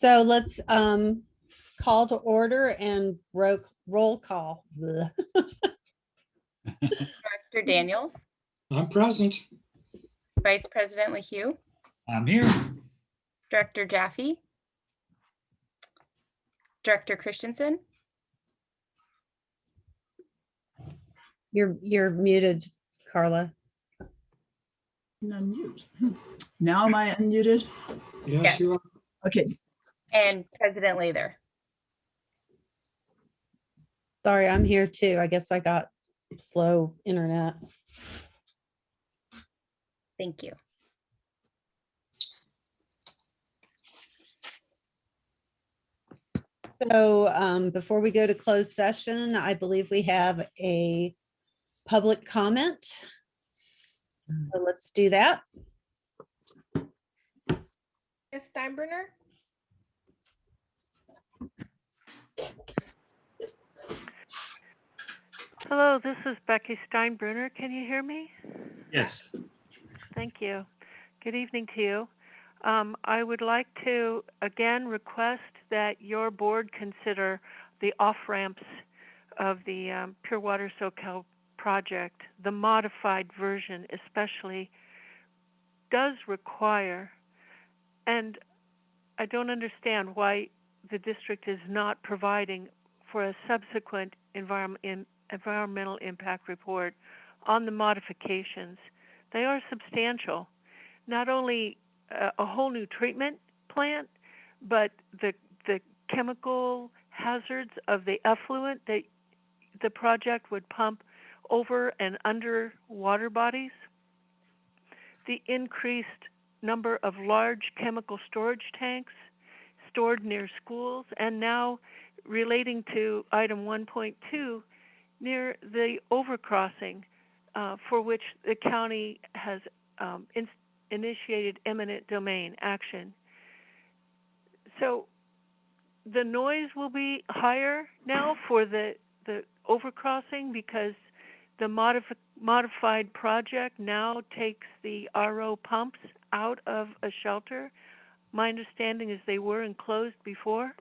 So let's call to order and roll call. Blech. Director Daniels, I'm present. Vice President LaHue, I'm here. Director Jaffe, Director Christensen, You're muted, Carla. Unmute. Now am I unmuted? Yes, Yes. you are. Okay, and President Lather. Sorry, I'm here too. I guess I got slow internet. Thank you. So before we go to closed session, I believe we have a public comment. So let's do that. Ms. Steinbrenner? Hello, this is Becky Steinbrenner. Can you hear me? Yes. Thank you. Good evening to you. I would like to again request that your board consider the off-ramps of the Pure Water Soquel project. The modified version especially does require, and I don't understand why the district is not providing for a subsequent environmental impact report on the modifications. They are substantial. Not only a whole new treatment plant, but the chemical hazards of the effluent that the project would pump over and under water bodies, the increased number of large chemical storage tanks stored near schools, and now relating to item 1.2, near the overcrossing for which the county has initiated eminent domain action. So the noise will be higher now for the overcrossing because the modified project now takes the RO pumps out of a shelter. My understanding is they were enclosed before.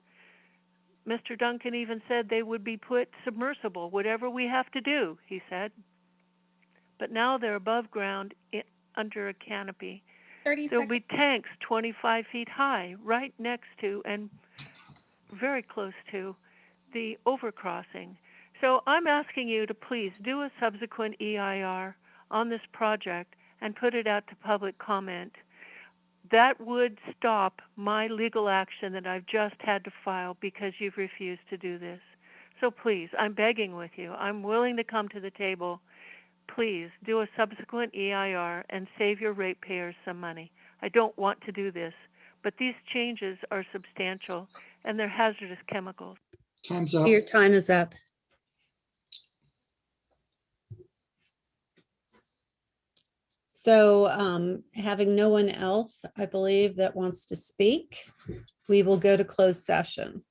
Mr. Duncan even said they would be put submersible, whatever we have to do, he said. But now they're above ground under a canopy. 30 There'll seconds. be tanks 25 feet high right next to and very close to the overcrossing. So I'm asking you to please do a subsequent EIR on this project and put it out to public comment. That would stop my legal action that I've just had to file because you've refused to do this. So please, I'm begging with you. I'm willing to come to the table. Please do a subsequent EIR and save your ratepayers some money. I don't want to do this, but these changes are substantial and they're hazardous chemicals. Time's up. Your time is up. So having no one else, I believe, that wants to speak, we will go to closed session.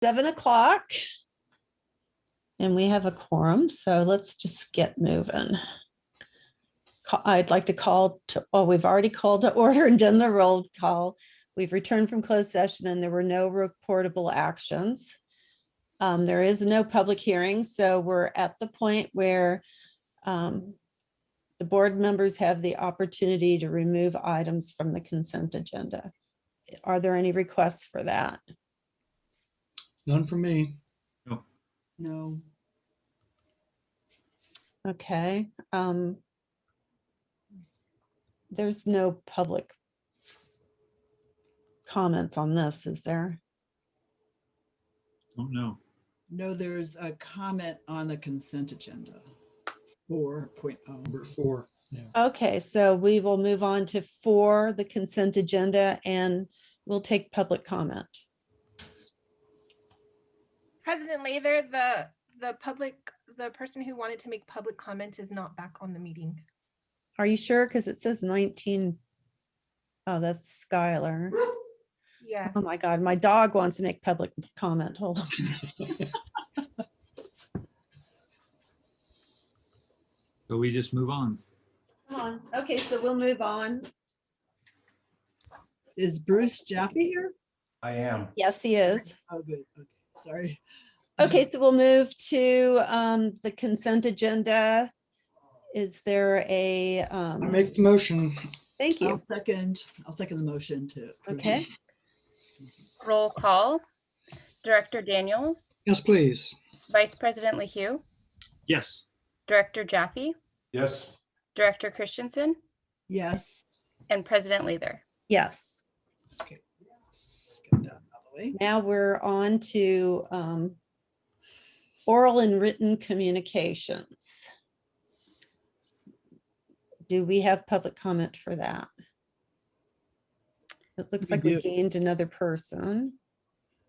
Seven o'clock. And we have a quorum, so let's just get moving. I'd like to call to, oh, we've already called to order and done the roll call. We've returned from closed session and there were no reportable actions. There is no public hearing, so we're at the point where the board members have the opportunity to remove items from the consent agenda. Are there any requests for that? None for me. No. Okay. There's no public comments on this, is there? Don't know. No, there's a comment on the consent agenda. 4.0. Number 4. Yeah. Okay, so we will move on to 4, the consent agenda, and we'll take public comment. President Lather, the person who wanted to make public comment is not back on the meeting. Are you sure? Because it says 19. Oh, that's Skylar. Yes. Oh my God, my dog wants to make public comment. Hold on. So we just move on. Come on. Okay, so we'll move on. Is Bruce Jaffe here? I am. Yes, he is. Oh, good. Okay, sorry. Okay, so we'll move to the consent agenda. Is there a, I make the motion. thank you. I'll second the motion to. approve. Okay. Roll call. Director Daniels, Yes, please. Vice President LaHue, Yes. Director Jaffe, Yes. Director Christensen, Yes. and President Lather. Yes. Okay. Let's get that out of the way. Now we're on to oral and written communications. Do we have public comment for that? It looks We like we do. gained another person.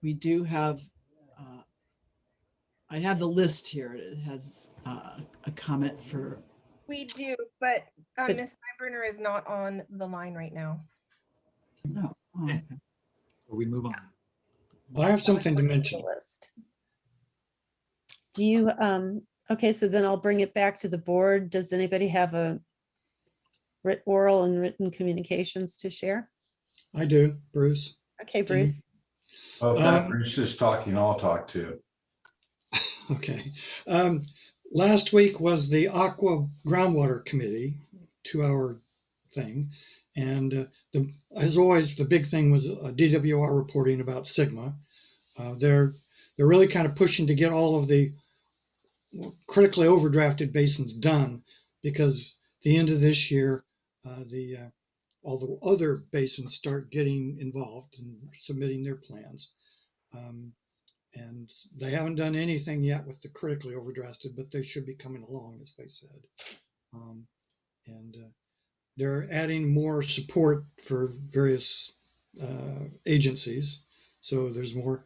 We do have, I have the list here. It has a comment for, We do, but Good. Ms. Steinbruner is not on the line right now. no. Oh, Okay. okay. So we move on. Well, I have something to Look at the mention. list. Do you, okay, so then I'll bring it back to the board. Does anybody have a oral and written communications to share? I do, Bruce. Okay, Bruce. Well, if that Bruce is talking, I'll talk too. Okay. Last week was the Aqua Groundwater Committee, 2-hour thing. And as always, the big thing was DWR reporting about Sigma. They're really kind of pushing to get all of the critically overdrafted basins done, because the end of this year, all the other basins start getting involved and submitting their plans. And they haven't done anything yet with the critically overdrafted, but they should be coming along, as they said. And they're adding more support for various agencies. So there's more,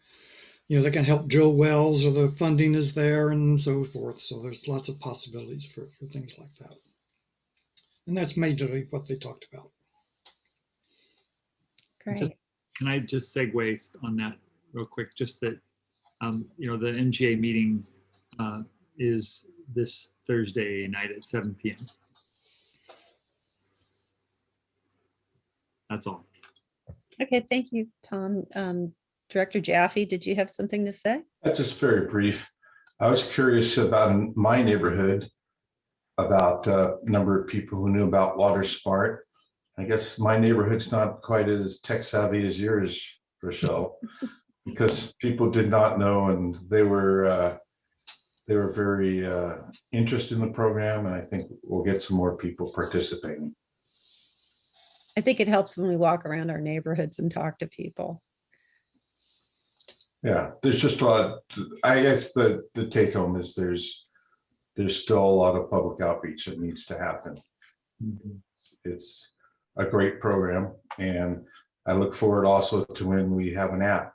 they can help drill wells, or the funding is there and so forth. So there's lots of possibilities for things like that. And that's majorly what they talked about. Great. Can I just segue on that real quick? Just that, the MGA meeting is this Thursday night at 7 p.m. That's all. Okay, thank you, Tom. Director Jaffe, did you have something to say? Just very brief. I was curious about in my neighborhood about number of people who knew about Water Smart. I guess my neighborhood's not quite as tech savvy as yours, Rochelle, because people did not know, and they were very interested in the program, and I think we'll get some more people participating. I think it helps when we walk around our neighborhoods and talk to people. Yeah, there's just a lot. I guess the take home is there's still a lot of public outreach that needs to happen. It's a great program, and I look forward also to when we have an app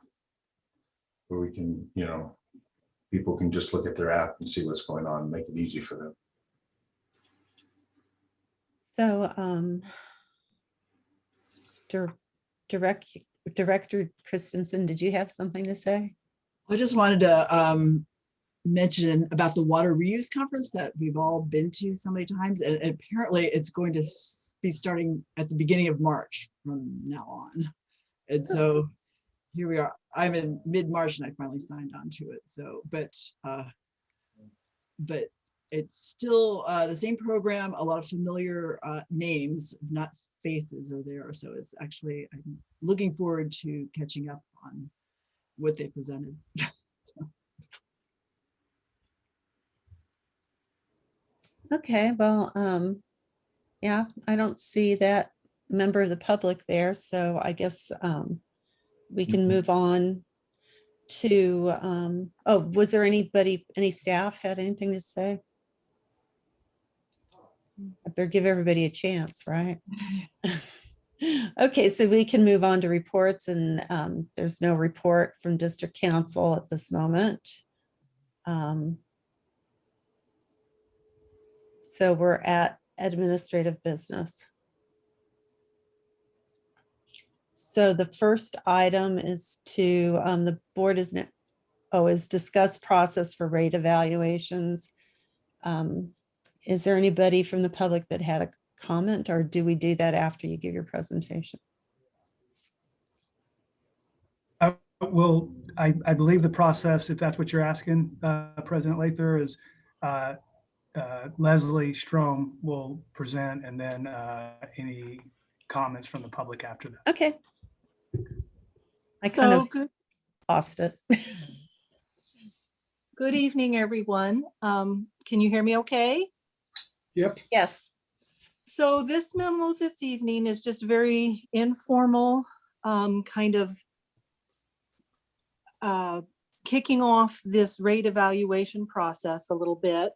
where we can, people can just look at their app and see what's going on, and make it easy for them. So, Director Christensen, did you have something to say? I just wanted to mention about the water reuse conference that we've all been to so many times, and apparently it's going to be starting at the beginning of March from now on. And so here we are. I'm in mid-March and I finally signed on to it. So, but it's still the same program. A lot of familiar names, not faces, are there. So it's actually, I'm looking forward to catching up on what they presented. So. Okay, well, yeah, I don't see that member of the public there, so I guess we can move on to, oh, was there anybody, any staff had anything to say? I better give everybody a chance, right? Okay, so we can move on to reports, and there's no report from district council at this moment. So we're at administrative business. So the first item is to, the board is discuss process for rate evaluations. Is there anybody from the public that had a comment, or do we do that after you give your presentation? Well, I believe the process, if that's what you're asking, President Lather, is Leslie Strom will present, and then any comments from the public after that. Okay. I kind of good, lost it. good evening, everyone. Can you hear me okay? Yep. Yes. So this memo this evening is just very informal, kind of kicking off this rate evaluation process a little bit.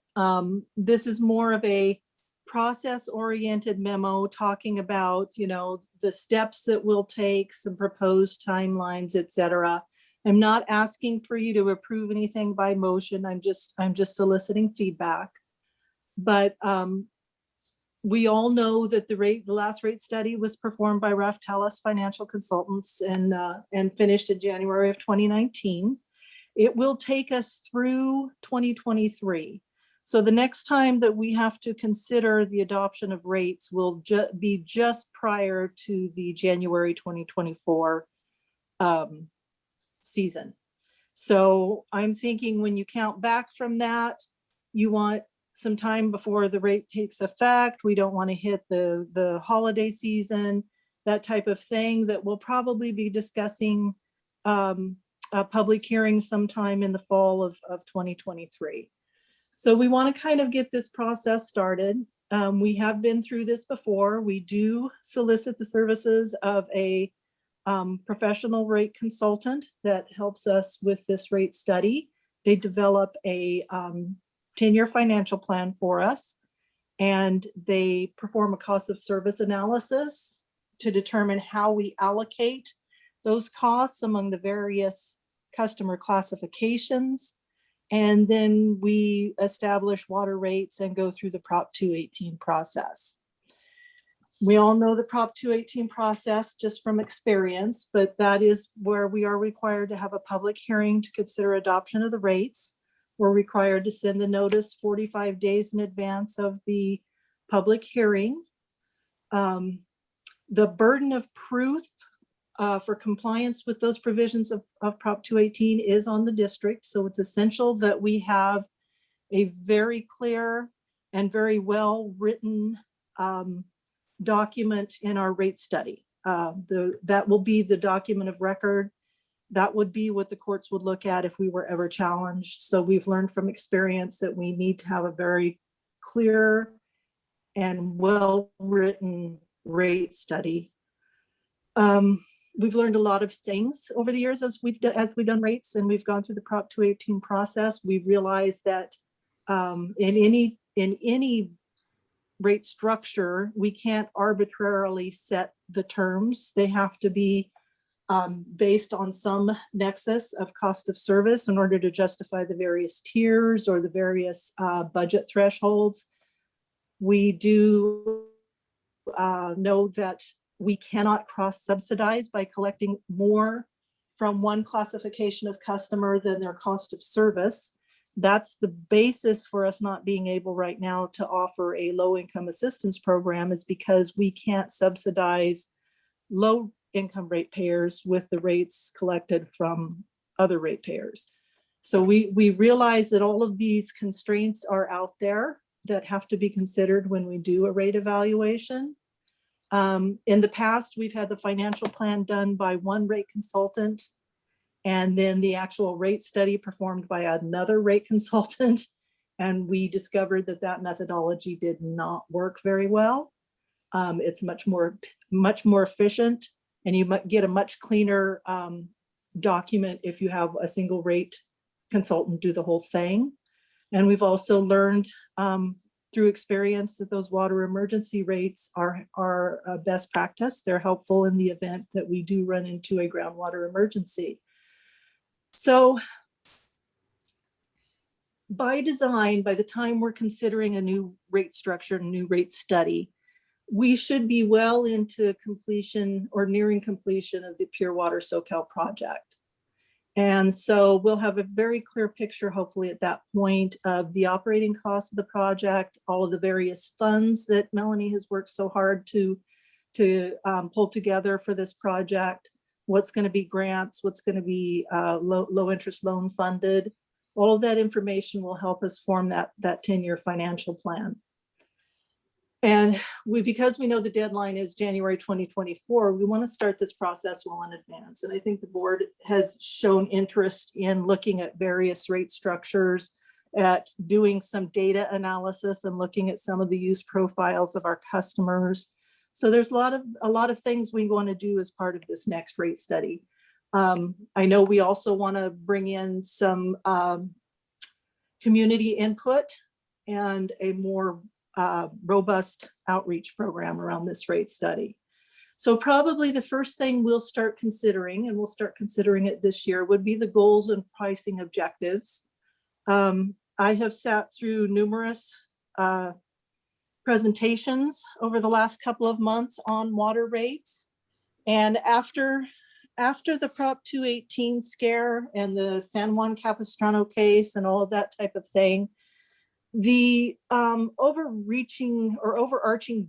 This is more of a process-oriented memo talking about, you know, the steps that we'll take, some proposed timelines, et cetera. I'm not asking for you to approve anything by motion. I'm just soliciting feedback. But we all know that the last rate study was performed by Raftellus Financial Consultants and finished in January of 2019. It will take us through 2023. So the next time that we have to consider the adoption of rates will be just prior to the January 2024 season. So I'm thinking when you count back from that, you want some time before the rate takes effect. We don't want to hit the holiday season, that type of thing, that we'll probably be discussing a public hearing sometime in the fall of 2023. So we want to kind of get this process started. We have been through this before. We do solicit the services of a professional rate consultant that helps us with this rate study. They develop a 10-year financial plan for us, and they perform a cost of service analysis to determine how we allocate those costs among the various customer classifications. And then we establish water rates and go through the Prop 218 process. We all know the Prop 218 process just from experience, but that is where we are required to have a public hearing to consider adoption of the rates. We're required to send the notice 45 days in advance of the public hearing. The burden of proof for compliance with those provisions of Prop 218 is on the district. So it's essential that we have a very clear and very well-written document in our rate study. That will be the document of record. That would be what the courts would look at if we were ever challenged. So we've learned from experience that we need to have a very clear and well-written rate study. We've learned a lot of things over the years as we've done rates, and we've gone through the Prop 218 process. We realized that in any rate structure, we can't arbitrarily set the terms. They have to be based on some nexus of cost of service in order to justify the various tiers or the various budget thresholds. We do know that we cannot cross-subsidize by collecting more from one classification of customer than their cost of service. That's the basis for us not being able right now to offer a low-income assistance program, is because we can't subsidize low income ratepayers with the rates collected from other ratepayers. So we realize that all of these constraints are out there that have to be considered when we do a rate evaluation. In the past, we've had the financial plan done by one rate consultant, and then the actual rate study performed by another rate consultant. And we discovered that that methodology did not work very well. It's much more efficient, and you might get a much cleaner document if you have a single rate consultant do the whole thing. And we've also learned through experience that those water emergency rates are a best practice. They're helpful in the event that we do run into a groundwater emergency. So by design, by the time we're considering a new rate structure, a new rate study, we should be well into completion or nearing completion of the Pure Water Soquel project. And so we'll have a very clear picture, hopefully at that point, of the operating costs of the project, all of the various funds that Melanie has worked so hard to pull together for this project, what's going to be grants, what's going to be low interest loan funded. All of that information will help us form that 10-year financial plan. And because we know the deadline is January 2024, we want to start this process well in advance. And I think the board has shown interest in looking at various rate structures, at doing some data analysis and looking at some of the use profiles of our customers. So there's a lot of things we want to do as part of this next rate study. I know we also want to bring in some community input and a more robust outreach program around this rate study. So probably the first thing we'll start considering, and we'll start considering it this year, would be the goals and pricing objectives. I have sat through numerous presentations over the last couple of months on water rates. And after the Prop 218 scare and the San Juan Capistrano case and all of that type of thing, the overarching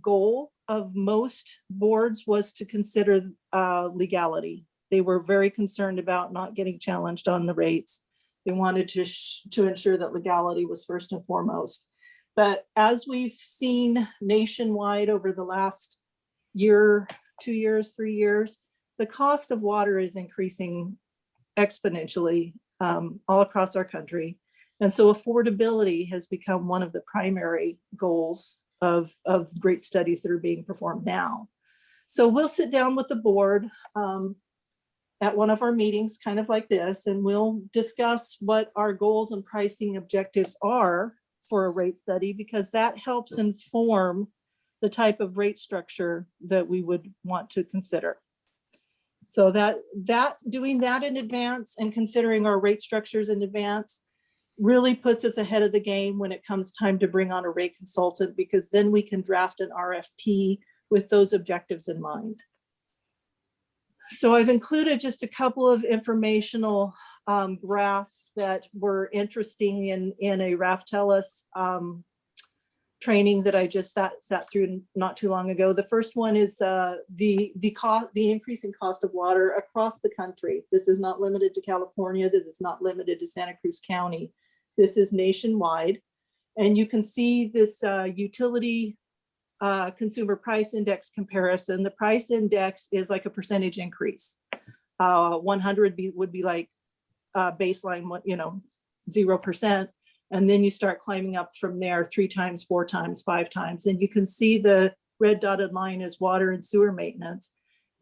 goal of most boards was to consider legality. They were very concerned about not getting challenged on the rates. They wanted to ensure that legality was first and foremost. But as we've seen nationwide over the last year, 2 years, 3 years, the cost of water is increasing exponentially all across our country. And so affordability has become one of the primary goals of great studies that are being performed now. So we'll sit down with the board at one of our meetings, kind of like this, and we'll discuss what our goals and pricing objectives are for a rate study, because that helps inform the type of rate structure that we would want to consider. So doing that in advance and considering our rate structures in advance really puts us ahead of the game when it comes time to bring on a rate consultant, because then we can draft an RFP with those objectives in mind. So I've included just a couple of informational graphs that were interesting in a Raftellus training that I just sat through not too long ago. The first one is the increasing cost of water across the country. This is not limited to California. This is not limited to Santa Cruz County. This is nationwide. And you can see this utility consumer price index comparison. The price index is like a percentage increase. 100 would be like baseline, 0%. And then you start climbing up from there 3 times, 4 times, 5 times. And you can see the red dotted line is water and sewer maintenance.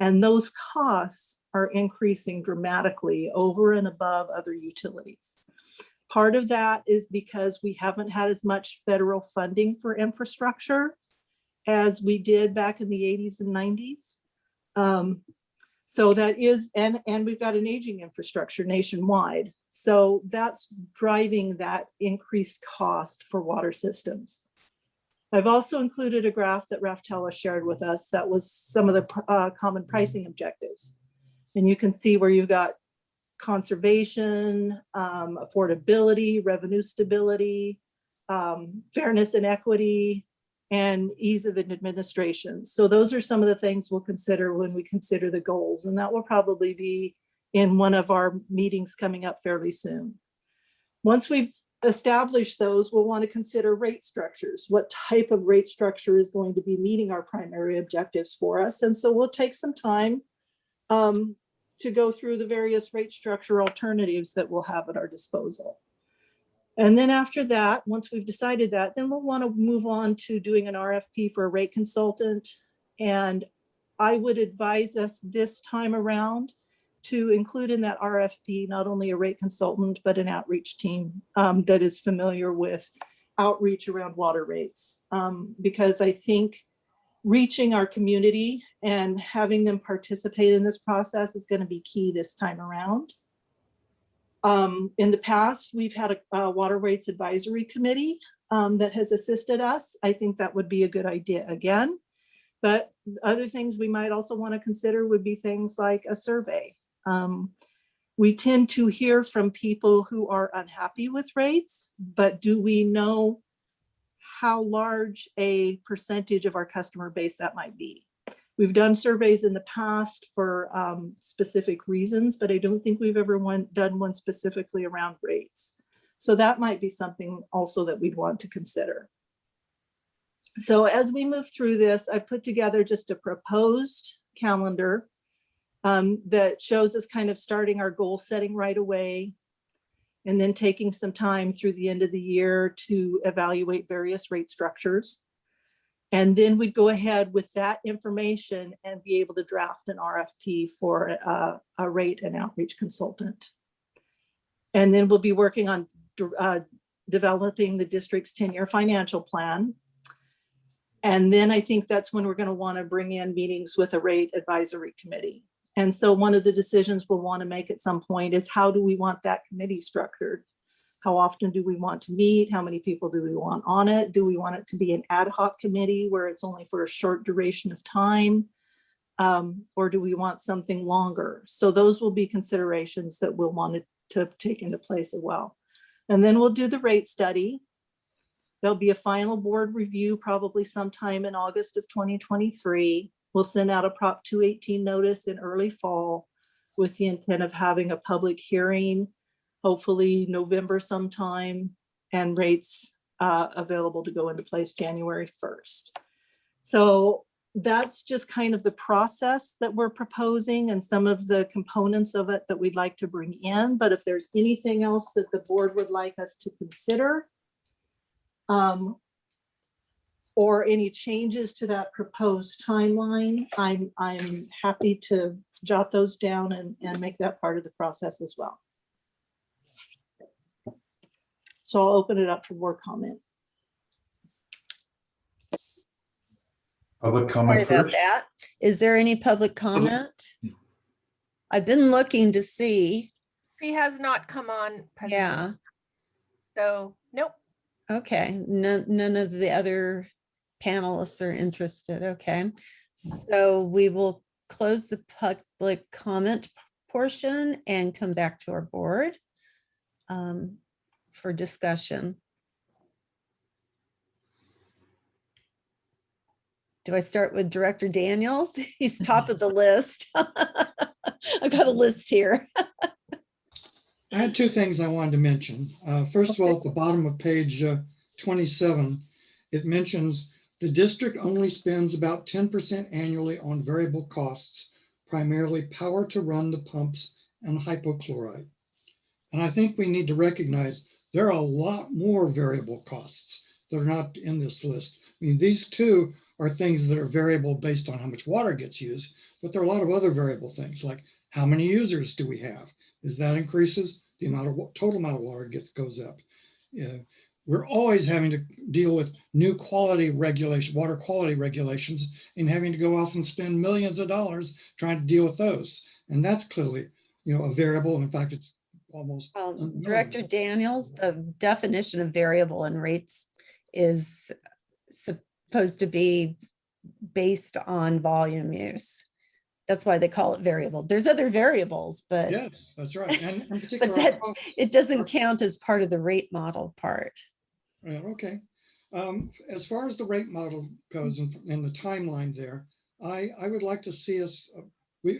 And those costs are increasing dramatically over and above other utilities. Part of that is because we haven't had as much federal funding for infrastructure as we did back in the 80s and 90s. So that is, and we've got an aging infrastructure nationwide. So that's driving that increased cost for water systems. I've also included a graph that Raftella shared with us that was some of the common pricing objectives. And you can see where you've got conservation, affordability, revenue stability, fairness and equity, and ease of administration. So those are some of the things we'll consider when we consider the goals, and that will probably be in one of our meetings coming up fairly soon. Once we've established those, we'll want to consider rate structures. What type of rate structure is going to be meeting our primary objectives for us? And so we'll take some time to go through the various rate structure alternatives that we'll have at our disposal. And then after that, once we've decided that, then we'll want to move on to doing an RFP for a rate consultant. And I would advise us this time around to include in that RFP not only a rate consultant, but an outreach team that is familiar with outreach around water rates. Because I think reaching our community and having them participate in this process is going to be key this time around. In the past, we've had a water rates advisory committee that has assisted us. I think that would be a good idea again. But other things we might also want to consider would be things like a survey. We tend to hear from people who are unhappy with rates, but do we know how large a percentage of our customer base that might be? We've done surveys in the past for specific reasons, but I don't think we've ever done one specifically around rates. So that might be something also that we'd want to consider. So as we move through this, I put together just a proposed calendar that shows us kind of starting our goal setting right away, and then taking some time through the end of the year to evaluate various rate structures. And then we'd go ahead with that information and be able to draft an RFP for a rate and outreach consultant. And then we'll be working on developing the district's 10-year financial plan. And then I think that's when we're going to want to bring in meetings with a rate advisory committee. And so one of the decisions we'll want to make at some point is, how do we want that committee structured? How often do we want to meet? How many people do we want on it? Do we want it to be an ad hoc committee where it's only for a short duration of time? Or do we want something longer? So those will be considerations that we'll want to take into place as well. And then we'll do the rate study. There'll be a final board review probably sometime in August of 2023. We'll send out a Prop 218 notice in early fall with the intent of having a public hearing, hopefully November sometime, and rates available to go into place January 1st. So that's just kind of the process that we're proposing and some of the components of it that we'd like to bring in. But if there's anything else that the board would like us to consider, or any changes to that proposed timeline, I'm happy to jot those down and make that part of the process as well. So I'll open it up for board comment. Public Sorry comment about first. that. Is there any public comment? I've been looking to see. He has not come on, President. Yeah. So, nope. Okay. None of the other panelists are interested. Okay. So we will close the public comment portion and come back to our board for discussion. Do I start with Director Daniels? He's top of the list. I've got a list here. I had two things I wanted to mention. First of all, at the bottom of page 27, it mentions the district only spends about 10% annually on variable costs, primarily power to run the pumps and hypochlorite. And I think we need to recognize there are a lot more variable costs that are not in this list. I mean, these two are things that are variable based on how much water gets used, but there are a lot of other variable things, like how many users do we have? As that increases, the amount of total amount of water goes up. We're always having to deal with new quality regulation, water quality regulations, and having to go off and spend millions of dollars trying to deal with those. And that's clearly, a variable. In fact, it's almost unknown. Director Daniels, the definition of variable in rates is supposed to be based on volume use. That's why they call it variable. There's other variables, but yes, that's right. And in particular, but that it doesn't count as part of the rate model part. Okay. As far as the rate model goes and the timeline there, I would like to see us,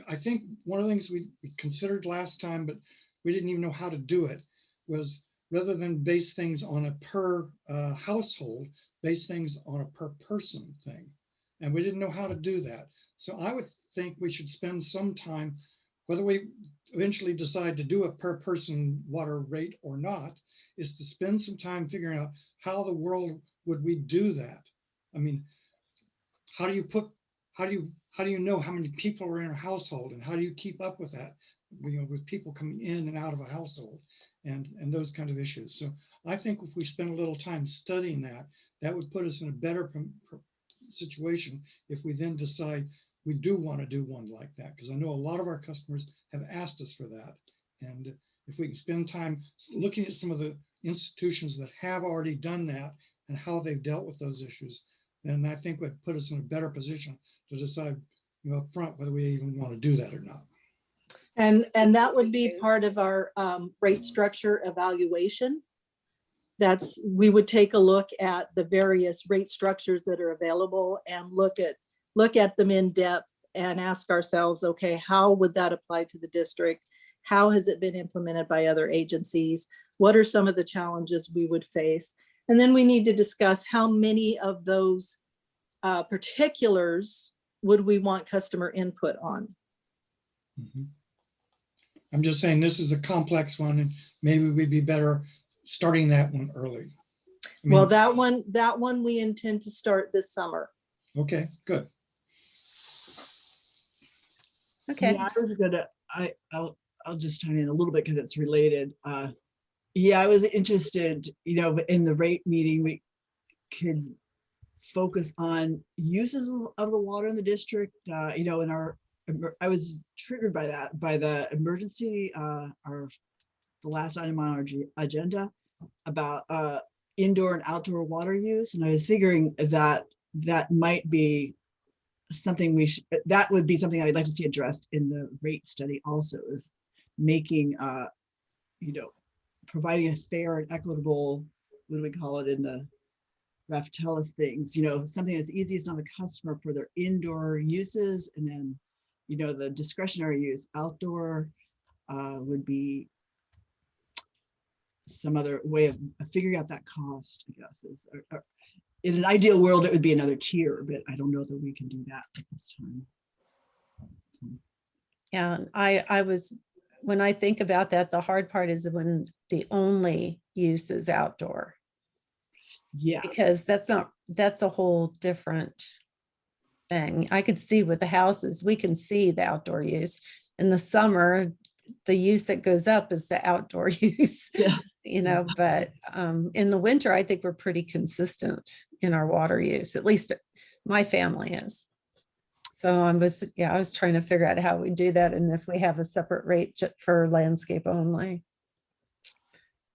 I think one of the things we considered last time, but we didn't even know how to do it, was rather than base things on a per household, base things on a per person thing. And we didn't know how to do that. So I would think we should spend some time, whether we eventually decide to do a per person water rate or not, is to spend some time figuring out how the world would we do that. I mean, how do you know how many people are in a household, and how do you keep up with that, with people coming in and out of a household, and those kind of issues. So I think if we spend a little time studying that, that would put us in a better situation if we then decide we do want to do one like that, because I know a lot of our customers have asked us for that. And if we can spend time looking at some of the institutions that have already done that and how they've dealt with those issues, then I think would put us in a better position to decide, up front whether we even want to do that or not. And that would be part of our rate structure evaluation. We would take a look at the various rate structures that are available and look at them in depth and ask ourselves, okay, how would that apply to the district? How has it been implemented by other agencies? What are some of the challenges we would face? And then we need to discuss how many of those particulars would we want customer input on. Mhm. I'm just saying this is a complex one, and maybe we'd be better starting that one early. Well, that one we intend to start this summer. Okay, good. Okay. Yeah, I was gonna, I'll just chime in a little bit because it's related. Yeah, I was interested, in the rate meeting, we could focus on uses of the water in the district, in I was triggered by that, by the emergency, the last item on our agenda about indoor and outdoor water use. And I was figuring that might be something that would be something I'd like to see addressed in the rate study also, is making, providing a fair and equitable, what do we call it in the Raftellus things, something that's easiest on the customer for their indoor uses, and then, the discretionary use outdoor would be some other way of figuring out that cost, I guess. In an ideal world, it would be another tier, but I don't know that we can do that at this time. So. Yeah, when I think about that, the hard part is when the only use is outdoor. Yeah. Because that's a whole different thing. I could see with the houses, we can see the outdoor use. In the summer, the use that goes up is the outdoor use, Yeah. But in the winter, I think we're pretty consistent in our water use. At least my family is. So I was trying to figure out how we do that, and if we have a separate rate for landscape only.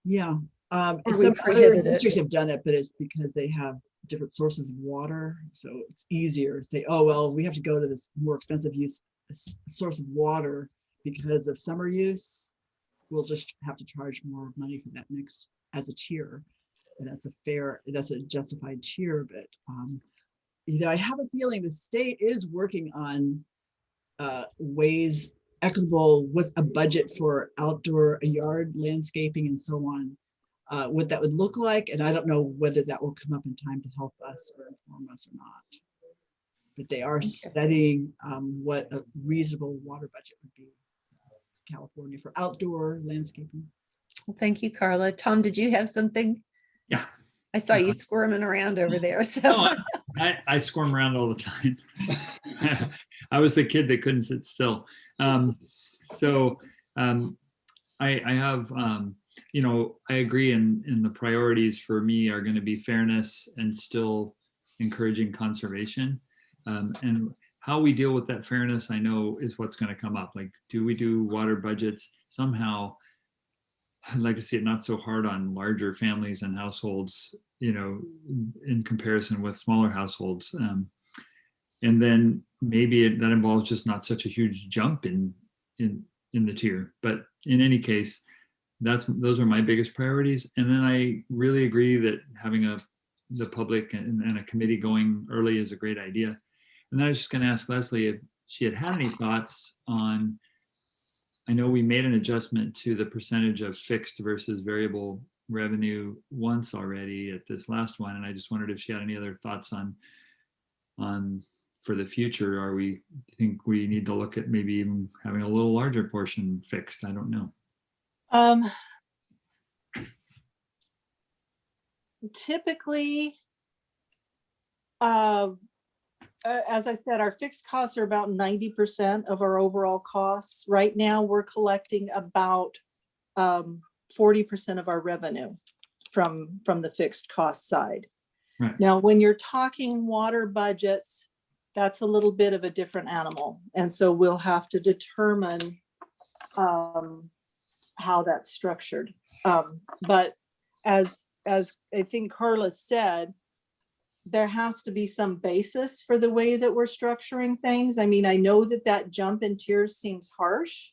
Yeah. Or we some other prohibit it. districts have done it, but it's because they have different sources of water. So it's easier to say, oh, well, we have to go to this more expensive source of water because of summer use. We'll just have to charge more money for that next as a tier. And that's a justified tier. But, I have a feeling the state is working on ways equitable with a budget for outdoor yard landscaping and so on. What that would look like, and I don't know whether that will come up in time to help us or inform us or not. But they are studying what a reasonable water budget would be in California for outdoor landscaping. Well, thank you, Carla. Tom, did you have something? Yeah. I saw you squirming around over there. So No, I squirm around all the time. I was the kid that couldn't sit still. I have, I agree in the priorities for me are going to be fairness and still encouraging conservation. And how we deal with that fairness, I know, is what's going to come up. Like, do we do water budgets? Somehow, I'd like to see it not so hard on larger families and households, in comparison with smaller households. And then maybe that involves just not such a huge jump in the tier. But in any case, those are my biggest priorities. And then I really agree that having a the public and a committee going early is a great idea. And then I was just going to ask Leslie if she had any thoughts on, I know we made an adjustment to the percentage of fixed versus variable revenue once already at this last one. And I just wondered if she had any other thoughts on for the future. Think we need to look at maybe even having a little larger portion fixed? I don't know. Typically, as I said, our fixed costs are about 90% of our overall costs. Right now, we're collecting about 40% of our revenue from the fixed cost side. Right. Now, when you're talking water budgets, that's a little bit of a different animal. And so we'll have to determine how that's structured. But as I think Carla said, there has to be some basis for the way that we're structuring things. I mean, I know that jump in tiers seems harsh,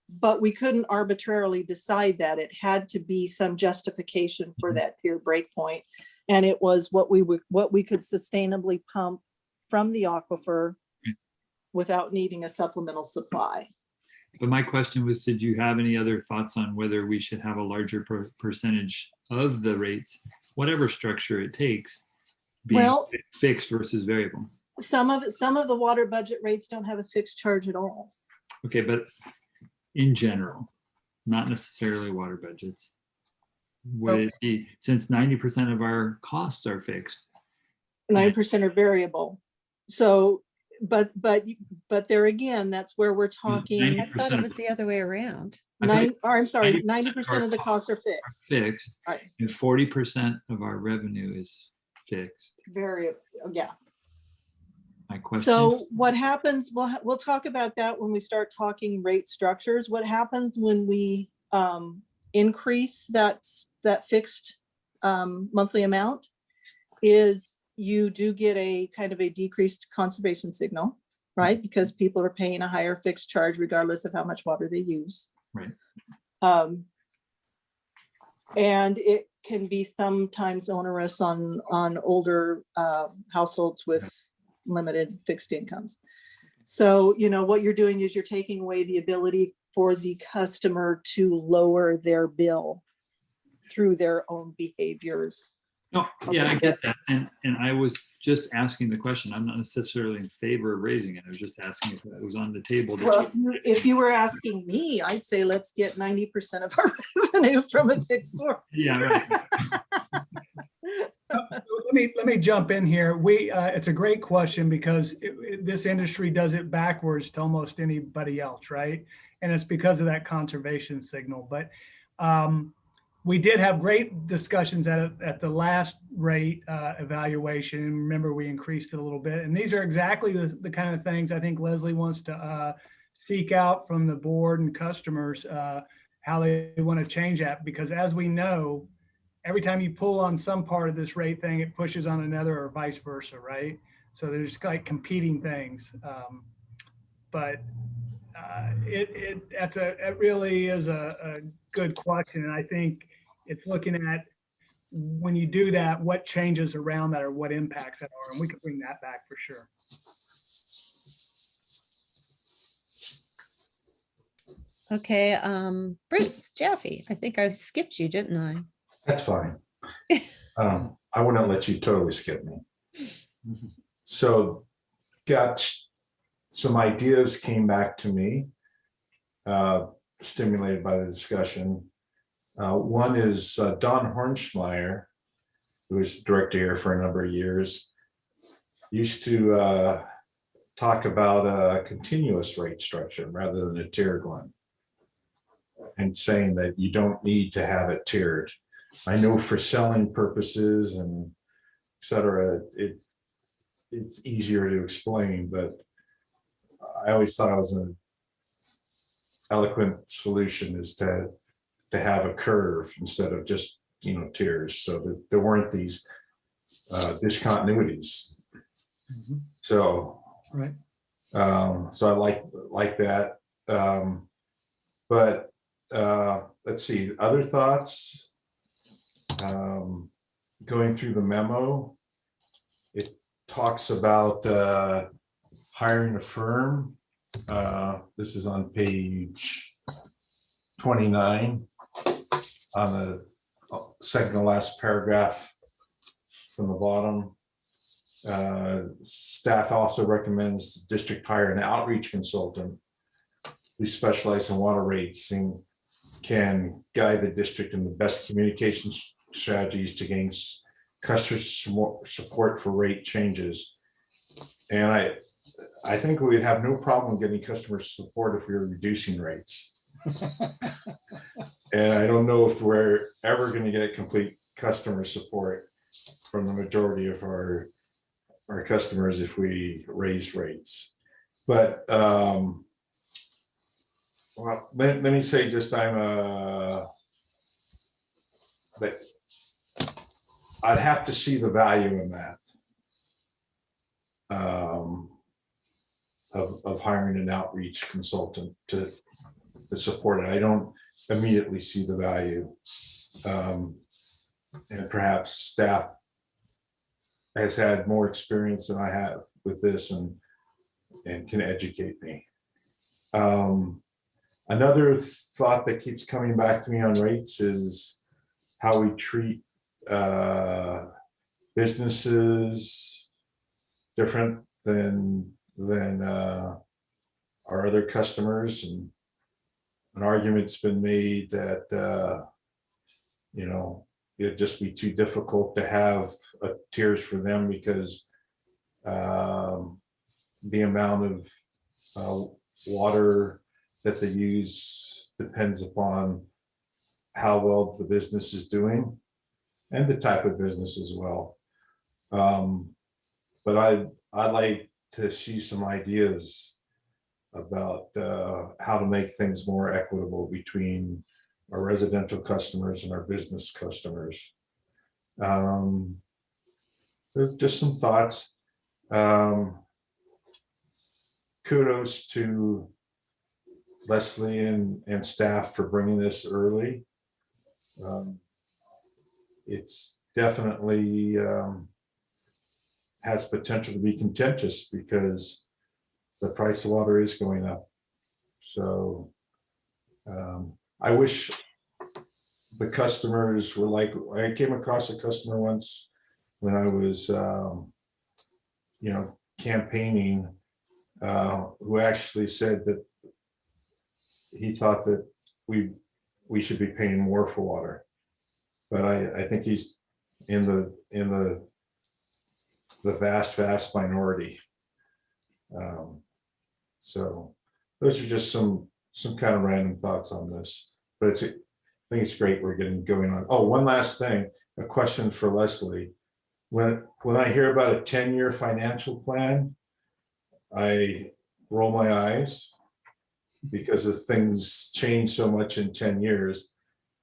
but we couldn't arbitrarily decide that. It had to be some justification for that tier breakpoint. And it was what we could sustainably pump from the aquifer without needing a supplemental supply. But my question was, did you have any other thoughts on whether we should have a larger percentage of the rates, whatever structure it takes, being fixed versus variable? Some of the water budget rates don't have a fixed charge at all. Okay, but in general, not necessarily water budgets, would it be, since 90% of our costs are fixed? 9% are variable. So, but there again, that's where we're talking. I thought it was the other way around. 90% of the costs are fixed. Fixed, Right. and 40% of our revenue is fixed. Variable, yeah. My question. So what happens, we'll talk about that when we start talking rate structures. What happens when we increase that fixed monthly amount is you do get a kind of a decreased conservation signal, right? Because people are paying a higher fixed charge regardless of how much water they use. Right. And it can be sometimes onerous on older households with limited fixed incomes. So, what you're doing is you're taking away the ability for the customer to lower their bill through their own behaviors. No, yeah, I get that. And I was just asking the question. I'm not necessarily in favor of raising it. I was just asking if it was on the table. Well, if you were asking me, I'd say let's get 90% of our revenue from a fixed source. Yeah, right. Let me jump in here. It's a great question because this industry does it backwards to almost anybody else, right? And it's because of that conservation signal. But we did have great discussions at the last rate evaluation. Remember, we increased it a little bit. And these are exactly the kind of things I think Leslie wants to seek out from the board and customers, how they want to change that. Because as we know, every time you pull on some part of this rate thing, it pushes on another or vice versa, right? So there's like competing things. But it really is a good question. And I think it's looking at, when you do that, what changes around that or what impacts that are, and we can bring that back for sure. Okay, Bruce, Jaffe, I think I skipped you, didn't I? That's fine. I wouldn't let you totally skip me. So got some ideas came back to me, stimulated by the discussion. One is Don Hornschmeyer, who was director here for a number of years, used to talk about a continuous rate structure rather than a tiered one, and saying that you don't need to have it tiered. I know for selling purposes and et cetera, it's easier to explain, but I always thought it was an eloquent solution is to have a curve instead of just, tiers, so that there weren't these discontinuities. Mhm. So, Right. So I like that. But let's see, other thoughts. going through the memo, it talks about hiring a firm. This is on page 29 on the second to last paragraph from the bottom. Staff also recommends the district hire an outreach consultant who specializes in water rates and can guide the district in the best communication strategies to gain customer support for rate changes. And I think we'd have no problem getting customer support if we were reducing rates. And I don't know if we're ever going to get complete customer support from the majority of our customers if we raise rates. But well, let me say just that I'd have to see the value in that of hiring an outreach consultant to support it. I don't immediately see the value, and perhaps staff has had more experience than I have with this and can educate me. Another thought that keeps coming back to me on rates is how we treat businesses different than our other customers, and an argument's been made that it'd just be too difficult to have tiers for them because the amount of water that they use depends upon how well the business is doing and the type of business as well. But I'd like to see some ideas about how to make things more equitable between our residential customers and our business customers. There's just some thoughts. Kudos to Leslie and staff for bringing this early. It's definitely has potential to be contentious because the price of water is going up. So I wish the customers were like, I came across a customer once when I was, campaigning, who actually said that he thought that we should be paying more for water, but I think he's in the vast minority. So those are just some kind of random thoughts on this, but I think it's great we're getting going on. Oh, one last thing, a question for Leslie. When I hear about a 10-year financial plan, I roll my eyes because of things change so much in 10 years.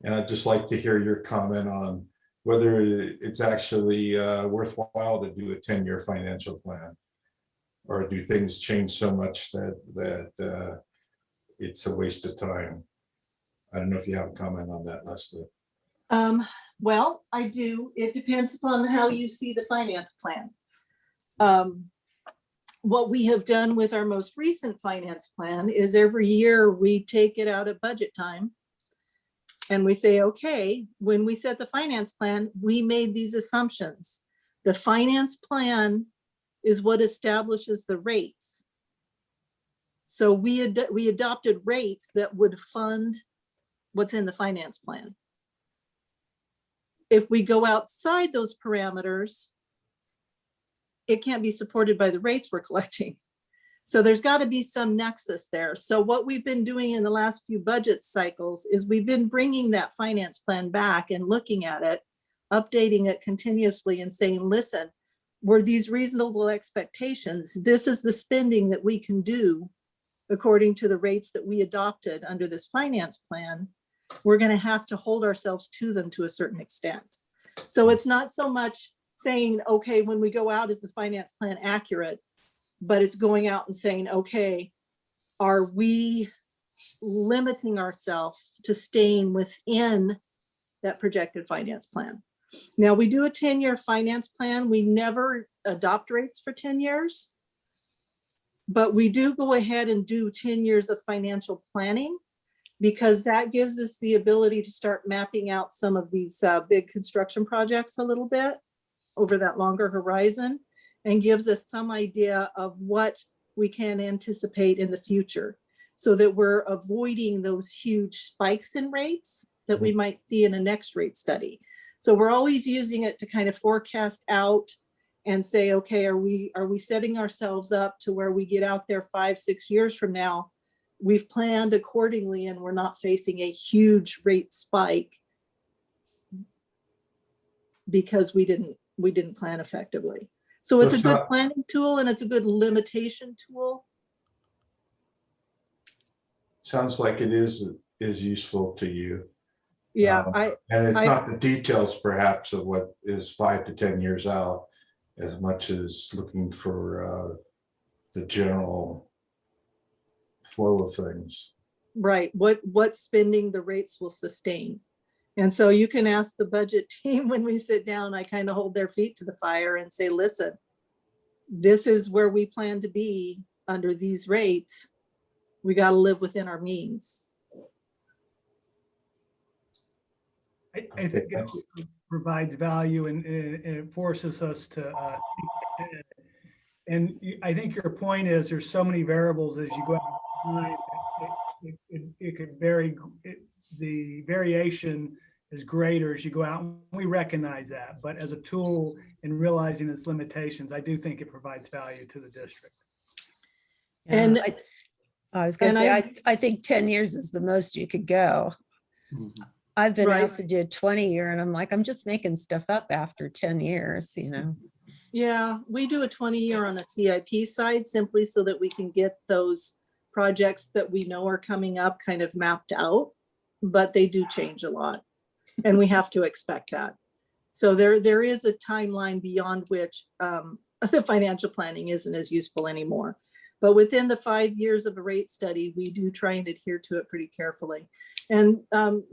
And I'd just like to hear your comment on whether it's actually worthwhile to do a 10-year financial plan, or do things change so much that it's a waste of time? I don't know if you have a comment on that, Leslie. Well, I do. It depends upon how you see the finance plan. What we have done with our most recent finance plan is every year we take it out at budget time and we say, okay, when we set the finance plan, we made these assumptions. The finance plan is what establishes the rates. So we adopted rates that would fund what's in the finance plan. If we go outside those parameters, it can't be supported by the rates we're collecting. So there's got to be some nexus there. So what we've been doing in the last few budget cycles is we've been bringing that finance plan back and looking at it, updating it continuously and saying, listen, were these reasonable expectations? This is the spending that we can do according to the rates that we adopted under this finance plan. We're going to have to hold ourselves to them to a certain extent. So it's not so much saying, okay, when we go out, is the finance plan accurate? But it's going out and saying, okay, are we limiting ourselves to staying within that projected finance plan? Now, we do a 10-year finance plan. We never adopt rates for 10 years. But we do go ahead and do 10 years of financial planning, because that gives us the ability to start mapping out some of these big construction projects a little bit over that longer horizon, and gives us some idea of what we can anticipate in the future, so that we're avoiding those huge spikes in rates that we might see in a next rate study. So we're always using it to kind of forecast out and say, okay, are we setting ourselves up to where we get out there 5-6 years from now, we've planned accordingly and we're not facing a huge rate spike because we didn't plan effectively. So it's a good planning tool, and it's a good limitation tool. Sounds like it is useful to you. Yeah, and it's not the details perhaps of what is 5 to 10 years out, as much as looking for the general flow of things. right. What spending the rates will sustain. And so you can ask the budget team when we sit down, I kind of hold their feet to the fire and say, listen, this is where we plan to be under these rates. We got to live within our means. I think it provides value, and it forces us to think ahead. And I think your point is there's so many variables as you go out in time, it could vary. The variation is greater as you go out, and we recognize that. But as a tool in realizing its limitations, I do think it provides value to the district. And I was going to say, I think 10 years is the most you could go. I've been asked to do a 20-year, and I'm like, I'm just making stuff up after 10 years, you know? Yeah, we do a 20-year on a CIP side simply so that we can get those projects that we know are coming up kind of mapped out, but they do change a lot, and we have to expect that. So there is a timeline beyond which the financial planning isn't as useful anymore. But within the 5 years of a rate study, we do try and adhere to it pretty carefully. And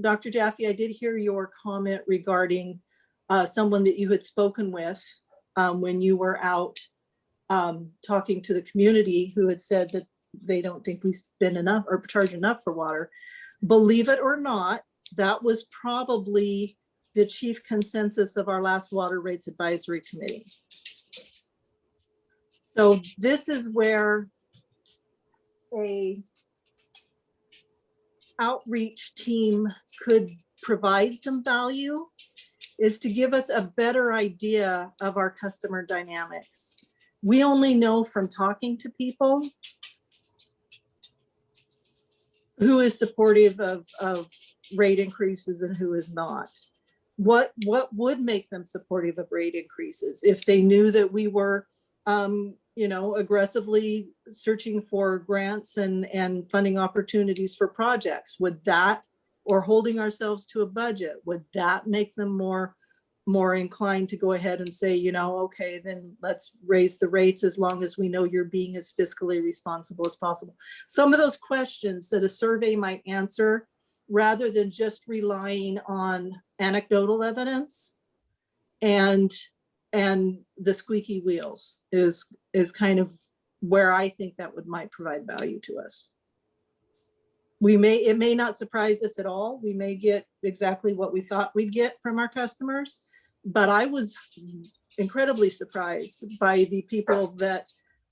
Dr. Jaffe, I did hear your comment regarding someone that you had spoken with when you were out talking to the community, who had said that they don't think we spend enough or charge enough for water. Believe it or not, that was probably the chief consensus of our last Water Rates Advisory Committee. So this is where a outreach team could provide some value, is to give us a better idea of our customer dynamics. We only know from talking to people who is supportive of rate increases and who is not. What would make them supportive of rate increases? If they knew that we were aggressively searching for grants and funding opportunities for projects, would that, or holding ourselves to a budget, would that make them more inclined to go ahead and say, okay, then let's raise the rates as long as we know you're being as fiscally responsible as possible. Some of those questions that a survey might answer, rather than just relying on anecdotal evidence and the squeaky wheels, is kind of where I think that might provide value to us. It may not surprise us at all. We may get exactly what we thought we'd get from our customers, but I was incredibly surprised by the people that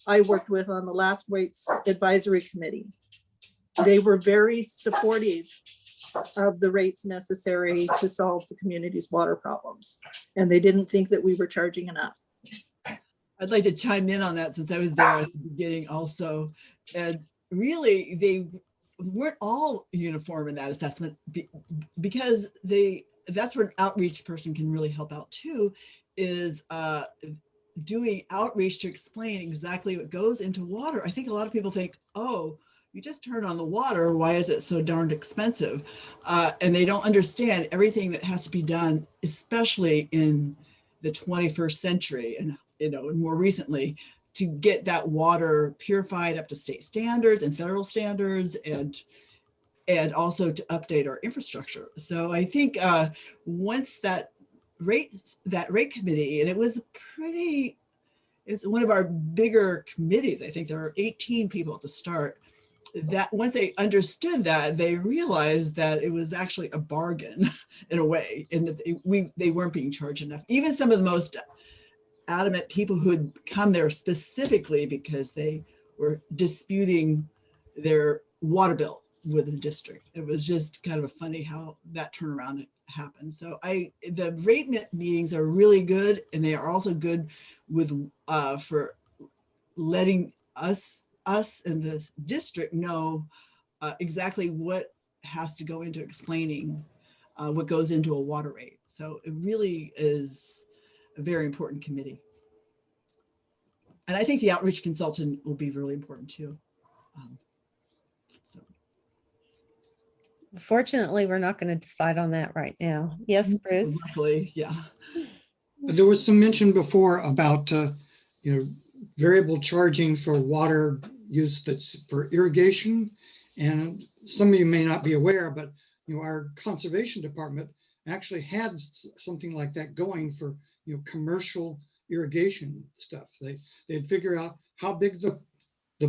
I worked with on the last Rates Advisory Committee. They were very supportive of the rates necessary to solve the community's water problems, and they didn't think that we were charging enough. I'd like to chime in on that, since I was there at the beginning also. And really, they weren't all uniform in that assessment, because that's where an outreach person can really help out too, is doing outreach to explain exactly what goes into water. I think a lot of people think, oh, you just turn on the water, why is it so darned expensive? And they don't understand everything that has to be done, especially in the 21st century and more recently, to get that water purified up to state standards and federal standards, and also to update our infrastructure. So I think once that rate committee, and it was it's one of our bigger committees. I think there are 18 people at the start. That once they understood that, they realized that it was actually a bargain in a way, and that they weren't being charged enough. Even some of the most adamant people who had come there specifically because they were disputing their water bill with the district. It was just kind of funny how that turnaround happened. So the rate meetings are really good, and they are also good with for letting us and the district know exactly what has to go into explaining what goes into a water rate. So it really is a very important committee. And I think the outreach consultant will be really important too. So. Fortunately, we're not going to decide on that right now. Yes, Bruce? Luckily, yeah. There was some mention before about, variable charging for water use that's for irrigation. And some of you may not be aware, but, our conservation department actually had something like that going for, commercial irrigation stuff. They'd figure out how big the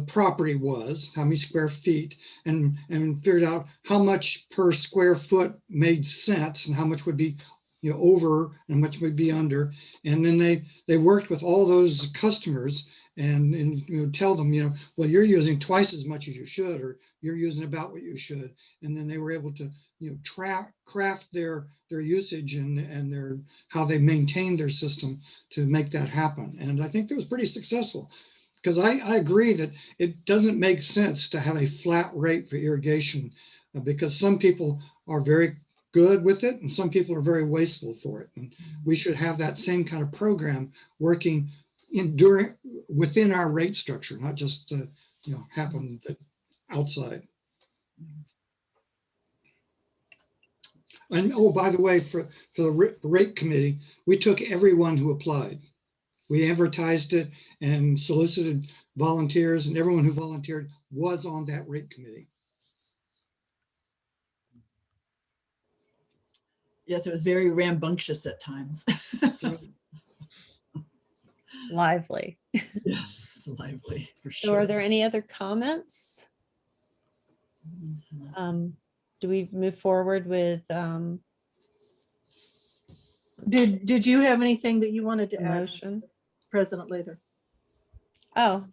property was, how many square feet, and figured out how much per square foot made sense and how much would be over and how much would be under. And then they worked with all those customers and tell them, well, you're using twice as much as you should, or you're using about what you should. And then they were able to craft their usage and their how they maintained their system to make that happen. And I think that was pretty successful. Because I agree that it doesn't make sense to have a flat rate for irrigation because some people are very good with it and some people are very wasteful for it. And we should have that same kind of program working within our rate structure, not just happen outside. And oh, by the way, for the rate committee, we took everyone who applied. We advertised it and solicited volunteers, and everyone who volunteered was on that rate committee. Yes, it was very rambunctious at times. Lively. Yes, lively for So sure. are there any other comments? Do we move forward with Did you have anything that you wanted to add, motion? President Lather? Oh,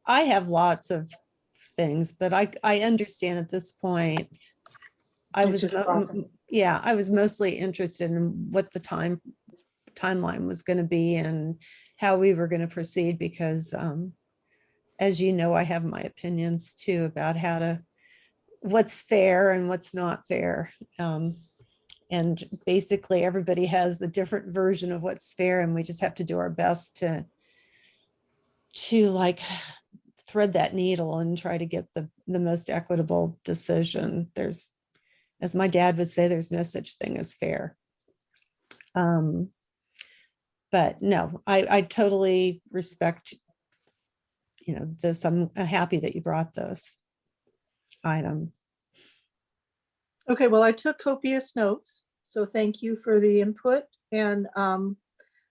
I have lots of things, but I understand at this point. I It's was, just process. yeah, I was mostly interested in what the timeline was going to be and how we were going to proceed because, as you know, I have my opinions too about what's fair and what's not fair. And basically everybody has a different version of what's fair, and we just have to do our best to like thread that needle and try to get the most equitable decision. There's, as my dad would say, there's no such thing as fair. But no, I totally respect, this. I'm happy that you brought this item. Okay, well, I took copious notes, so thank you for the input, and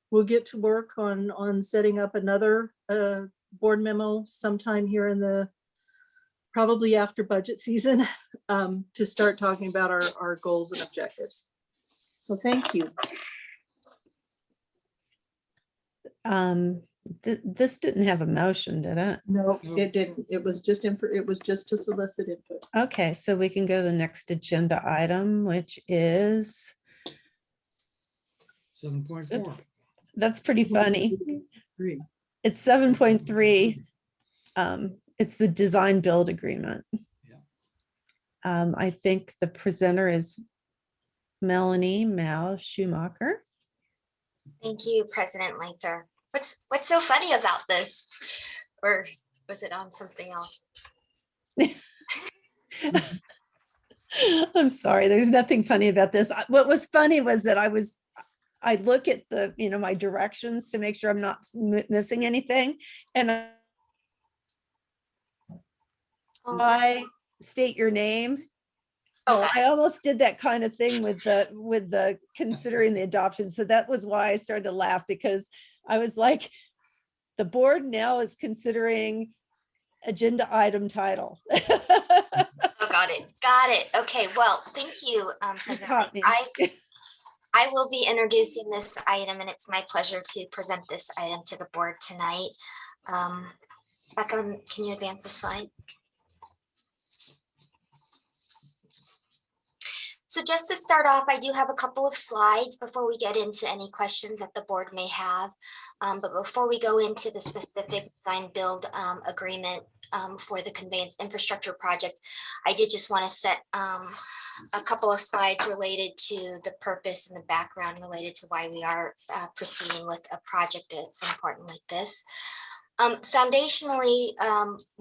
we'll get to work on setting up another board memo sometime here probably after budget season to start talking about our goals and objectives. So thank you. This didn't have a motion, did it? No, No. it didn't. It was just to solicit input. Okay, so we can go to the next agenda item, which is, 7.4. oops, that's pretty funny. Agree. It's 7.3. It's the design build agreement. I think the presenter is Melanie Mao Schumacher. Thank you, President Lather. What's so funny about this? Or was it on something else? I'm sorry, there's nothing funny about this. What was funny was that I look at the, my directions to make sure I'm not missing anything. And I state your name. Okay. I almost did that kind of thing with the considering the adoption. So that was why I started to laugh, because I was like, the board now is considering agenda item title. Oh, got it. Got it. Okay. Well, thank you, You President. caught me. I will be introducing this item, and it's my pleasure to present this item to the board tonight. Becca, can you advance the slide? So just to start off, I do have a couple of slides before we get into any questions that the board may have. But before we go into the specific design build agreement for the conveyance infrastructure project, I did just want to set a couple of slides related to the purpose and the background related to why we are proceeding with a project important like this. Foundationally,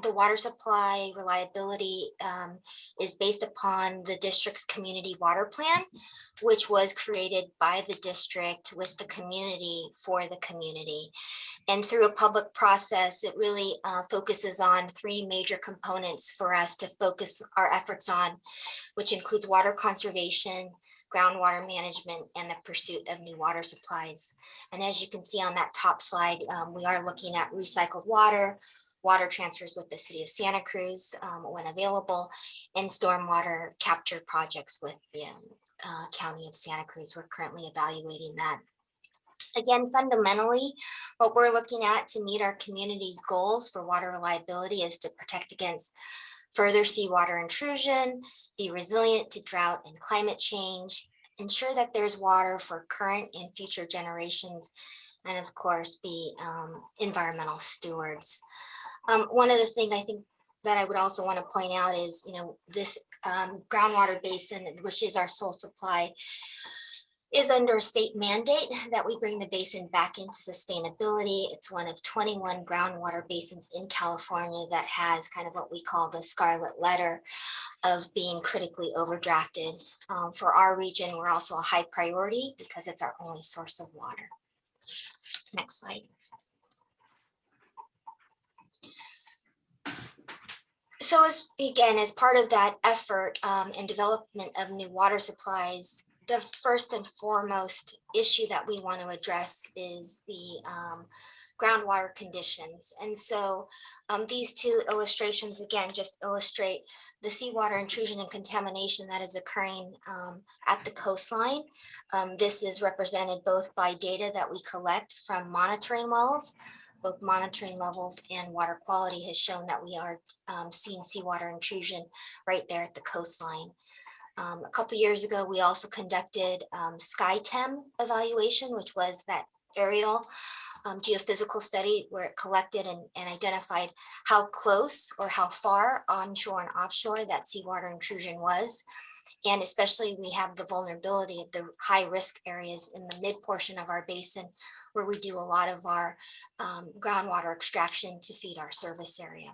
the water supply reliability is based upon the district's community water plan, which was created by the district with the community for the community. And through a public process, it really focuses on three major components for us to focus our efforts on, which includes water conservation, groundwater management, and the pursuit of new water supplies. And as you can see on that top slide, we are looking at recycled water, water transfers with the city of Santa Cruz when available, and stormwater capture projects with the county of Santa Cruz. We're currently evaluating that. Again, fundamentally, what we're looking at to meet our community's goals for water reliability is to protect against further seawater intrusion, be resilient to drought and climate change, ensure that there's water for current and future generations, and of course, be environmental stewards. One of the things I think that I would also want to point out is, this groundwater basin, which is our sole supply, is under a state mandate that we bring the basin back into sustainability. It's one of 21 groundwater basins in California that has kind of what we call the scarlet letter of being critically overdrafted. For our region, we're also a high priority because it's our only source of water. Next slide. So as part of that effort and development of new water supplies, the first and foremost issue that we want to address is the groundwater conditions. And so these two illustrations, again, just illustrate the seawater intrusion and contamination that is occurring at the coastline. This is represented both by data that we collect from monitoring wells. Both monitoring levels and water quality has shown that we are seeing seawater intrusion right there at the coastline. A couple of years ago, we also conducted SkyTem evaluation, which was that aerial geophysical study where it collected and identified how close or how far onshore and offshore that seawater intrusion was. And especially we have the vulnerability of the high risk areas in the mid portion of our basin where we do a lot of our groundwater extraction to feed our service area.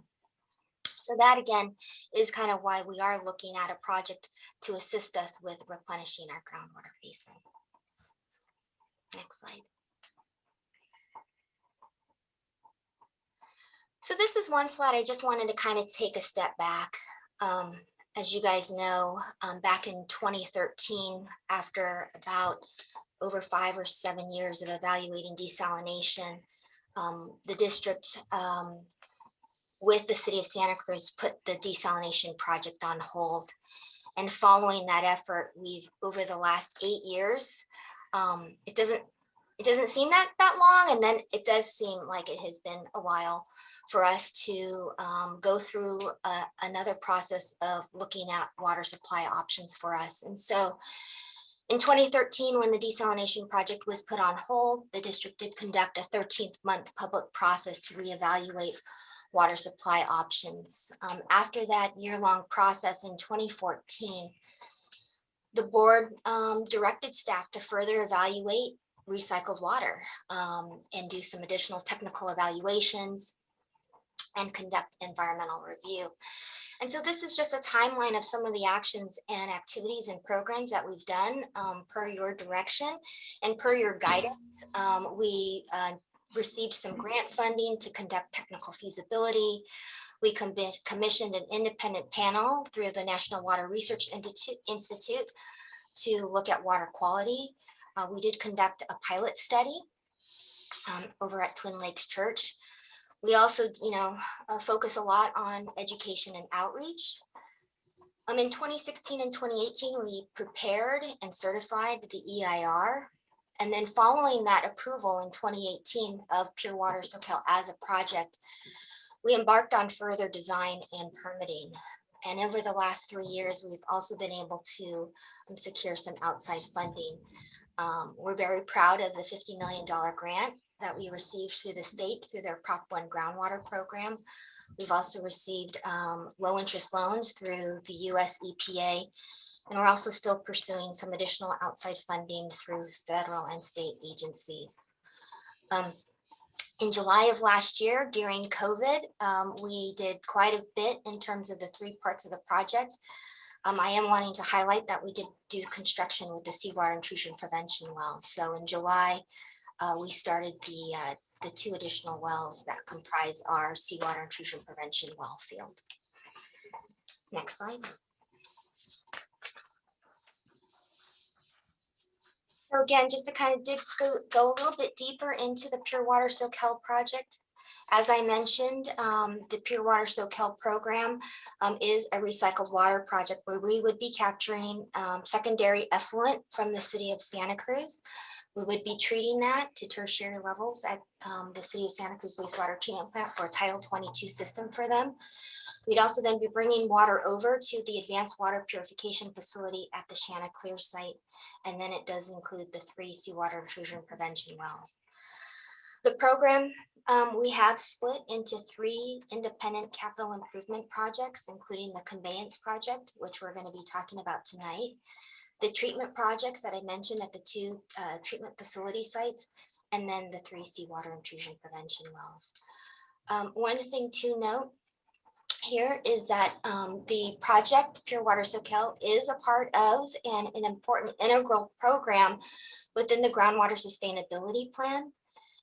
So that again is kind of why we are looking at a project to assist us with replenishing our groundwater basin. Next slide. So this is one slide I just wanted to kind of take a step back. As you guys know, back in 2013, after about over 5 or 7 years of evaluating desalination, the district with the city of Santa Cruz put the desalination project on hold. And following that effort, we've over the last 8 years, it doesn't seem that long, and then it does seem like it has been a while for us to go through another process of looking at water supply options for us. And so in 2013, when the desalination project was put on hold, the district did conduct a 13-month public process to reevaluate water supply options. After that year-long process in 2014, the board directed staff to further evaluate recycled water and do some additional technical evaluations and conduct environmental review. And so this is just a timeline of some of the actions and activities and programs that we've done per your direction and per your guidance. We received some grant funding to conduct technical feasibility. We commissioned an independent panel through the National Water Research Institute to look at water quality. We did conduct a pilot study over at Twin Lakes Church. We also, focus a lot on education and outreach. In 2016 and 2018, we prepared and certified the EIR. And then following that approval in 2018 of Pure Water Soquel as a project, we embarked on further design and permitting. And over the last 3 years, we've also been able to secure some outside funding. We're very proud of the $50 million grant that we received through the state through their Prop 1 groundwater program. We've also received low interest loans through the US EPA. And we're also still pursuing some additional outside funding through federal and state agencies. In July of last year, during COVID, we did quite a bit in terms of the 3 parts of the project. I am wanting to highlight that we did do construction with the seawater intrusion prevention wells. So in July, we started the 2 additional wells that comprise our seawater intrusion prevention well field. Next slide. So again, just to kind of go a little bit deeper into the Pure Water Soquel project. As I mentioned, the Pure Water Soquel program is a recycled water project where we would be capturing secondary effluent from the city of Santa Cruz. We would be treating that to tertiary levels at the city of Santa Cruz wastewater treatment plant for a Title 22 system for them. We'd also then be bringing water over to the advanced water purification facility at the Chanticleer site. And then it does include the 3 seawater intrusion prevention wells. The program we have split into 3 independent capital improvement projects, including the conveyance project, which we're going to be talking about tonight, the treatment projects that I mentioned at the 2 treatment facility sites, and then the 3 seawater intrusion prevention wells. One thing to note here is that the project Pure Water Soquel is a part of and an important integral program within the Groundwater Sustainability Plan.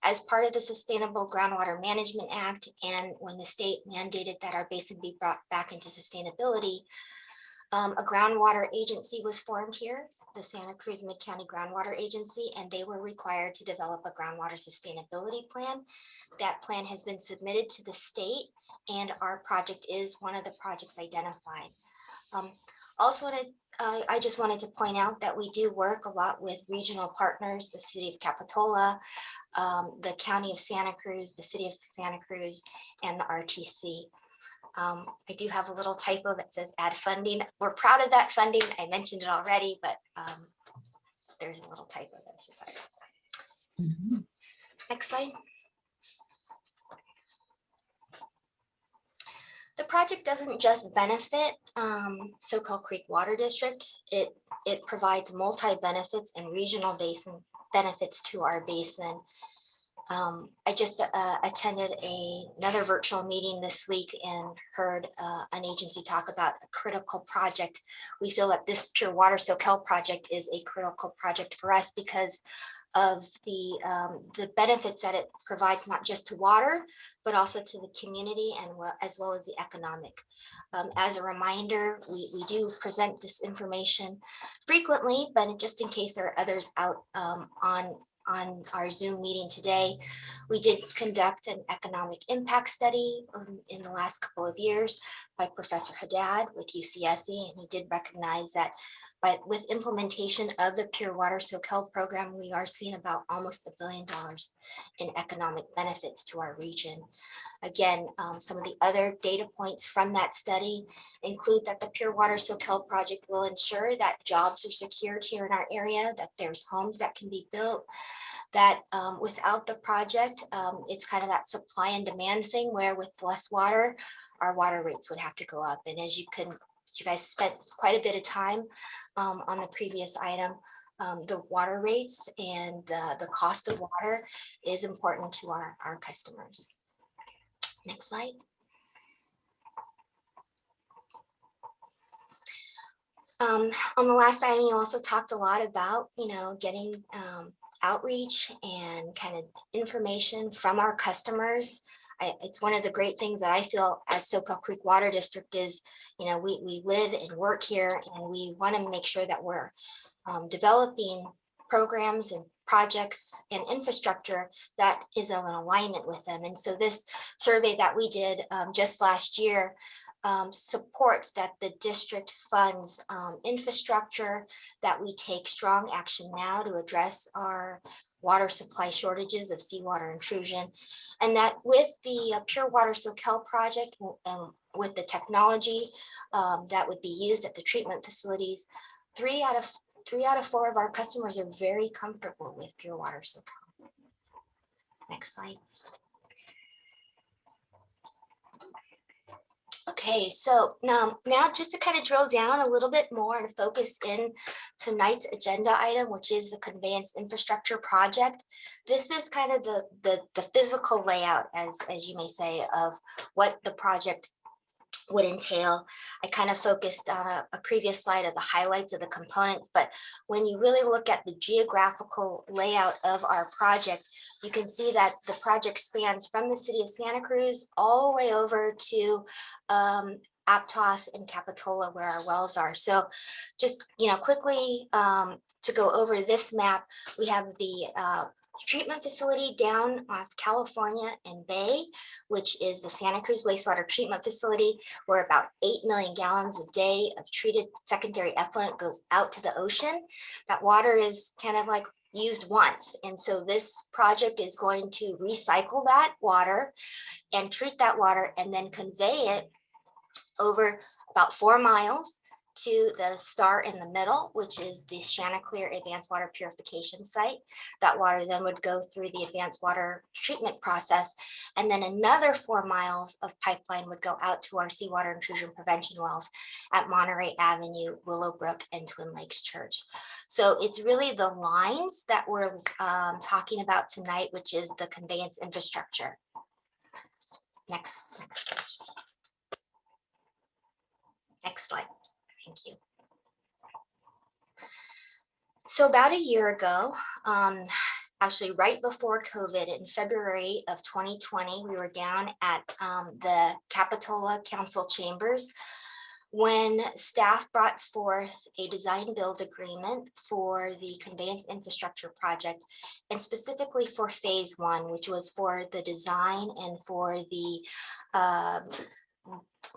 As part of the Sustainable Groundwater Management Act, and when the state mandated that our basin be brought back into sustainability, a groundwater agency was formed here, the Santa Cruz Mid-County Groundwater Agency, and they were required to develop a groundwater sustainability plan. That plan has been submitted to the state, and our project is one of the projects identified. Also, I just wanted to point out that we do work a lot with regional partners, the city of Capitola, the county of Santa Cruz, the city of Santa Cruz, and the RTC. I do have a little typo that says add funding. We're proud of that funding. I mentioned it already, but there's a little typo that's just like. Next slide. The project doesn't just benefit Soquel Creek Water District. It provides multi-benefits and regional basin benefits to our basin. I just attended another virtual meeting this week and heard an agency talk about a critical project. We feel that this Pure Water Soquel project is a critical project for us because of the benefits that it provides, not just to water, but also to the community and as well as the economic. As a reminder, we do present this information frequently, but just in case there are others out on our Zoom meeting today, we did conduct an economic impact study in the last couple of years by Professor Haddad with UCSC, and he did recognize that with implementation of the Pure Water Soquel program, we are seeing about almost $1 billion in economic benefits to our region. Again, some of the other data points from that study include that the Pure Water Soquel project will ensure that jobs are secured here in our area, that there's homes that can be built, that without the project, it's kind of that supply and demand thing where with less water, our water rates would have to go up. And as you guys spent quite a bit of time on the previous item, the water rates and the cost of water is important to our customers. Next slide. On the last item, you also talked a lot about, getting outreach and kind of information from our customers. it's one of the great things that I feel as Soquel Creek Water District is, we live and work here, and we want to make sure that we're developing programs and projects and infrastructure that is in alignment with them. And so this survey that we did just last year supports that the district funds infrastructure, that we take strong action now to address our water supply shortages of seawater intrusion, and that with the Pure Water Soquel project, with the technology that would be used at the treatment facilities, three out of four of our customers are very comfortable with Pure Water Soquel. Next slide. Okay, so now just to kind of drill down a little bit more and focus in tonight's agenda item, which is the conveyance infrastructure project. This is kind of the physical layout, as you may say, of what the project would entail. I kind of focused on a previous slide of the highlights of the components, but when you really look at the geographical layout of our project, you can see that the project spans from the city of Santa Cruz all the way over to Aptos and Capitola, where our wells are. So just quickly to go over this map, we have the treatment facility down off California and Bay, which is the Santa Cruz wastewater treatment facility, where about 8 million gallons a day of treated secondary effluent goes out to the ocean. That water is kind of like used once. And so this project is going to recycle that water and treat that water and then convey it over about 4 miles to the star in the middle, which is the Chanticleer Advanced Water Purification Site. That water then would go through the advanced water treatment process, and then another 4 miles of pipeline would go out to our seawater intrusion prevention wells at Monterey Avenue, Willowbrook, and Twin Lakes Church. So it's really the lines that we're talking about tonight, which is the conveyance infrastructure. Next slide. Thank you. So about a year ago, actually right before COVID, in February of 2020, we were down at the Capitola Council Chambers when staff brought forth a design build agreement for the conveyance infrastructure project, and specifically for phase 1, which was for the design and for the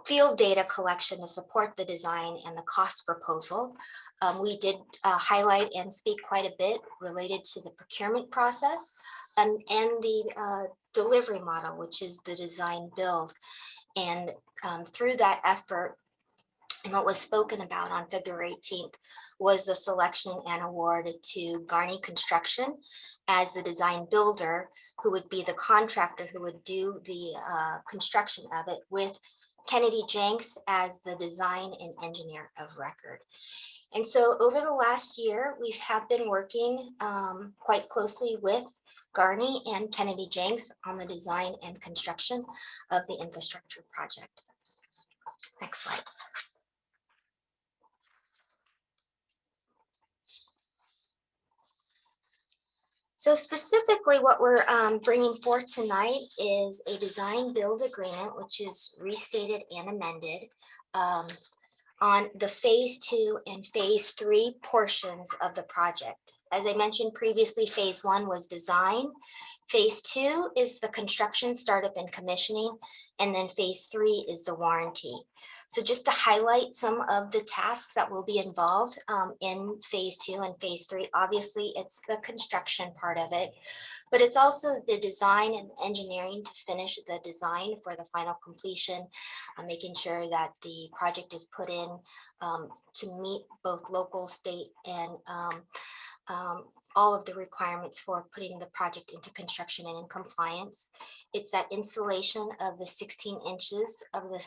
field data collection to support the design and the cost proposal. We did highlight and speak quite a bit related to the procurement process and the delivery model, which is the design build. And through that effort, and what was spoken about on February 18th was the selection and award to Garney Construction as the design builder, who would be the contractor who would do the construction of it, with Kennedy Jenks as the design and engineer of record. And so over the last year, we have been working quite closely with Garney and Kennedy Jenks on the design and construction of the infrastructure project. Next slide. So specifically what we're bringing forth tonight is a design build agreement, which is restated and amended on the phase 2 and phase 3 portions of the project. As I mentioned previously, phase 1 was design. Phase 2 is the construction, startup, and commissioning. And then phase 3 is the warranty. So just to highlight some of the tasks that will be involved in phase 2 and phase 3, obviously it's the construction part of it, but it's also the design and engineering to finish the design for the final completion, making sure that the project is put in to meet both local, state, and all of the requirements for putting the project into construction and in compliance. It's that installation of the 16 inches of the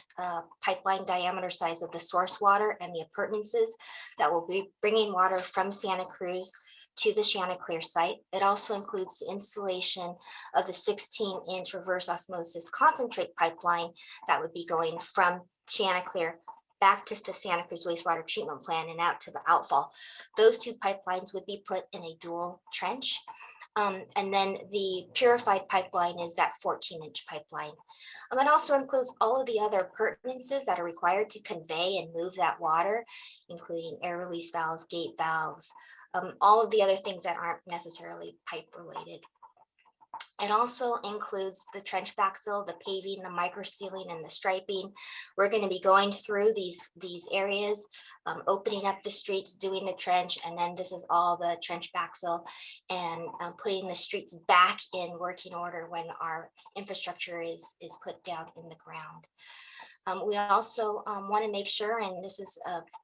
pipeline diameter size of the source water and the appurtenances that will be bringing water from Santa Cruz to the Chanticleer site. It also includes the installation of the 16-inch reverse osmosis concentrate pipeline that would be going from Chanticleer back to the Santa Cruz wastewater treatment plant and out to the outfall. Those two pipelines would be put in a dual trench. And then the purified pipeline is that 14-inch pipeline. It also includes all of the other appurtenances that are required to convey and move that water, including air release valves, gate valves, all of the other things that aren't necessarily pipe related. It also includes the trench backfill, the paving, the micro sealing, and the striping. We're going to be going through these areas, opening up the streets, doing the trench, and then this is all the trench backfill and putting the streets back in working order when our infrastructure is put down in the ground. We also want to make sure, and this is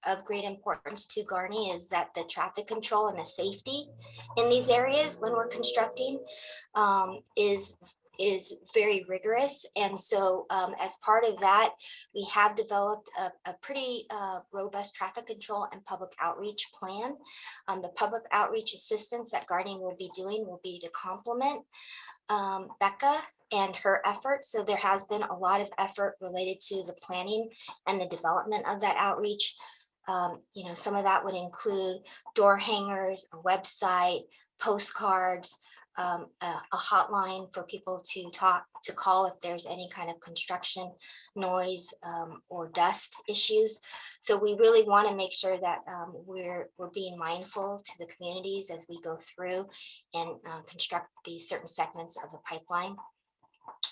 of great importance to Garney, is that the traffic control and the safety in these areas when we're constructing is very rigorous. And so as part of that, we have developed a pretty robust traffic control and public outreach plan. The public outreach assistance that Garney will be doing will be to complement Becca and her efforts. So there has been a lot of effort related to the planning and the development of that outreach. Some of that would include door hangers, a website, postcards, a hotline for people to call if there's any kind of construction noise or dust issues. So we really want to make sure that we're being mindful to the communities as we go through and construct these certain segments of the pipeline.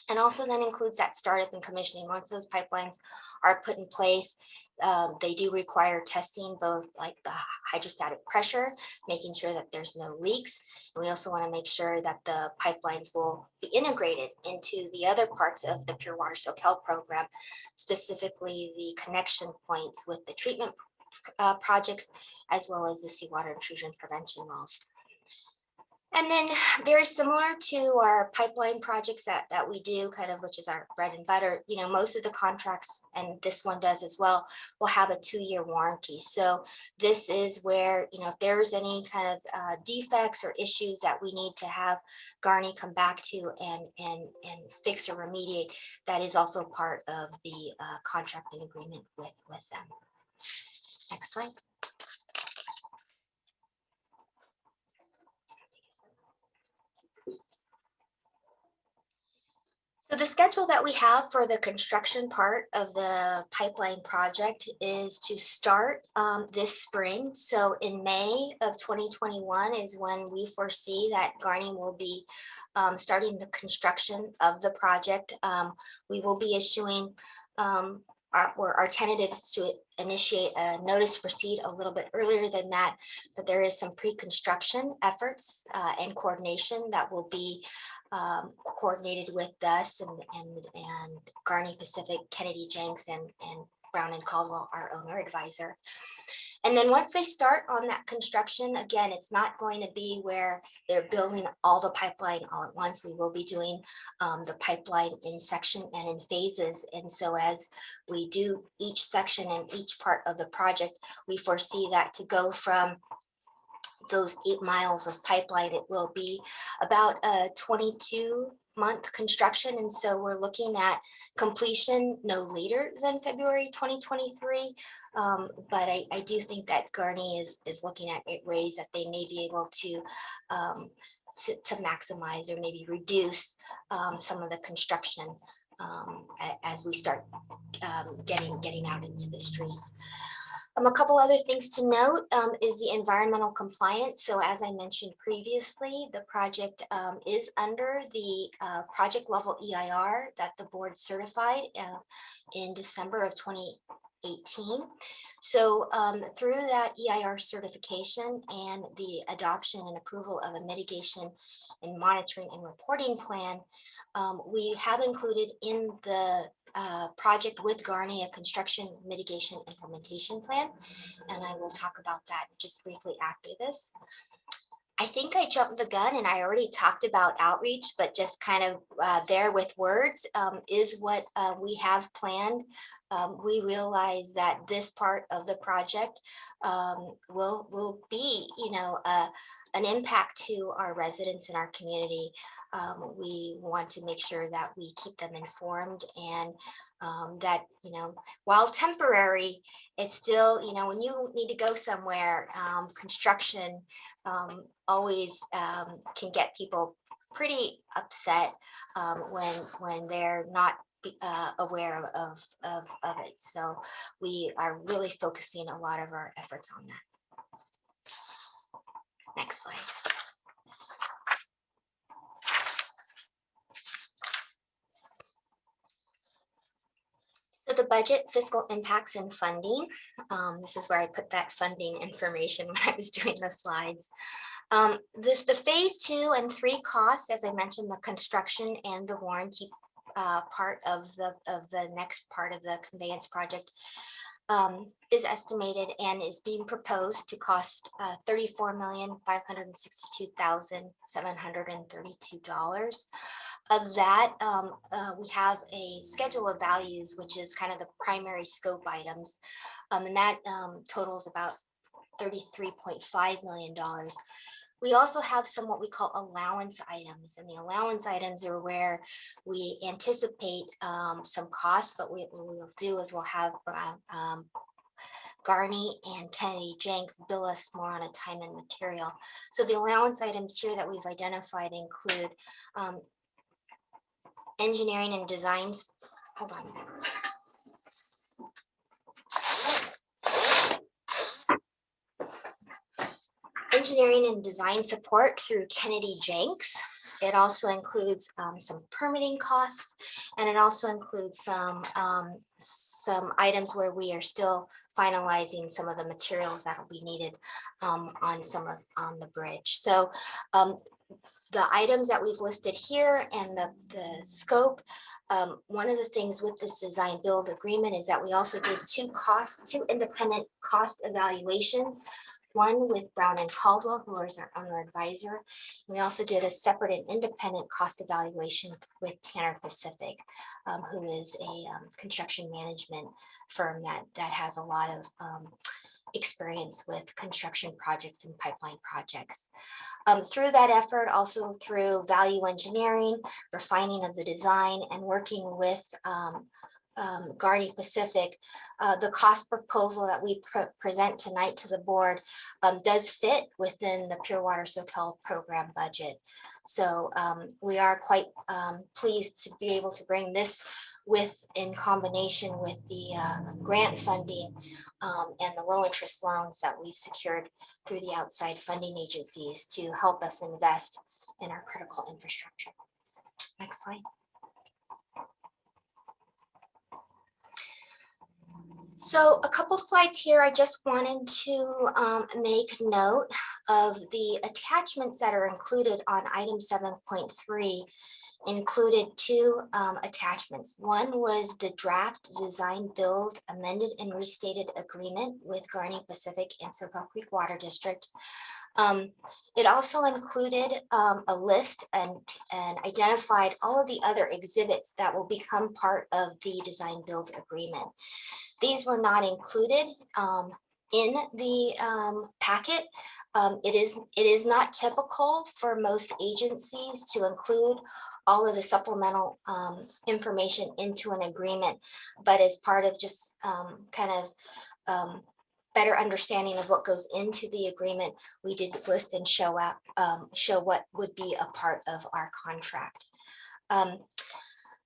And also then includes that startup and commissioning. Once those pipelines are put in place, they do require testing, both like the hydrostatic pressure, making sure that there's no leaks. And we also want to make sure that the pipelines will be integrated into the other parts of the Pure Water Soquel program, specifically the connection points with the treatment projects, as well as the seawater intrusion prevention wells. And then very similar to our pipeline projects that we do, kind of, which is our bread and butter, most of the contracts, and this one does as well, will have a 2-year warranty. So this is where, if there's any kind of defects or issues that we need to have Garney come back to and fix or remediate, that is also part of the contracting agreement with them. Next slide. So the schedule that we have for the construction part of the pipeline project is to start this spring. So in May of 2021 is when we foresee that Garney will be starting the construction of the project. We will be issuing our tentatives to initiate a notice to proceed a little bit earlier than that, but there is some pre-construction efforts and coordination that will be coordinated with us and Garney Pacific, Kennedy Jenks, and Brown and Caldwell, our owner advisor. And then once they start on that construction, again, it's not going to be where they're building all the pipeline all at once. We will be doing the pipeline in section and in phases. And so as we do each section and each part of the project, we foresee that to go from those 8 miles of pipeline, it will be about a 22-month construction. And so we're looking at completion no later than February 2023. But I do think that Garney is looking at ways that they may be able to maximize or maybe reduce some of the construction as we start getting out into the streets. A couple other things to note is the environmental compliance. So as I mentioned previously, the project is under the project level EIR that the board certified in December of 2018. So through that EIR certification and the adoption and approval of a mitigation and monitoring and reporting plan, we have included in the project with Garney a construction mitigation implementation plan, and I will talk about that just briefly after this. I think I jumped the gun and I already talked about outreach, but just kind of there with words is what we have planned we realize that this part of the project will be, an impact to our residents in our community. We want to make sure that we keep them informed, and that, while temporary, it's still, when you need to go somewhere, construction always can get people pretty upset when they're not aware of it. So we are really focusing a lot of our efforts on that. Next slide. So the budget, fiscal impacts, and funding. This is where I put that funding information when I was doing the slides. The phase 2 and 3 costs, as I mentioned, the construction and the warranty part of the next part of the conveyance project, is estimated and is being proposed to cost $34,562,732. Of that, we have a schedule of values, which is kind of the primary scope items, and that totals about $33.5 million. We also have some what we call allowance items, and the allowance items are where we anticipate some costs, but what we'll do is we'll have Garney and Kennedy Jenks bill us more on a time and material. So the allowance items here that we've identified include engineering and designs. Hold on. Engineering and design support through Kennedy Jenks. It also includes some permitting costs, and it also includes some items where we are still finalizing some of the materials that will be needed on the bridge. So the items that we've listed here and the scope, one of the things with this design build agreement is that we also did two independent cost evaluations. One with Brown and Caldwell, who is our owner advisor. We also did a separate and independent cost evaluation with Tanner Pacific, who is a construction management firm that has a lot of experience with construction projects and pipeline projects. Through that effort, also through value engineering, refining of the design, and working with Garney Pacific, the cost proposal that we present tonight to the board does fit within the Pure Water Soquel program budget. So we are quite pleased to be able to bring this in combination with the grant funding and the low interest loans that we've secured through the outside funding agencies to help us invest in our critical infrastructure. Next slide. So a couple slides here, I just wanted to make note of the attachments that are included on item 7.3. Included two attachments. One was the draft design build amended and restated agreement with Garney Pacific and Soquel Creek Water District. It also included a list and identified all of the other exhibits that will become part of the design build agreement. These were not included in the packet. It is not typical for most agencies to include all of the supplemental information into an agreement, but as part of just better understanding of what goes into the agreement, we did list and show what would be a part of our contract. The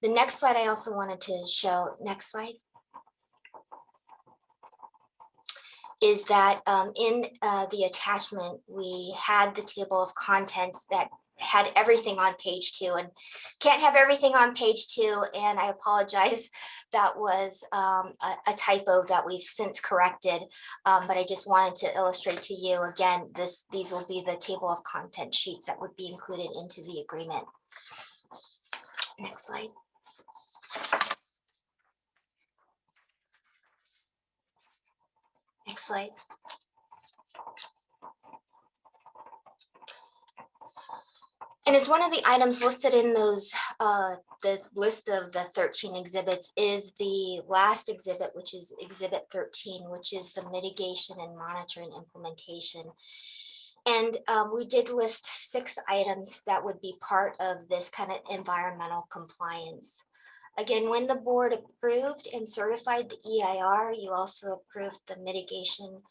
next slide I also wanted to show, next slide, is that in the attachment, we had the table of contents that had everything on page 2, and can't have everything on page 2. And I apologize, that was a typo that we've since corrected. But I just wanted to illustrate to you again, these will be the table of content sheets that would be included into the agreement. Next slide. Next slide. And as one of the items listed in those, the list of the 13 exhibits is the last exhibit, which is Exhibit 13, which is the mitigation and monitoring implementation. And we did list 6 items that would be part of this kind of environmental compliance. Again, when the board approved and certified the EIR, you also approved the mitigation,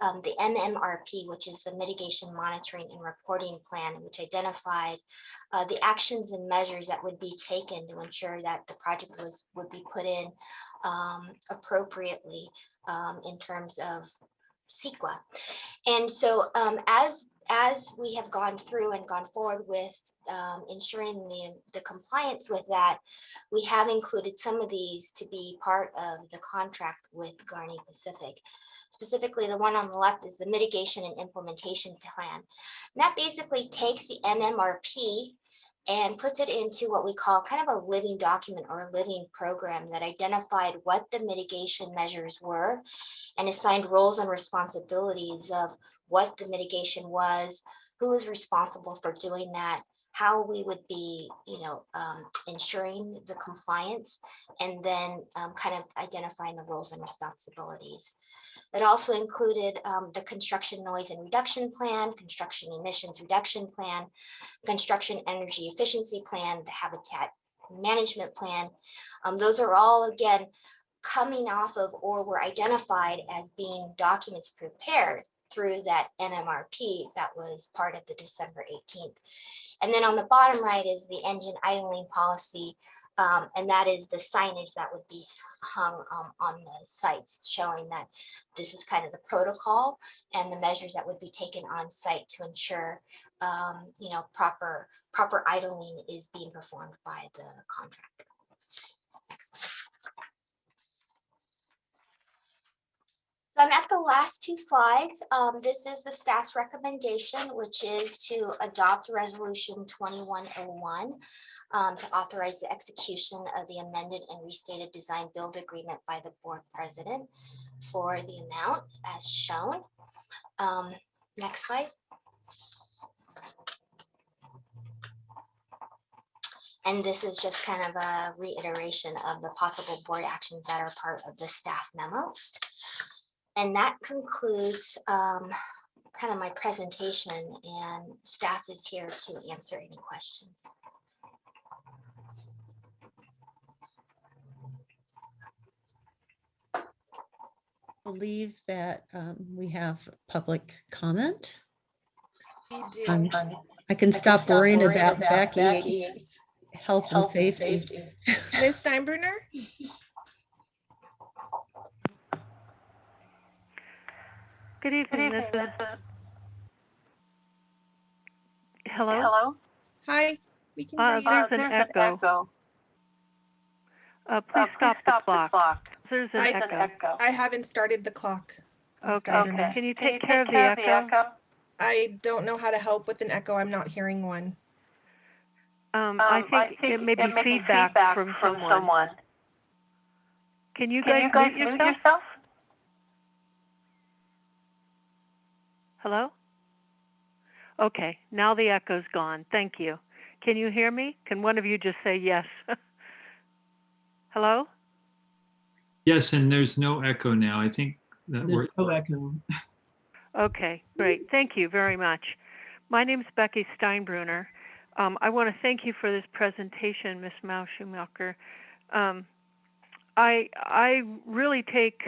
the MMRP, which is the Mitigation Monitoring and Reporting Plan, which identified the actions and measures that would be taken to ensure that the project would be put in appropriately in terms of CEQA. And so as we have gone through and gone forward with ensuring the compliance with that, we have included some of these to be part of the contract with Garney Pacific. Specifically, the one on the left is the Mitigation and Implementation Plan. And that basically takes the MMRP and puts it into what we call kind of a living document or a living program that identified what the mitigation measures were and assigned roles and responsibilities of what the mitigation was, who was responsible for doing that, how we would be, ensuring the compliance, and then kind of identifying the roles and responsibilities. It also included the construction noise and reduction plan, construction emissions reduction plan, construction energy efficiency plan, the habitat management plan. Those are all, again, coming off of or were identified as being documents prepared through that NMRP that was part of the December 18th. And then on the bottom right is the engine idling policy, and that is the signage that would be hung on the sites, showing that this is kind of the protocol and the measures that would be taken on site to ensure proper idling is being performed by the contractor. Next. So I'm at the last 2 slides. This is the staff's recommendation, which is to adopt Resolution 2101 to authorize the execution of the amended and restated design build agreement by the board president for the amount as shown. Next slide. And this is just kind of a reiteration of the possible board actions that are part of the staff memo. And that concludes kind of my presentation, and staff is here to answer any questions. I believe that we have public comment. We do. I can stop worrying about Becky's health and safety. Ms. Steinbrunner? Good evening. This is. Hello? Hi, we can hear you. There's an echo. Please stop the clock. There's an echo. I haven't started the clock. Okay. Can you take care of the echo? I don't know how to help with an echo. I'm not hearing one. I think it may be feedback from someone. Can you guys mute yourself? Hello? Okay, now the echo's gone. Thank you. Can you hear me? Can one of you just say yes? Hello? Yes, and there's no echo now. I think that There's no echo. Okay, great. Thank you very much. My name is Becky Steinbrunner. I want to thank you for this presentation, Ms. Mausch-Schumacher. I really take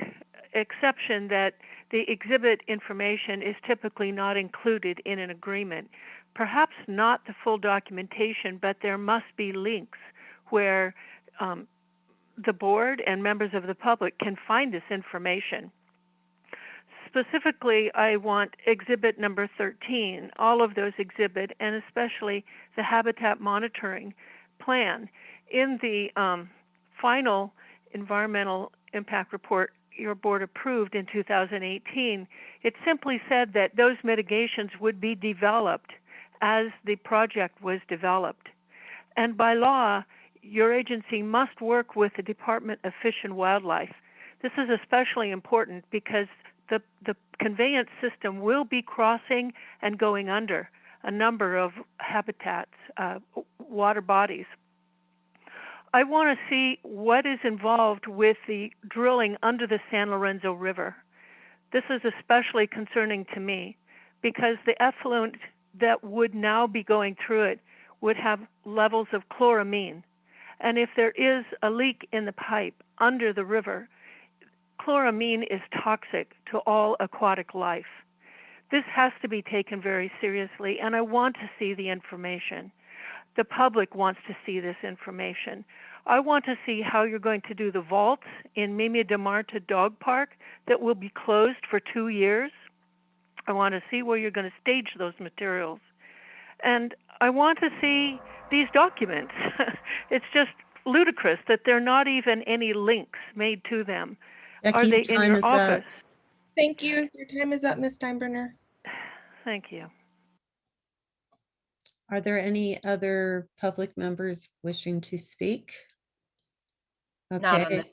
exception that the exhibit information is typically not included in an agreement. Perhaps not the full documentation, but there must be links where the board and members of the public can find this information. Specifically, I want exhibit number 13, all of those exhibit, and especially the habitat monitoring plan. In the final environmental impact report your board approved in 2018, it simply said that those mitigations would be developed as the project was developed. And by law, your agency must work with the Department of Fish and Wildlife. This is especially important because the conveyance system will be crossing and going under a number of habitats, water bodies. I want to see what is involved with the drilling under the San Lorenzo River. This is especially concerning to me because the effluent that would now be going through it would have levels of chloramine. And if there is a leak in the pipe under the river, chloramine is toxic to all aquatic life. This has to be taken very seriously, and I want to see the information. The public wants to see this information. I want to see how you're going to do the vaults in Mimia de Marta Dog Park that will be closed for 2 years. I want to see where you're going to stage those materials. And I want to see these documents. It's just ludicrous that there are not even any links made to them. Becky, Are they your in time your is up. office? Thank you. Your time is up, Ms. Steinbrenner. Thank you. Are there any other public members wishing to speak? Not on Okay. this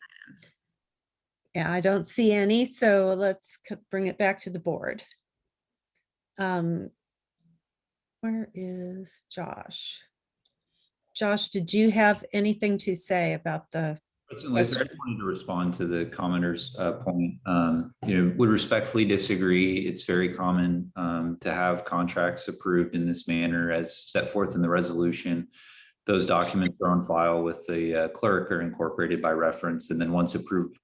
Yeah, I don't see any, so let's bring it back to the board. Where is Josh? Josh, did you have anything to say about the President Lather, I just wanted to respond to the commenter's point. Would respectfully disagree. It's very common to have contracts approved in this manner as set forth in the resolution. Those documents are on file with the clerk or incorporated by reference. And then once approved,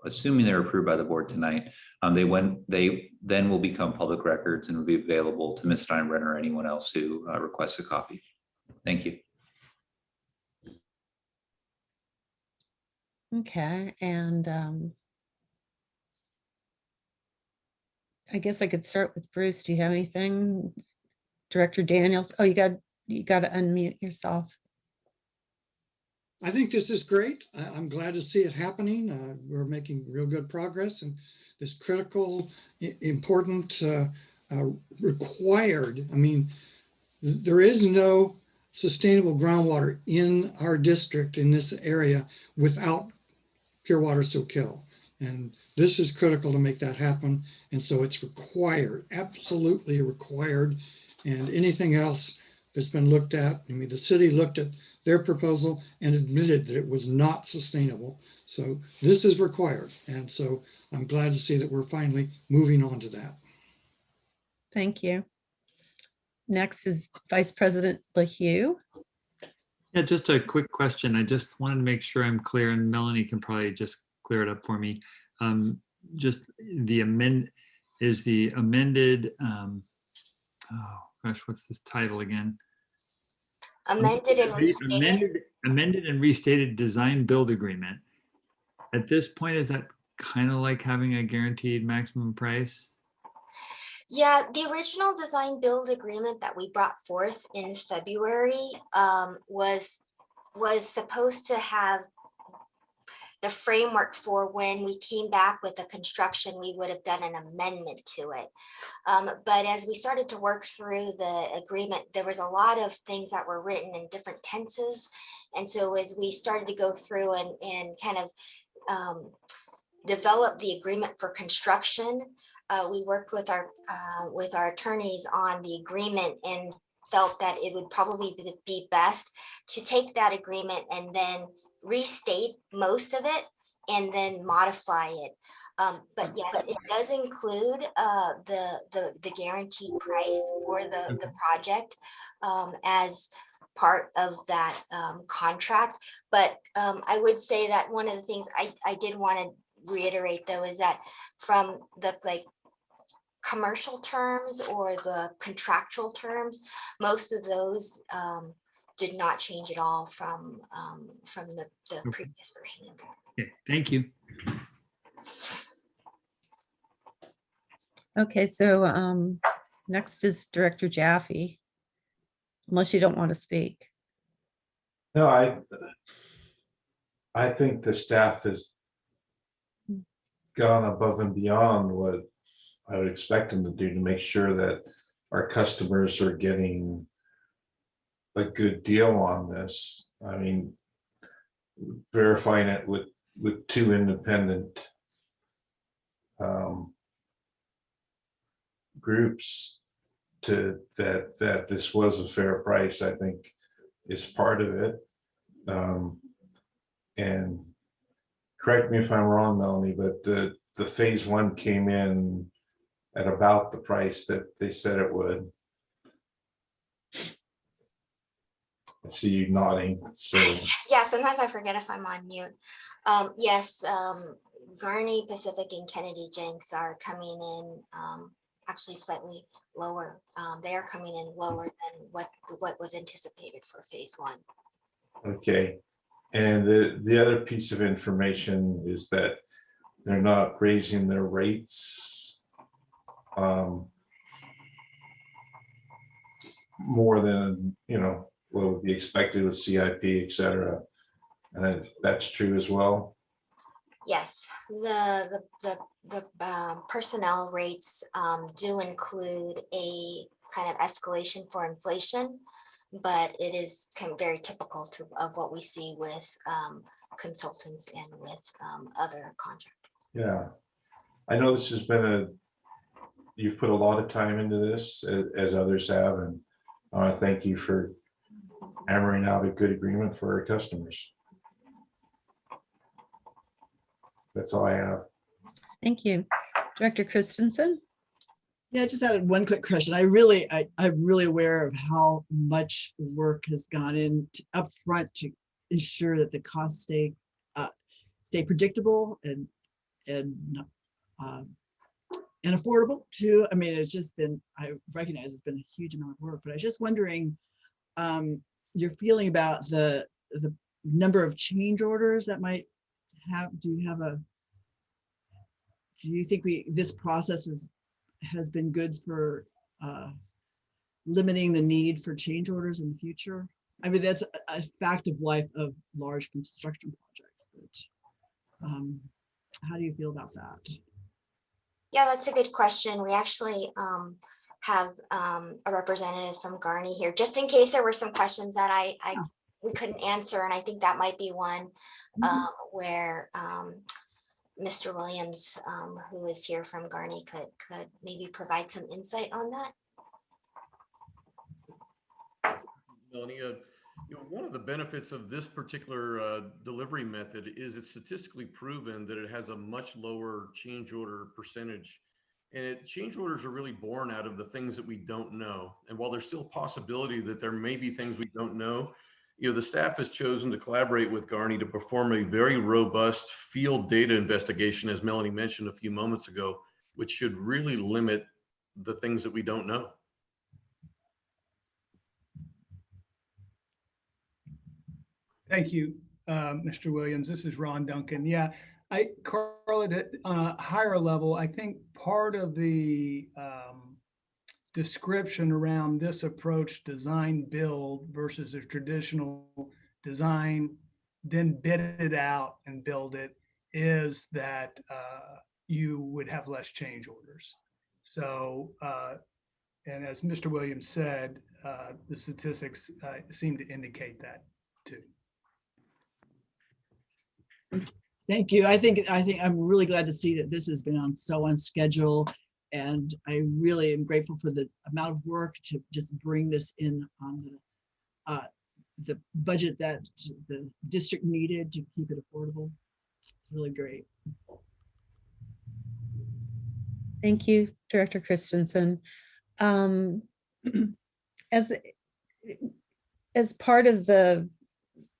assuming they're approved by the board tonight, they then will become public records and will be available to Ms. Steinbrenner or anyone else who requests a copy. Thank you. Okay, and I guess I could start with Bruce. Do you have anything? Director Daniels? Oh, you got to unmute yourself. I think this is great. I'm glad to see it happening. We're making real good progress and this critical, important, required. I mean, there is no sustainable groundwater in our district in this area without pure water Soquel. And this is critical to make that happen. And so it's required, absolutely required. And anything else that's been looked at, I mean, the city looked at their proposal and admitted that it was not sustainable. So this is required. And so I'm glad to see that we're finally moving on to that. Thank you. Next is Vice President LaHue. Yeah, just a quick question. I just wanted to make sure I'm clear, and Melanie can probably just clear it up for me. Just the amended, oh gosh, what's this title again? Amended and restated. Amended and restated design build agreement. At this point, is that kind of like having a guaranteed maximum price? Yeah, the original design build agreement that we brought forth in February was supposed to have the framework for when we came back with the construction, we would have done an amendment to it. But as we started to work through the agreement, there was a lot of things that were written in different tenses. And so as we started to go through and kind of develop the agreement for construction, we worked with our attorneys on the agreement and felt that it would probably be best to take that agreement and then restate most of it and then modify it. But yes, it does include the guaranteed price for the project as part of that contract. But I would say that one of the things I did want to reiterate though is that from the commercial terms or the contractual terms, most of those did not change at all from the previous version. Okay, thank you. Okay, so next is Director Jaffe, unless you don't want to speak. No, I think the staff has gone above and beyond what I would expect them to do to make sure that our customers are getting a good deal on this. I mean, verifying it with two independent groups to that this was a fair price, I think is part of it. And correct me if I'm wrong, Melanie, but the phase one came in at about the price that they said it would. I see you nodding, so. Yeah, sometimes I forget if I'm on mute. Yes, Garney, Pacific, and Kennedy Jenks are coming in actually slightly lower. They are coming in lower than what was anticipated for phase one. Okay, and the other piece of information is that they're not raising their rates more than, you know, what would be expected with CIP, et cetera. And that's true as well. Yes, the personnel rates do include a kind of escalation for inflation, but it is kind of very typical of what we see with consultants and with other contractors. Yeah, I know this has been you've put a lot of time into this, as others have, and I want to thank you for hammering out a good agreement for our customers. That's all I have. Thank you. Director Christensen? Yeah, I just had one quick question. I'm really aware of how much work has gone in up front to ensure that the costs stay predictable and affordable too. I mean, it's just been, I recognize it's been a huge amount of work, but I was just wondering your feeling about the number of change orders that might have. Do you think this process has been good for limiting the need for change orders in the future? I mean, that's a fact of life of large construction projects. But how do you feel about that? Yeah, that's a good question. We actually have a representative from Garney here, just in case there were some questions that we couldn't answer. And I think that might be one where Mr. Williams, who is here from Garney, could maybe provide some insight on that. Melanie, one of the benefits of this particular delivery method is it's statistically proven that it has a much lower change order percentage. And change orders are really born out of the things that we don't know. And while there's still a possibility that there may be things we don't know, the staff has chosen to collaborate with Garney to perform a very robust field data investigation, as Melanie mentioned a few moments ago, which should really limit the things that we don't know. Thank you, Mr. Williams. This is Ron Duncan. Yeah, Carla, on a higher level, I think part of the description around this approach, design build versus a traditional design, then bid it out and build it, is that you would have less change orders. So, and as Mr. Williams said, the statistics seem to indicate that too. Thank you. I think I'm really glad to see that this has been on schedule, and I really am grateful for the amount of work to just bring this in on the budget that the district needed to keep it affordable. It's really great. Thank you, Director Christensen. As part of the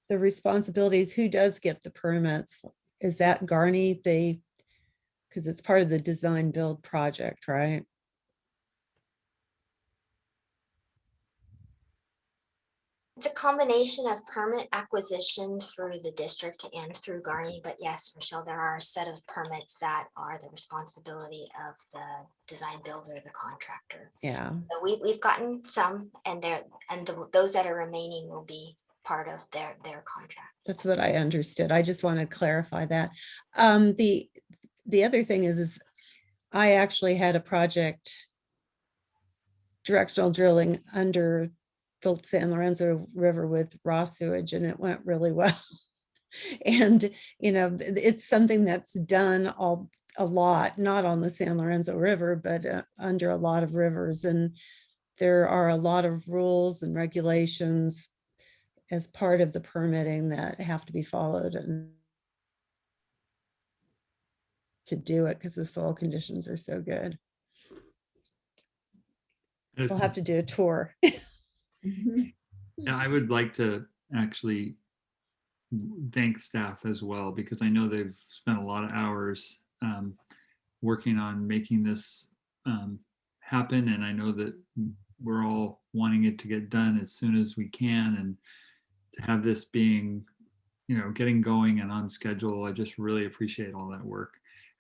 responsibilities, who does get the permits? Is that Garney? Because it's part of the design build project, right? It's a combination of permit acquisition through the district and through Garney, but yes, Michelle, there are a set of permits that are the responsibility of the design builder, the contractor. Yeah. So we've gotten some, and those that are remaining will be part of their contract. That's what I understood. I just want to clarify that. The other thing is I actually had a project, directional drilling under the San Lorenzo River with raw sewage, and it went really well. And, it's something that's done a lot, not on the San Lorenzo River, but under a lot of rivers. And there are a lot of rules and regulations as part of the permitting that have to be followed and to do it because the soil conditions are so good. We'll have to do a tour. Yeah, I would like to actually thank staff as well, because I know they've spent a lot of hours working on making this happen. And I know that we're all wanting it to get done as soon as we can. And to have this being, getting going and on schedule, I just really appreciate all that work.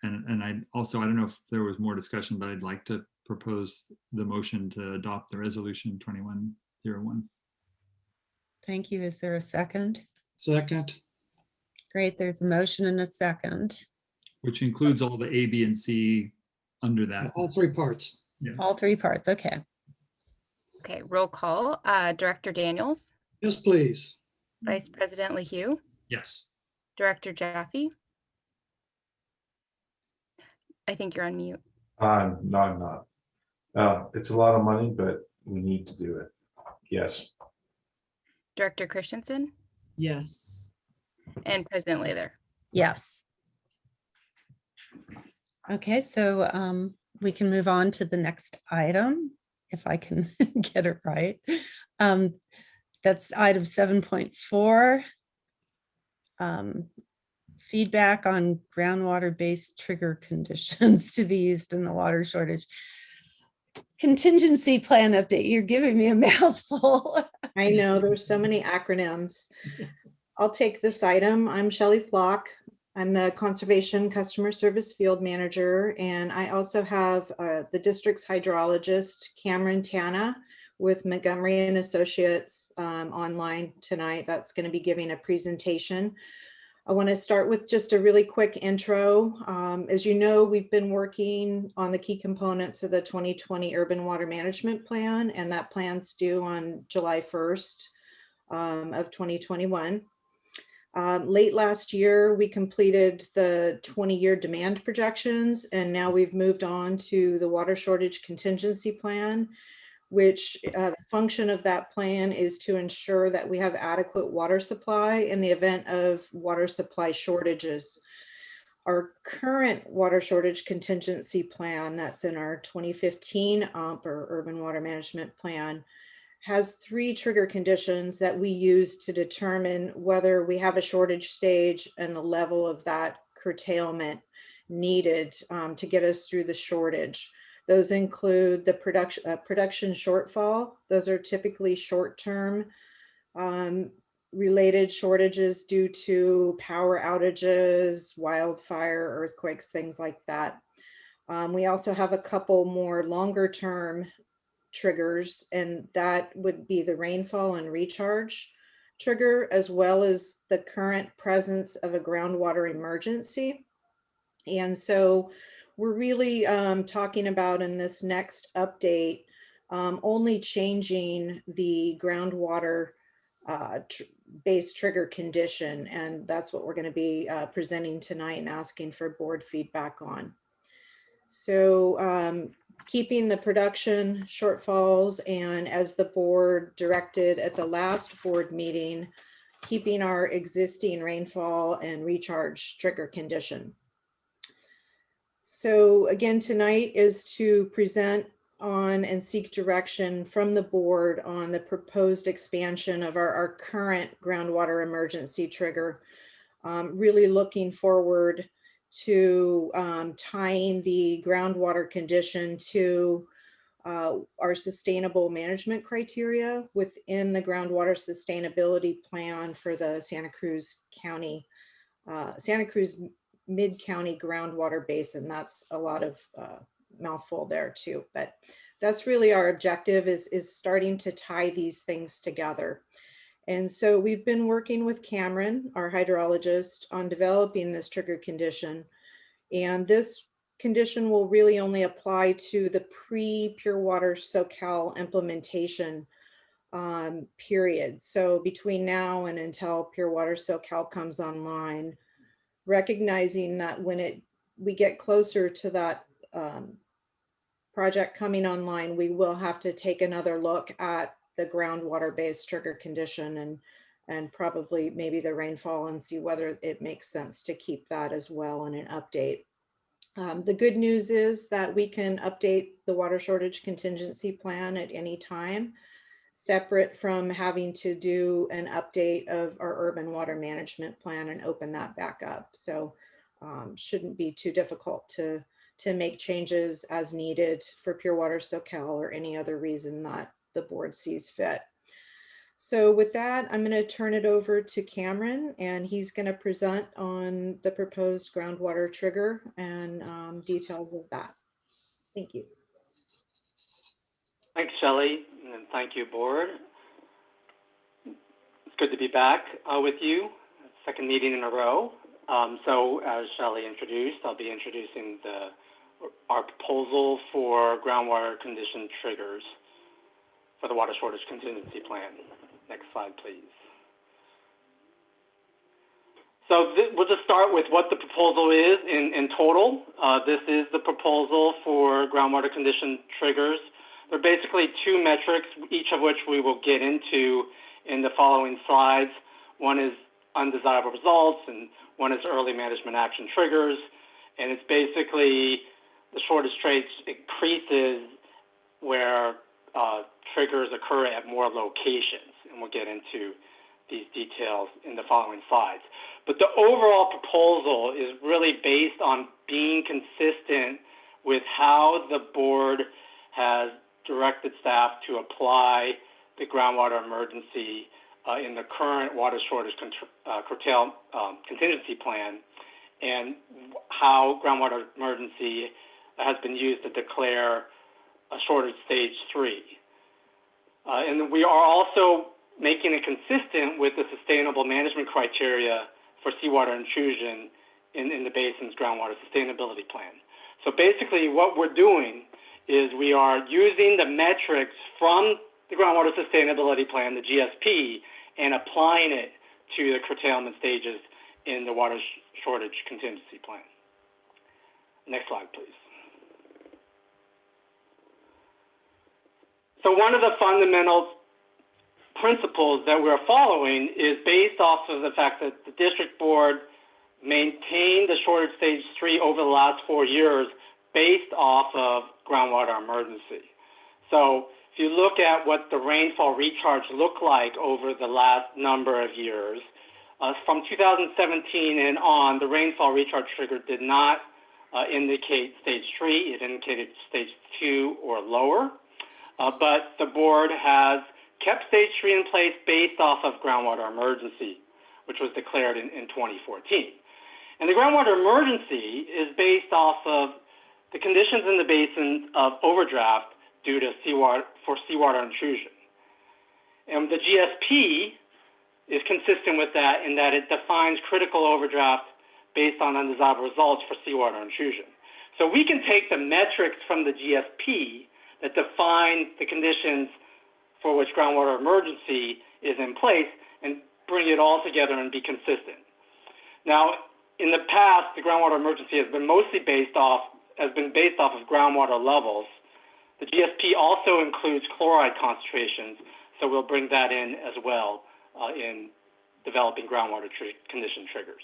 And I also, I don't know if there was more discussion, but I'd like to propose the motion to adopt the resolution 2101. Thank you. Is there a second? Second. Great. There's a motion and a second. Which includes all the A, B, and C under that. All three parts. Yeah. All three parts. Okay. Okay, roll call. Director Daniels, Yes, please. Vice President LaHue, Yes. Director Jaffe. I think you're on mute. No, I'm not. It's a lot of money, but we need to do it. Yes. Director Christensen Yes. and President Lather. Yes. Okay, so we can move on to the next item, if I can get it right. That's item 7.4. Feedback on groundwater-based trigger conditions to be used in the water shortage. Contingency plan update. You're giving me a mouthful. I know there's so many acronyms. I'll take this item. I'm Shelley Flock. I'm the Conservation Customer Service Field Manager, and I also have the district's hydrologist, Cameron Tana, with Montgomery and Associates online tonight. That's going to be giving a presentation. I want to start with just a really quick intro. As you know, we've been working on the key components of the 2020 Urban Water Management Plan, and that plan's due on July 1st of 2021. Late last year, we completed the 20-year demand projections, and now we've moved on to the water shortage contingency plan, which the function of that plan is to ensure that we have adequate water supply in the event of water supply shortages. Our current water shortage contingency plan, that's in our 2015 or Urban Water Management Plan, has 3 trigger conditions that we use to determine whether we have a shortage stage and the level of that curtailment needed to get us through the shortage. Those include the production shortfall. Those are typically short-term related shortages due to power outages, wildfire, earthquakes, things like that. We also have a couple more longer-term triggers, and that would be the rainfall and recharge trigger, as well as the current presence of a groundwater emergency. And so we're really talking about in this next update only changing the groundwater based trigger condition, and that's what we're going to be presenting tonight and asking for board feedback on. So keeping the production shortfalls, and as the board directed at the last board meeting, keeping our existing rainfall and recharge trigger condition. So again, tonight is to present on and seek direction from the board on the proposed expansion of our current groundwater emergency trigger. Really looking forward to tying the groundwater condition to our sustainable management criteria within the groundwater sustainability plan for the Santa Cruz Mid-County Groundwater Basin. That's a lot of mouthful there too, but that's really our objective, is starting to tie these things together. And so we've been working with Cameron, our hydrologist, on developing this trigger condition. And this condition will really only apply to the pre-Pure Water Soquel implementation period. So between now and until Pure Water Soquel comes online, recognizing that when we get closer to that project coming online, we will have to take another look at the groundwater-based trigger condition and probably maybe the rainfall and see whether it makes sense to keep that as well in an update. The good news is that we can update the water shortage contingency plan at any time, separate from having to do an update of our urban water management plan and open that back up. So shouldn't be too difficult to make changes as needed for Pure Water Soquel or any other reason that the board sees fit. So with that, I'm going to turn it over to Cameron, and he's going to present on the proposed groundwater trigger and details of that. Thank you. Thanks, Shelley, and thank you, board. It's good to be back with you, second meeting in a row. So as Shelley introduced, I'll be introducing our proposal for groundwater condition triggers for the water shortage contingency plan. Next slide, please. So we'll just start with what the proposal is in total. This is the proposal for groundwater condition triggers. There are basically two metrics, each of which we will get into in the following slides. One is undesirable results, and one is early management action triggers. And it's basically the shortage traits increases where triggers occur at more locations. And we'll get into these details in the following slides. But the overall proposal is really based on being consistent with how the board has directed staff to apply the groundwater emergency in the current water shortage contingency plan, and how groundwater emergency has been used to declare a shortage stage 3. And we are also making it consistent with the sustainable management criteria for seawater intrusion in the basin's groundwater sustainability plan. So basically what we're doing is we are using the metrics from the groundwater sustainability plan, the GSP, and applying it to the curtailment stages in the water shortage contingency plan. Next slide, please. So one of the fundamental principles that we're following is based off of the fact that the district board maintained the shortage stage 3 over the last 4 years based off of groundwater emergency. So if you look at what the rainfall recharge looked like over the last number of years, from 2017 and on, the rainfall recharge trigger did not indicate stage 3, it indicated stage 2 or lower. But the board has kept stage 3 in place based off of groundwater emergency, which was declared in 2014. And the groundwater emergency is based off of the conditions in the basin of overdraft due to seawater intrusion. And the GSP is consistent with that in that it defines critical overdraft based on undesirable results for seawater intrusion. So we can take the metrics from the GSP that define the conditions for which groundwater emergency is in place and bring it all together and be consistent. Now, in the past, the groundwater emergency has been based off of groundwater levels. The GSP also includes chloride concentrations, so we'll bring that in as well in developing groundwater condition triggers.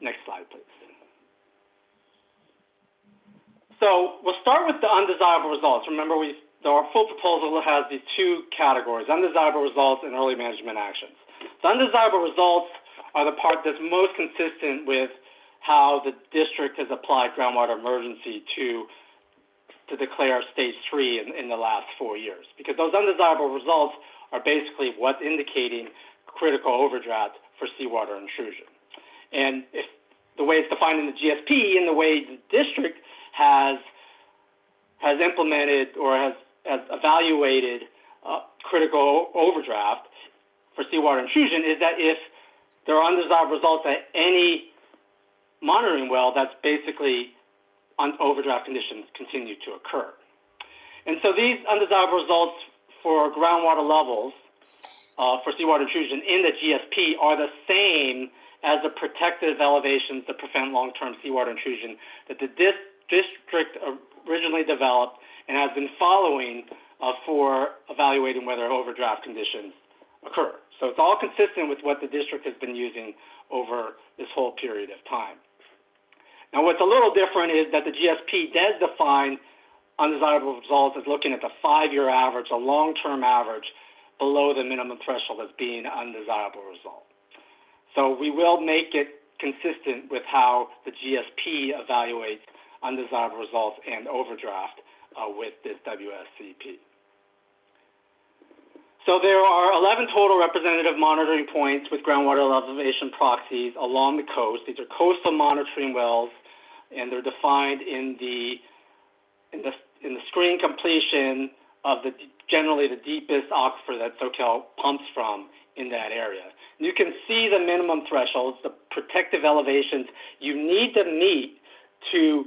Next slide, please. So we'll start with the undesirable results. Remember, our full proposal has these two categories, undesirable results and early management actions. The undesirable results are the part that's most consistent with how the district has applied groundwater emergency to declare stage 3 in the last 4 years, because those undesirable results are basically what's indicating critical overdraft for seawater intrusion. And if the way it's defined in the GSP and the way the district has implemented or has evaluated critical overdraft for seawater intrusion is that if there are undesirable results at any monitoring well, that's basically overdraft conditions continue to occur. And so these undesirable results for groundwater levels for seawater intrusion in the GSP are the same as the protective elevations that prevent long-term seawater intrusion that the district originally developed and has been following for evaluating whether overdraft conditions occur. So it's all consistent with what the district has been using over this whole period of time. Now, what's a little different is that the GSP does define undesirable results as looking at the 5-year average, a long-term average below the minimum threshold as being an undesirable result. So we will make it consistent with how the GSP evaluates undesirable results and overdraft with this WSCP. So there are 11 total representative monitoring points with groundwater elevation proxies along the coast. These are coastal monitoring wells, and they're defined in the screen completion of generally the deepest aquifer that Soquel pumps from in that area. You can see the minimum thresholds, the protective elevations you need to meet to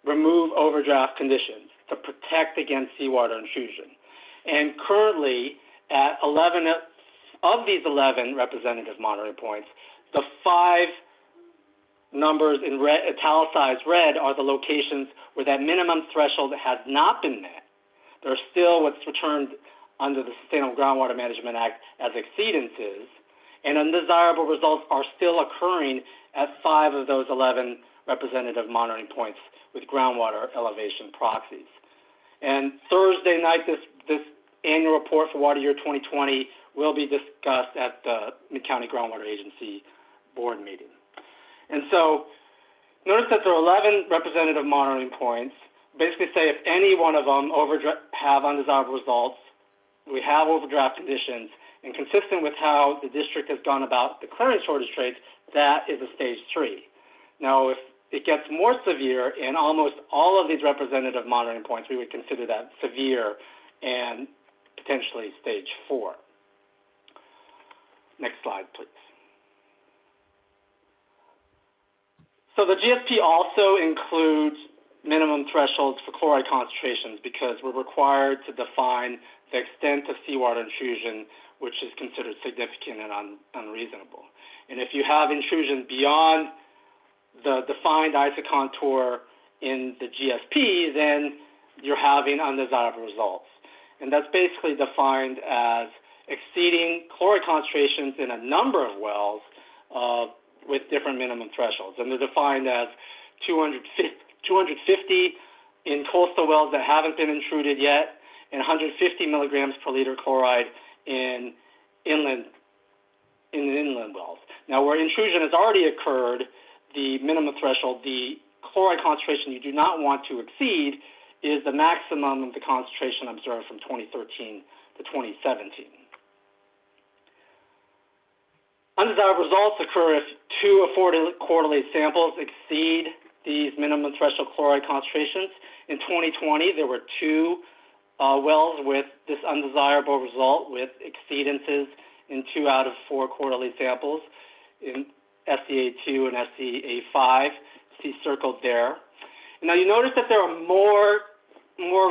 remove overdraft conditions to protect against seawater intrusion. And currently, at 11 of these 11 representative monitoring points, the 5 numbers in red, italicized red, are the locations where that minimum threshold has not been met. There are still what's returned under the Sustainable Groundwater Management Act as exceedances, and undesirable results are still occurring at 5 of those 11 representative monitoring points with groundwater elevation proxies. And Thursday night, this annual report for water year 2020 will be discussed at the Mid-County Groundwater Agency board meeting. And so notice that there are 11 representative monitoring points. Basically say if any one of them have undesirable results, we have overdraft conditions, and consistent with how the district has gone about declaring shortage trades, that is a stage 3. Now, if it gets more severe in almost all of these representative monitoring points, we would consider that severe and potentially stage 4. Next slide, please. So the GSP also includes minimum thresholds for chloride concentrations because we're required to define the extent of seawater intrusion, which is considered significant and unreasonable. And if you have intrusion beyond the defined isocontour in the GSP, then you're having undesirable results. And that's basically defined as exceeding chloride concentrations in a number of wells with different minimum thresholds. And they're defined as 250 in coastal wells that haven't been intruded yet, and 150 milligrams per liter chloride in inland wells. Now, where intrusion has already occurred, the minimum threshold, the chloride concentration you do not want to exceed is the maximum of the concentration observed from 2013 to 2017. Undesirable results occur if 2 of 4 quarterly samples exceed these minimum threshold chloride concentrations. In 2020, there were 2 wells with this undesirable result with exceedances in 2 out of 4 quarterly samples in SCA2 and SCA5, see circled there. And now you notice that there are more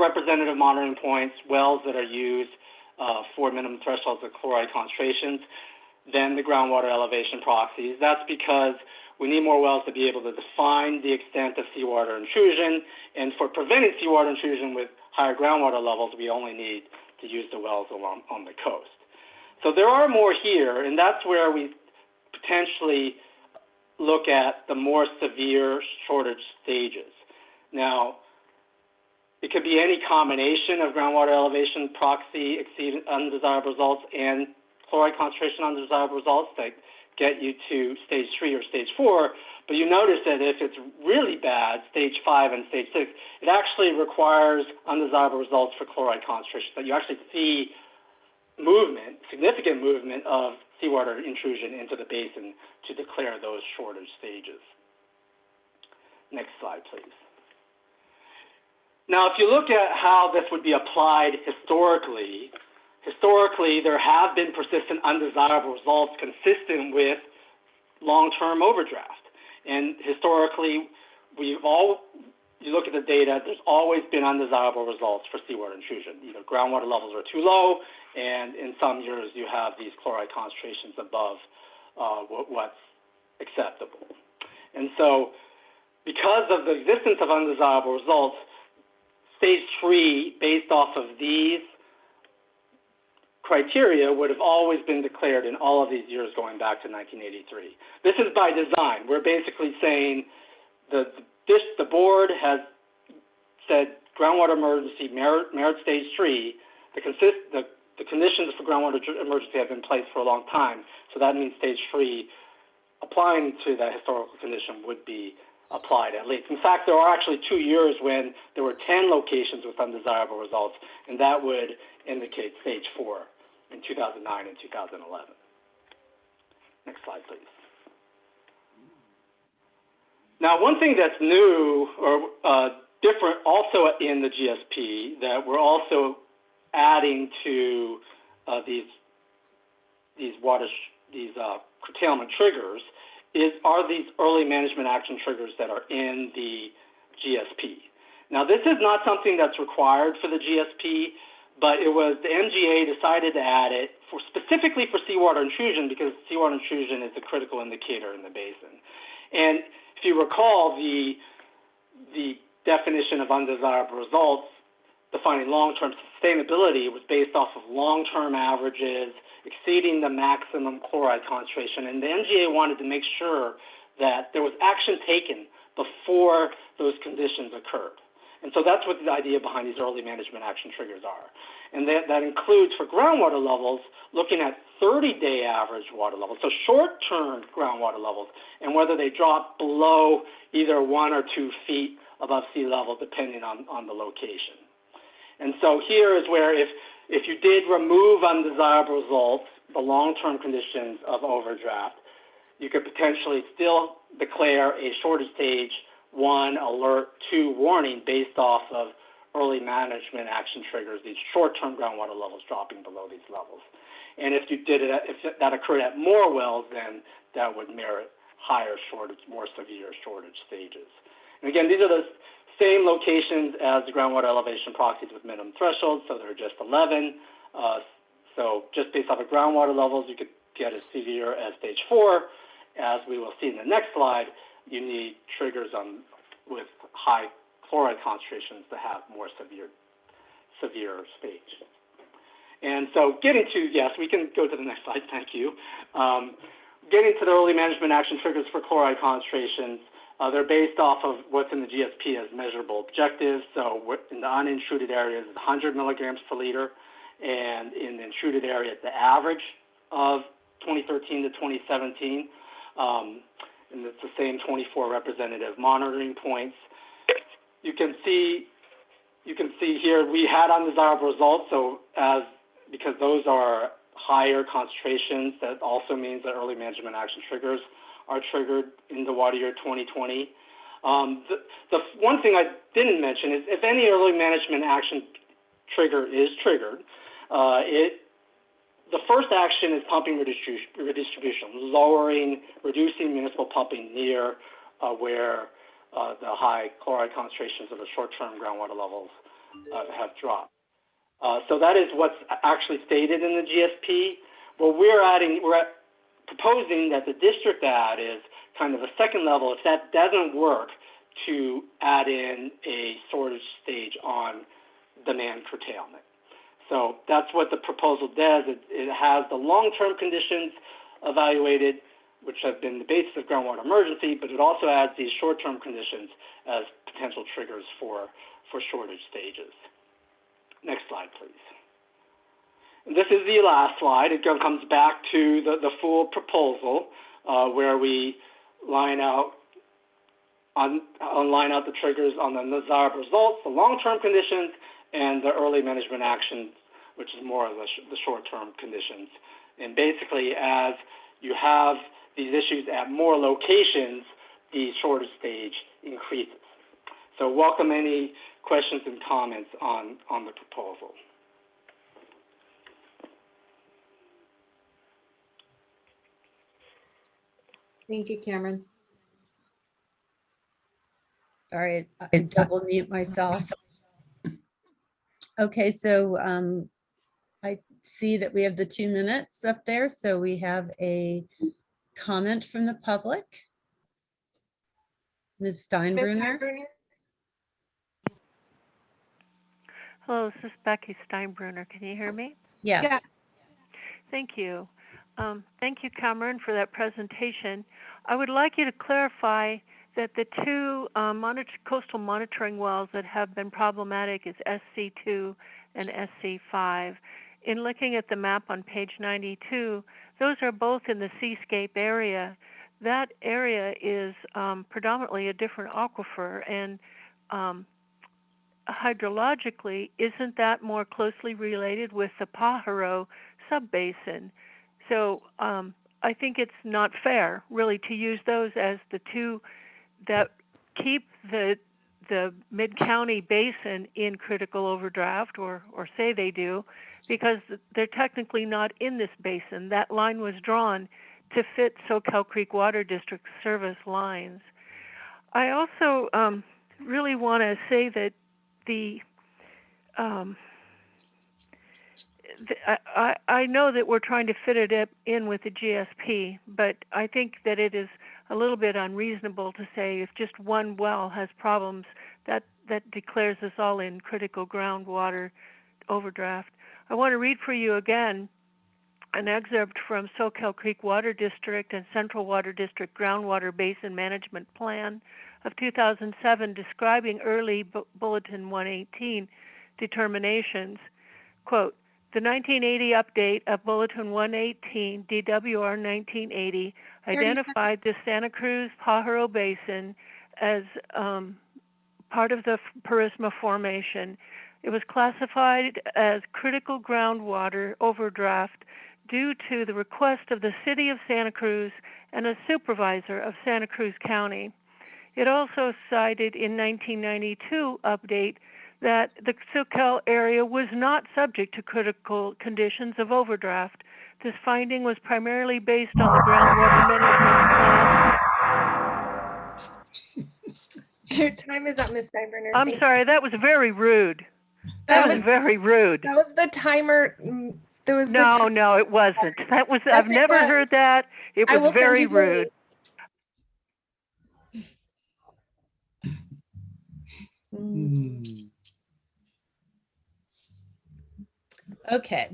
representative monitoring points, wells that are used for minimum thresholds of chloride concentrations than the groundwater elevation proxies. That's because we need more wells to be able to define the extent of seawater intrusion, and for preventing seawater intrusion with higher groundwater levels, we only need to use the wells along on the coast. So there are more here, and that's where we potentially look at the more severe shortage stages. Now, it could be any combination of groundwater elevation proxy exceed undesirable results and chloride concentration undesirable results that get you to stage 3 or stage 4, but you notice that if it's really bad, stage 5 and stage 6, it actually requires undesirable results for chloride concentration, that you actually see movement, significant movement of seawater intrusion into the basin to declare those shortage stages. Next slide, please. Now, if you look at how this would be applied historically, there have been persistent undesirable results consistent with long-term overdraft. And historically, you look at the data, there's always been undesirable results for seawater intrusion. Either groundwater levels are too low, and in some years you have these chloride concentrations above what's acceptable. And so because of the existence of undesirable results, stage 3 based off of these criteria would have always been declared in all of these years going back to 1983. This is by design. We're basically saying the board has said groundwater emergency merit stage 3. The conditions for groundwater emergency have been in place for a long time. So that means stage 3 applying to that historical condition would be applied at least. In fact, there are actually 2 years when there were 10 locations with undesirable results, and that would indicate stage 4 in 2009 and 2011. Next slide, please. Now, one thing that's new or different also in the GSP that we're also adding to these curtailment triggers are these early management action triggers that are in the GSP. Now, this is not something that's required for the GSP, but it was the MGA decided to add it specifically for seawater intrusion because seawater intrusion is a critical indicator in the basin. And if you recall, the definition of undesirable results defining long-term sustainability was based off of long-term averages exceeding the maximum chloride concentration. And the MGA wanted to make sure that there was action taken before those conditions occurred. And so that's what the idea behind these early management action triggers are. And that includes for groundwater levels, looking at 30-day average water levels, so short-term groundwater levels, and whether they drop below either 1 or 2 feet above sea level, depending on the location. And so here is where if you did remove undesirable results, the long-term conditions of overdraft, you could potentially still declare a shortage stage 1 alert 2 warning based off of early management action triggers, these short-term groundwater levels dropping below these levels. And if you did it, if that occurred at more wells, then that would merit higher shortage, more severe shortage stages. And again, these are the same locations as the groundwater elevation proxies with minimum thresholds, so there are just 11. So just based off of groundwater levels, you could get as severe as stage 4. As we will see in the next slide, you need triggers with high chloride concentrations to have more severe stage. And so getting to, yes, we can go to the next slide, thank you. Getting to the early management action triggers for chloride concentrations, they're based off of what's in the GSP as measurable objectives. So in the unintruded areas, it's 100 milligrams per liter. And in the intruded areas, the average of 2013 to 2017. And it's the same 24 representative monitoring points. You can see here we had undesirable results. So because those are higher concentrations, that also means that early management action triggers are triggered in the water year 2020. The one thing I didn't mention is if any early management action trigger is triggered, the first action is pumping redistribution, reducing municipal pumping near where the high chloride concentrations of the short-term groundwater levels have dropped. So that is what's actually stated in the GSP. What we're proposing that the district add is kind of a second level, if that doesn't work, to add in a storage stage on demand curtailment. So that's what the proposal does. It has the long-term conditions evaluated, which have been the basis of groundwater emergency, but it also adds these short-term conditions as potential triggers for shortage stages. Next slide, please. And this is the last slide. It comes back to the full proposal where we line out the triggers on the undesirable results, the long-term conditions, and the early management actions, which is more of the short-term conditions. And basically, as you have these issues at more locations, the shortage stage increases. So welcome any questions and comments on the proposal. Thank you, Cameron. Sorry, I double mute myself. Okay, so I see that we have the 2 minutes up there. So we have a comment from the public. Ms. Steinbrunner. Hello, this is Becky Steinbruner. Can you hear me? Yes. Yeah. Thank you. Thank you, Cameron, for that presentation. I would like you to clarify that the two coastal monitoring wells that have been problematic is SC2 and SC5. In looking at the map on page 92, those are both in the seascape area. That area is predominantly a different aquifer, and hydrologically, isn't that more closely related with the Pajaro subbasin? So I think it's not fair, really, to use those as the two that keep the mid-county basin in critical overdraft, or say they do, because they're technically not in this basin. That line was drawn to fit Soquel Creek Water District service lines. I also really want to say that I know that we're trying to fit it in with the GSP, but I think that it is a little bit unreasonable to say if just one well has problems, that declares us all in critical groundwater overdraft. I want to read for you again an excerpt from Soquel Creek Water District and Central Water District Groundwater Basin Management Plan of 2007 describing early Bulletin 118 determinations. Quote, the 1980 update of Bulletin 118, DWR 1980, identified the Santa Cruz Pajaro Basin as part of the Purisma Formation. It was classified as critical groundwater overdraft due to the request of the City of Santa Cruz and a supervisor of Santa Cruz County. It also cited in 1992 update that the Soquel area was not subject to critical conditions of overdraft. This finding was primarily based on the groundwater management plan. Your time is up, Ms. Steinbruner. I'm sorry, that was very rude. That was very rude. That was the timer. There was no, it wasn't. That was I've never heard that. It was very rude. Okay.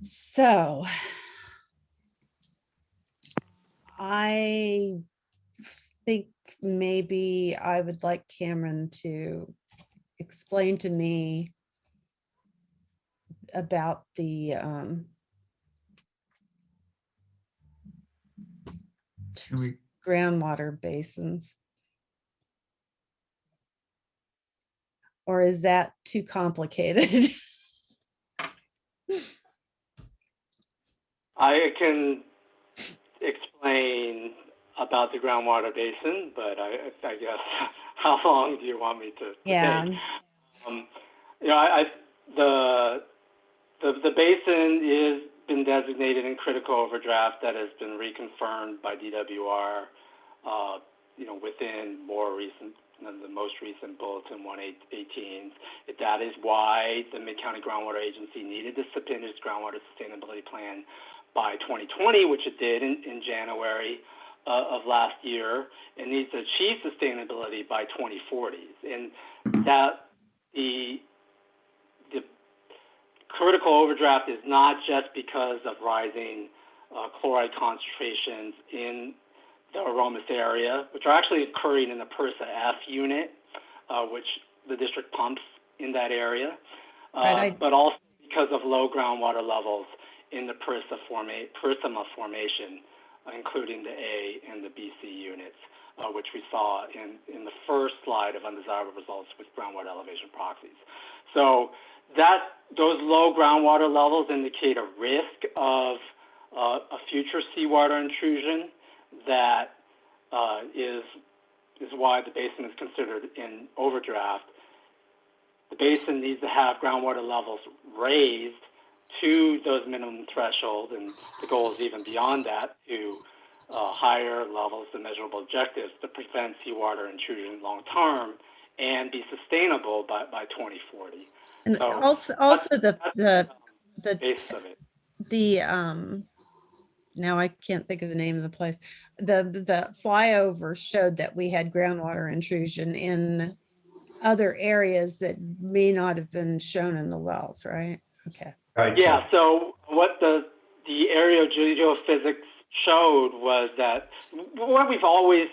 So I think maybe I would like Cameron to explain to me about the groundwater basins. Or is that too complicated? I can explain about the groundwater basin, but I guess how long do you want me to Yeah. take? The basin is been designated in critical overdraft. That has been reconfirmed by DWR. Within the most recent Bulletin 118. That is why the Mid-County Groundwater Agency needed to submit its groundwater sustainability plan by 2020, which it did in January of last year, and needs to achieve sustainability by 2040. And that the critical overdraft is not just because of rising chloride concentrations in the Aromas area, which are actually occurring in the Persa F unit, which the district pumps in that area, but also because of low groundwater levels in the Purisma formation, including the A and the BC units, which we saw in the first slide of undesirable results with groundwater elevation proxies. So those low groundwater levels indicate a risk of a future seawater intrusion that is why the basin is considered in overdraft. The basin needs to have groundwater levels raised to those minimum thresholds, and the goal is even beyond that, to higher levels of measurable objectives to prevent seawater intrusion long term and be sustainable by 2040. And so also the base of it. Now I can't think of the name of the place. The flyover showed that we had groundwater intrusion in other areas that may not have been shown in the wells, right? Okay. Yeah, so what the aerial geophysics showed was that what we've always,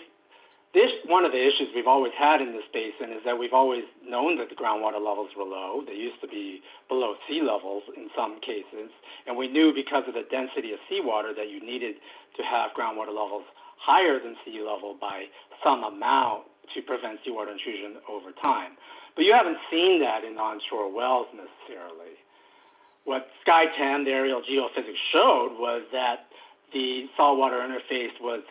one of the issues we've always had in this basin is that we've always known that the groundwater levels were low. They used to be below sea levels in some cases, and we knew because of the density of seawater that you needed to have groundwater levels higher than sea level by some amount to prevent seawater intrusion over time. But you haven't seen that in onshore wells necessarily. What SkyTem, the aerial geophysics, showed was that the saltwater interface was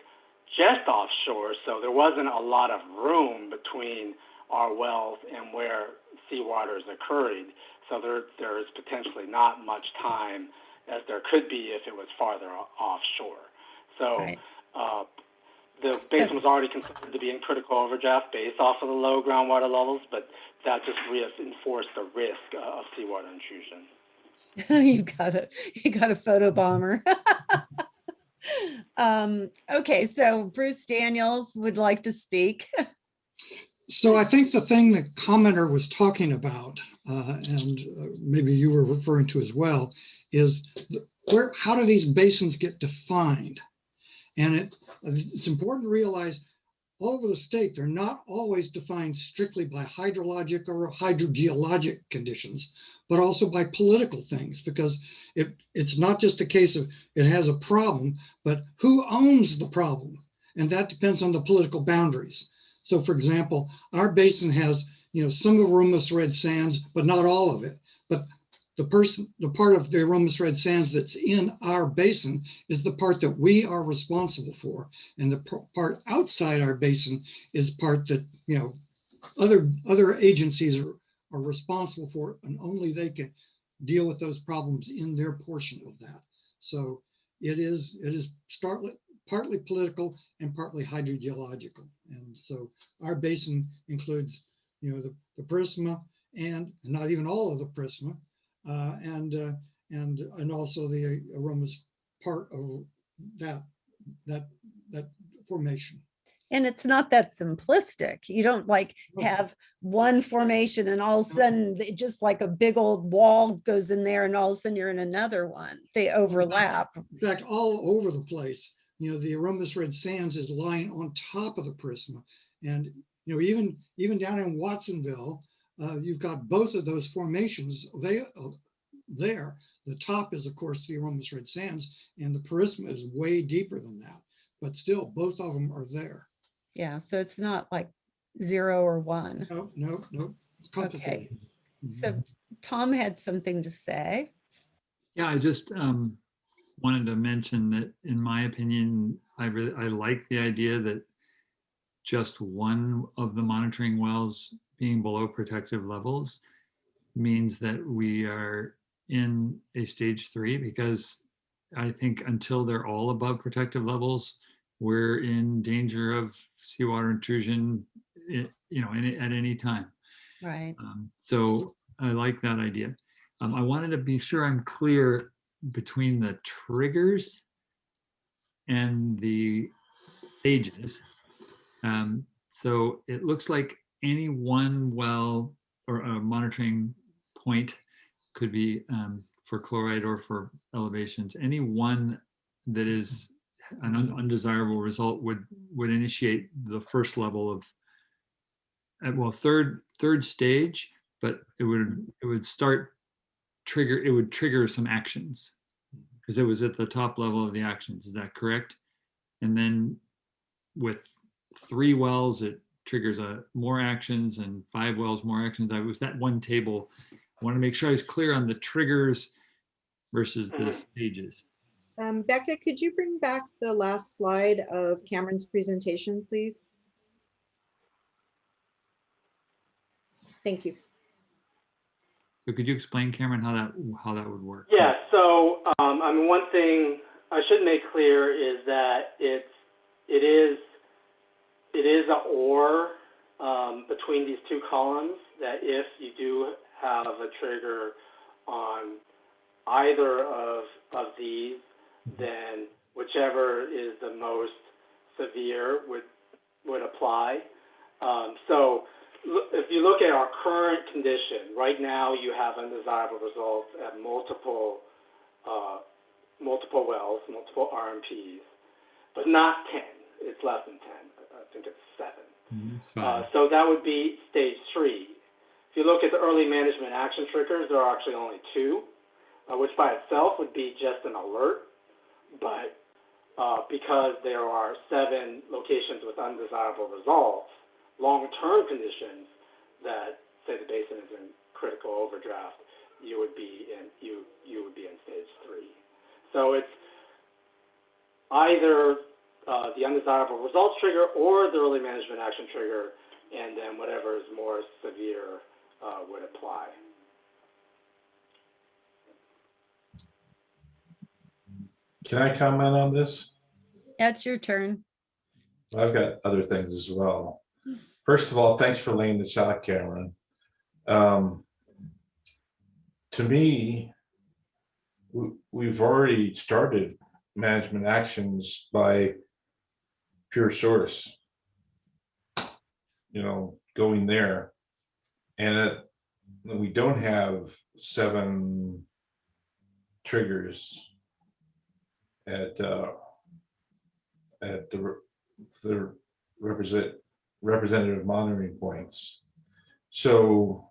just offshore, so there wasn't a lot of room between our wells and where seawater is occurring. So there is potentially not much time as there could be if it was farther offshore. So Right. the basin was already considered to be in critical overdraft based off of the low groundwater levels, but that just reinforced the risk of seawater intrusion. you got a photo bomber. Okay, so Bruce Daniels would like to speak. So I think the thing the commenter was talking about, and maybe you were referring to as well, is how do these basins get defined? And it's important to realize all over the state, they're not always defined strictly by hydrologic or hydrogeologic conditions, but also by political things, because it's not just a case of it has a problem, but who owns the problem? And that depends on the political boundaries. So for example, our basin has, some of Aromas Red Sands, but not all of it. But the part of the Aromas Red Sands that's in our basin is the part that we are responsible for. And the part outside our basin is part that, other agencies are responsible for, and only they can deal with those problems in their portion of that. So it is partly political and partly hydrogeological. And so our basin includes, the Prisma, and not even all of the Prisma, and also the Aromas part of that formation. And it's not that simplistic. You don't have one formation and all of a sudden just like a big old wall goes in there and all of a sudden you're in another one. They overlap. In fact, all over the place, the Aromas Red Sands is lying on top of the Prisma. And, even down in Watsonville, you've got both of those formations there. The top is, of course, the Aromas Red Sands, and the Prisma is way deeper than that. But still, both of them are there. Yeah, so it's not like 0 or 1. No, it's complicated. Okay. So Tom had something to say. Yeah, I just wanted to mention that, in my opinion, I like the idea that just one of the monitoring wells being below protective levels means that we are in a stage 3, because I think until they're all above protective levels, we're in danger of seawater intrusion, at any time. Right. So I like that idea. I wanted to be sure I'm clear between the triggers and the stages. So it looks like any one well or a monitoring point could be for chloride or for elevations. Any one that is an undesirable result would initiate the first level of, third stage, but it would trigger some actions because it was at the top level of the actions. Is that correct? And then with 3 wells, it triggers more actions, and 5 wells, more actions. I was that one table. I want to make sure I was clear on the triggers versus the stages. Becca, could you bring back the last slide of Cameron's presentation, please? Thank you. So could you explain, Cameron, how that would work? Yeah. So one thing I should make clear is that it is an or between these 2 columns, that if you do have a trigger on either of these, then whichever is the most severe would apply. So if you look at our current condition, right now you have undesirable results at multiple wells, multiple RMPs, but not 10. It's less than 10. I think it's 7. So that would be stage 3. If you look at the early management action triggers, there are actually only 2, which by itself would be just an alert. But because there are 7 locations with undesirable results, long-term conditions that say the basin is in critical overdraft, you would be in stage 3. So it's either the undesirable results trigger or the early management action trigger, and then whatever is more severe would apply. Can I comment on this? It's your turn. I've got other things as well. First of all, thanks for laying this out, Cameron. To me, we've already started management actions by pure source, going there. And we don't have 7 triggers at the representative monitoring points. So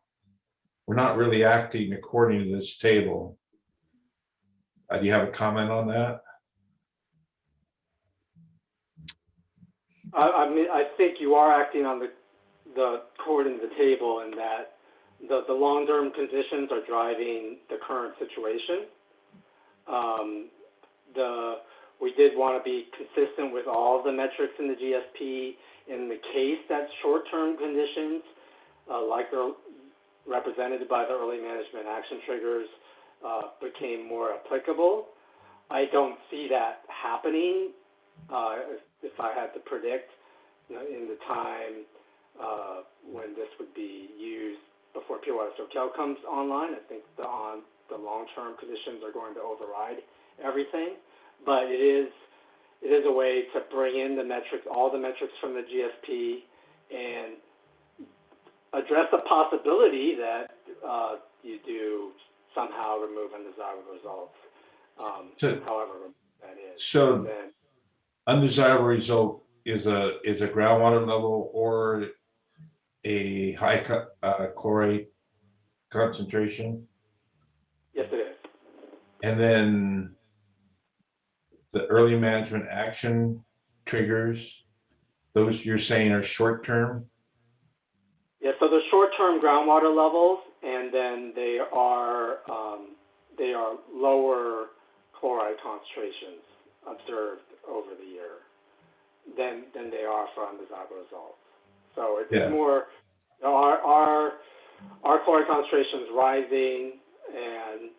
we're not really acting according to this table. Do you have a comment on that? I mean, I think you are acting on the according to the table, in that the long-term conditions are driving the current situation. We did want to be consistent with all the metrics in the GSP. In the case that short-term conditions, like they're represented by the early management action triggers, became more applicable. I don't see that happening. If I had to predict, in the time when this would be used before Pure Water Soquel comes online, I think the long-term conditions are going to override everything. But it is a way to bring in the metrics, all the metrics from the GSP, and address the possibility that you do somehow remove undesirable results, however that is. So undesirable result is a groundwater level or a high chloride concentration? Yes, it is. And then the early management action triggers, those you're saying are short term? Yeah, so the short-term groundwater levels, and then they are lower chloride concentrations observed over the year than they are for undesirable results. So it's more, our chloride concentration is rising, and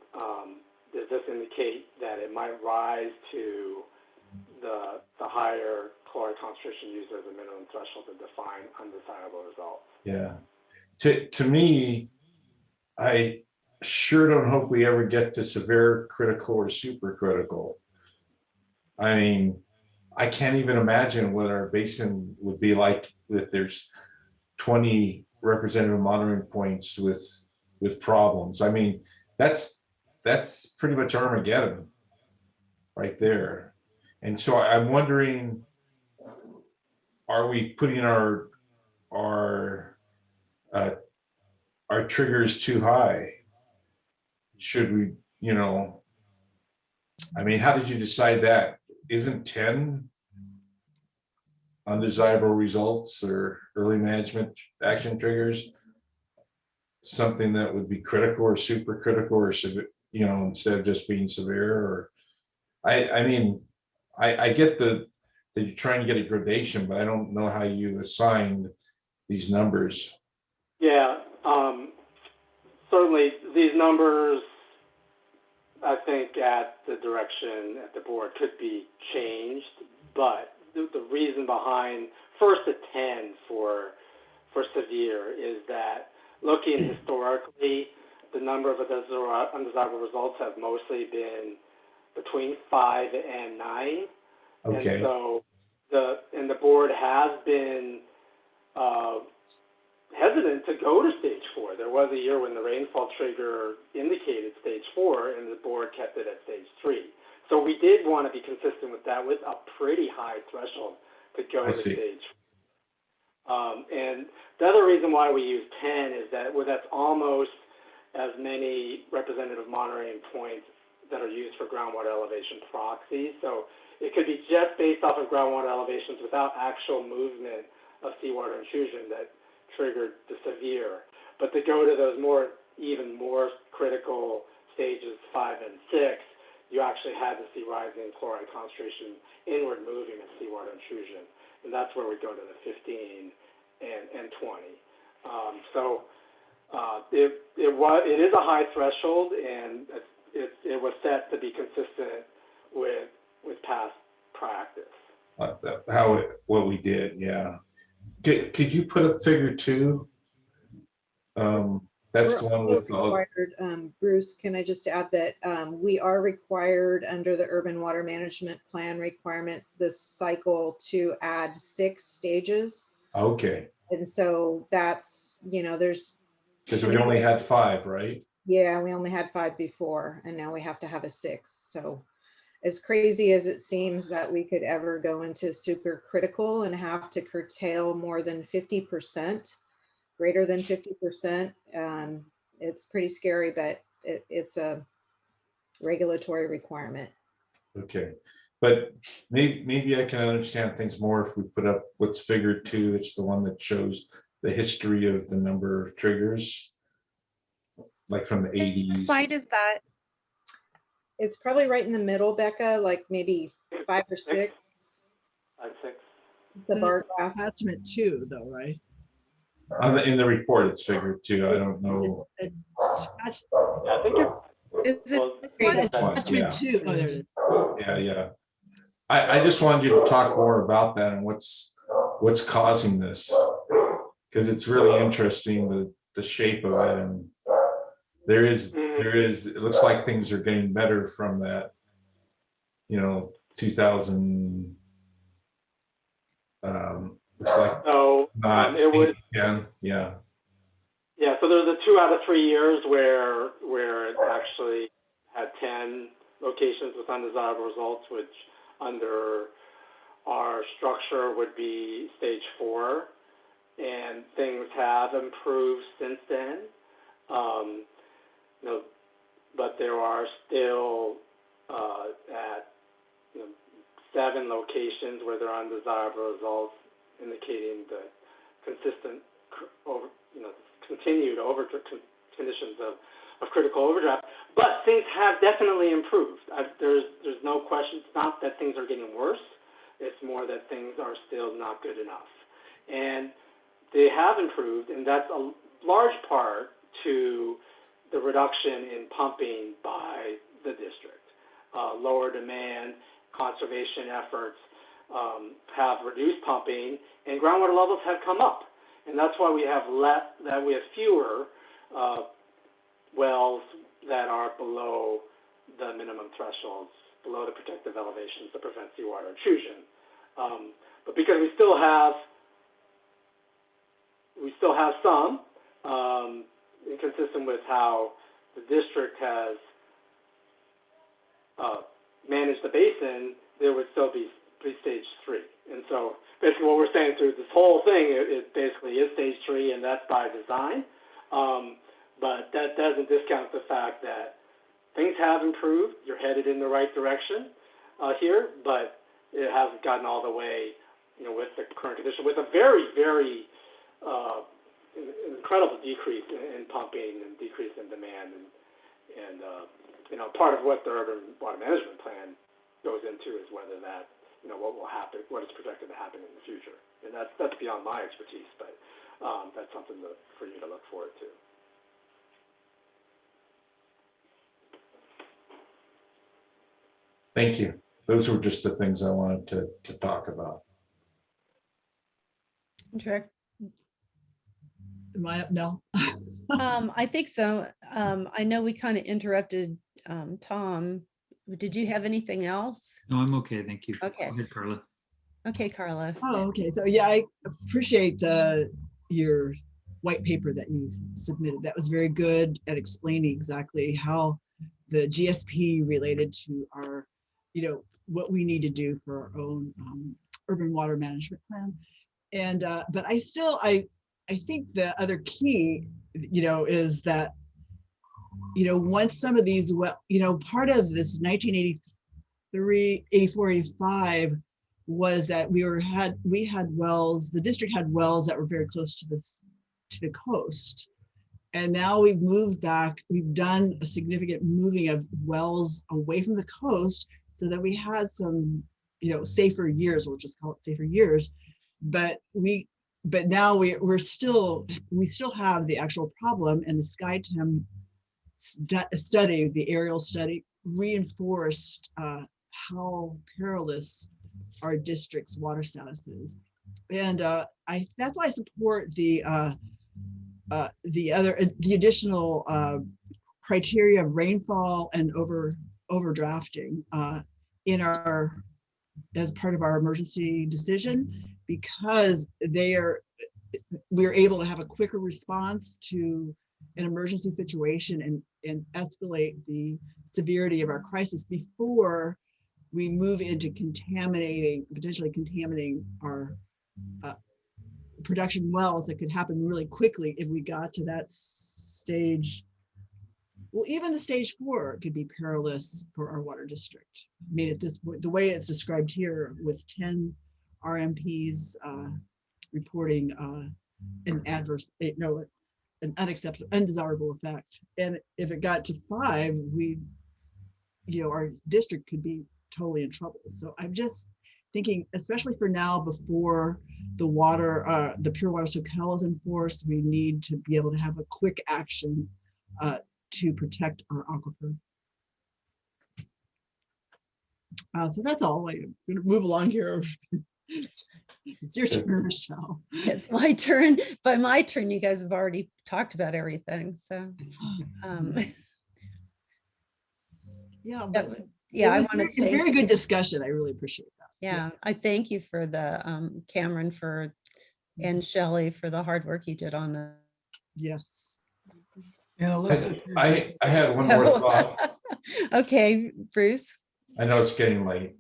does this indicate that it might rise to the higher chloride concentration used as a minimum threshold to define undesirable results? Yeah. To me, I sure don't hope we ever get to severe critical or supercritical. I mean, I can't even imagine what our basin would be like if there's 20 representative monitoring points with problems. I mean, that's pretty much Armageddon right there. And so I'm wondering, are we putting our triggers too high? Should we, I mean, how did you decide that? Isn't 10 undesirable results or early management action triggers something that would be critical or super critical or severe, instead of just being severe? Or I mean, I get that you're trying to get a gradation, but I don't know how you assigned these numbers. Yeah, certainly these numbers, I think at the direction at the board, could be changed, but the reason behind first the 10 for severe is that looking historically, the number of undesirable results have mostly been between 5 and 9. Okay. And so the board has been hesitant to go to stage 4. There was a year when the rainfall trigger indicated stage 4, and the board kept it at stage 3. So we did want to be consistent with that, with a pretty high threshold to go to stage 4. And the other reason why we use 10 is that that's almost as many representative monitoring points that are used for groundwater elevation proxies. So it could be just based off of groundwater elevations without actual movement of seawater intrusion that triggered the severe. But to go to those even more critical stages 5 and 6, you actually had to see rising chloride concentration, inward moving of seawater intrusion. And that's where we go to the 15 and 20. It is a high threshold, and it was set to be consistent with past practice. What we did, yeah. Could you put up figure 2? That's the one with required, Bruce, can I just add that we are required under the urban water management plan requirements this cycle to add 6 stages. Okay. And so that's, there's. Because we only had 5, right? Yeah, we only had 5 before, and now we have to have a 6th. So as crazy as it seems that we could ever go into super critical and have to curtail more than 50%, greater than 50%, it's pretty scary, but it's a regulatory requirement. Okay, but maybe I can understand things more if we put up what's figure 2. It's the one that shows the history of the number of triggers, like from the 80s. What slide is that? It's probably right in the middle, Becca, like maybe 5 or 6. 5, 6. It's a bar graph. Attachment 2, though, right? In the report, it's figure 2. I don't know. Yeah, I think Is it this one? Attachment 2. Oh, there it is. Yeah. I just wanted you to talk more about that and what's causing this, because it's really interesting, the shape of it, and there is it looks like things are getting better from that 2000 looks like it was yeah so there's a 2 out of 3 years where it actually had 10 locations with undesirable results, which under our structure would be stage 4, and things have improved since then. But there are still at 7 locations where there are undesirable results, indicating the consistent continued conditions of critical overdraft. But things have definitely improved. There's no question. It's not that things are getting worse. It's more that things are still not good enough. And they have improved, and that's a large part to the reduction in pumping by the district. Lower demand, conservation efforts have reduced pumping, and groundwater levels have come up. And that's why we have fewer wells that are below the minimum thresholds, below the protective elevations to prevent seawater intrusion. But because we still have some, inconsistent with how the district has managed the basin, there would still be stage 3. And so basically what we're saying through this whole thing is basically is stage 3, and that's by design. But that doesn't discount the fact that things have improved. You're headed in the right direction here, but it hasn't gotten all the way, with the current condition, with a very, very incredible decrease in pumping and decrease in demand, and part of what the urban water management plan goes into is whether that what will happen, what is projected to happen in the future, and that's beyond my expertise, but that's something for you to look forward to. Thank you. Those were just the things I wanted to talk about. Okay. Am I up now? I think so. I know we kind of interrupted Tom. Did you have anything else? No, I'm okay. Thank you. Okay. Go ahead, Carla. Okay, Carla. Oh, okay. So yeah, I appreciate your white paper that you submitted. That was very good at explaining exactly how the GSP related to our, what we need to do for our own urban water management plan. And but I think the other key, is that, once some of these, part of this 1983, 84, 85 was that we had wells, the district had wells that were very close to the coast. And now we've moved back, we've done a significant moving of wells away from the coast so that we had some, safer years, we'll just call it safer years. But now we still have the actual problem, and the SkyTem study, the aerial study, reinforced how perilous our district's water status is. And that's why I support the additional criteria of rainfall and overdrafting as part of our emergency decision, because we're able to have a quicker response to an emergency situation and escalate the severity of our crisis before we move into potentially contaminating our production wells. That could happen really quickly if we got to that stage. Well, even the stage 4 could be perilous for our water district. I mean, at this point, the way it's described here, with 10 RMPs reporting an unacceptable, undesirable effect. And if it got to 5, our district could be totally in trouble. So I'm just thinking, especially for now, before the Pure Water Soquel is enforced, we need to be able to have a quick action to protect our aquifer. So that's all. I'm going to move along here. It's your turn, Michelle. It's my turn. By my turn, you guys have already talked about everything. So, yeah, I want to thank very good discussion. I really appreciate that. Yeah, I thank you for the Cameron and Shelley for the hard work you did on the. Yes. And Alyssa, I had one more thought. Okay, Bruce. I know it's getting late,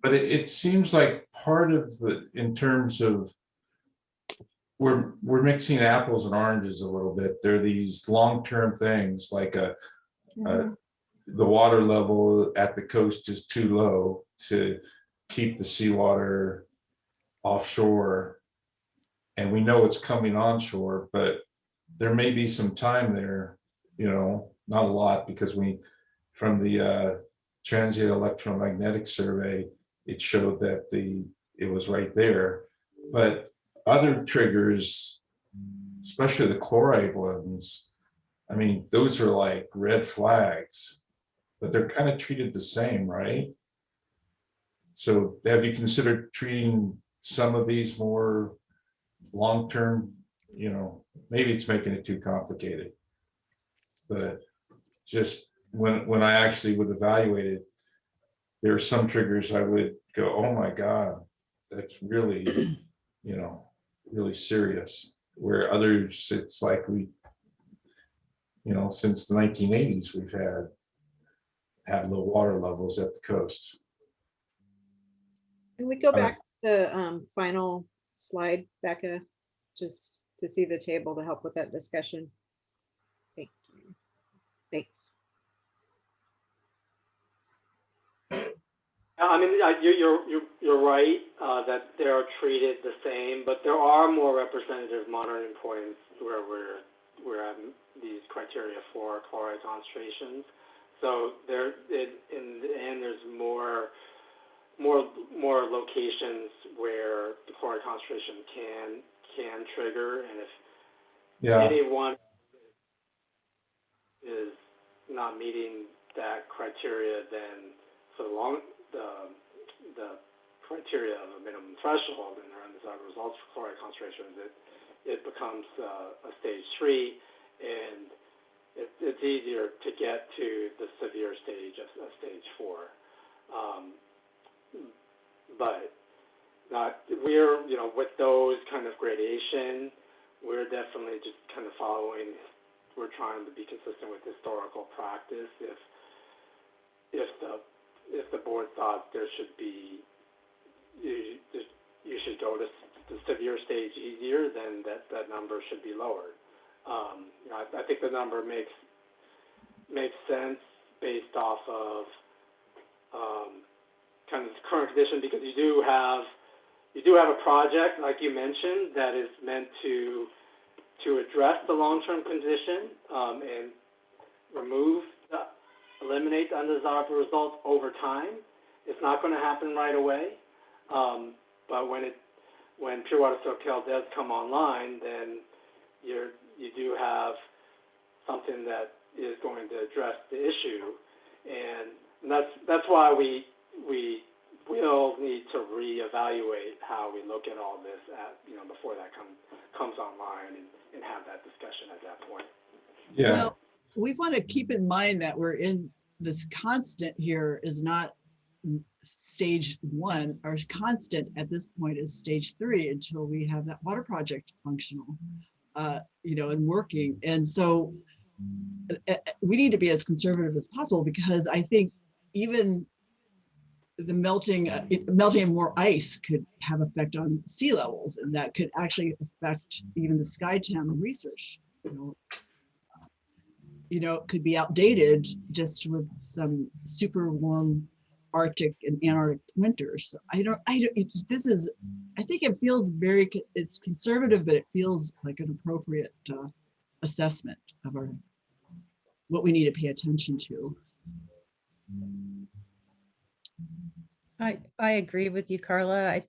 but it seems like part of in terms of we're mixing apples and oranges a little bit. There are these long-term things like the water level at the coast is too low to keep the seawater offshore, and we know it's coming onshore, but there may be some time there, not a lot, because from the transient electromagnetic survey, it showed that it was right there. But other triggers, especially the chloride ones, I mean, those are like red flags, but they're kind of treated the same, right? So have you considered treating some of these more long-term? Maybe it's making it too complicated, but just when I actually would evaluate it, there are some triggers I would go, oh my God, that's really, really serious. Where others, it's like since the 1980s, we've had low water levels at the coast. Can we go back to the final slide, Becca, just to see the table to help with that discussion? Thank you. Thanks. I mean, you're right that they are treated the same, but there are more representative monitoring points where we're at these criteria for chloride concentrations. So in the end, there's more locations where the chloride concentration can trigger, and if anyone is not meeting that criteria, then for the criteria of a minimum threshold and their undesirable results for chloride concentrations, it becomes a stage 3, and it's easier to get to the severe stage of stage 4. But we're, with those kind of gradation, we're definitely just kind of following. We're trying to be consistent with historical practice. If the board thought there should be, you should go to the severe stage easier, then that number should be lowered. I think the number makes sense based off of kind of the current condition, because you do have a project, like you mentioned, that is meant to address the long-term condition and eliminate the undesirable results over time. It's not going to happen right away, but when Pure Water Soquel does come online, then you do have something that is going to address the issue, and that's why we will need to reevaluate how we look at all this before that comes online and have that discussion at that point. Yeah. Well, we want to keep in mind that we're in this constant here is not stage 1. Our constant at this point is stage 3 until we have that water project functional, and working. And so we need to be as conservative as possible, because I think even the melting of more ice could have effect on sea levels, and that could actually affect even the Skytown research. It could be outdated just with some super warm Arctic and Antarctic winters. I think it feels it's conservative, but it feels like an appropriate assessment of what we need to pay attention to. I agree with you, Carla.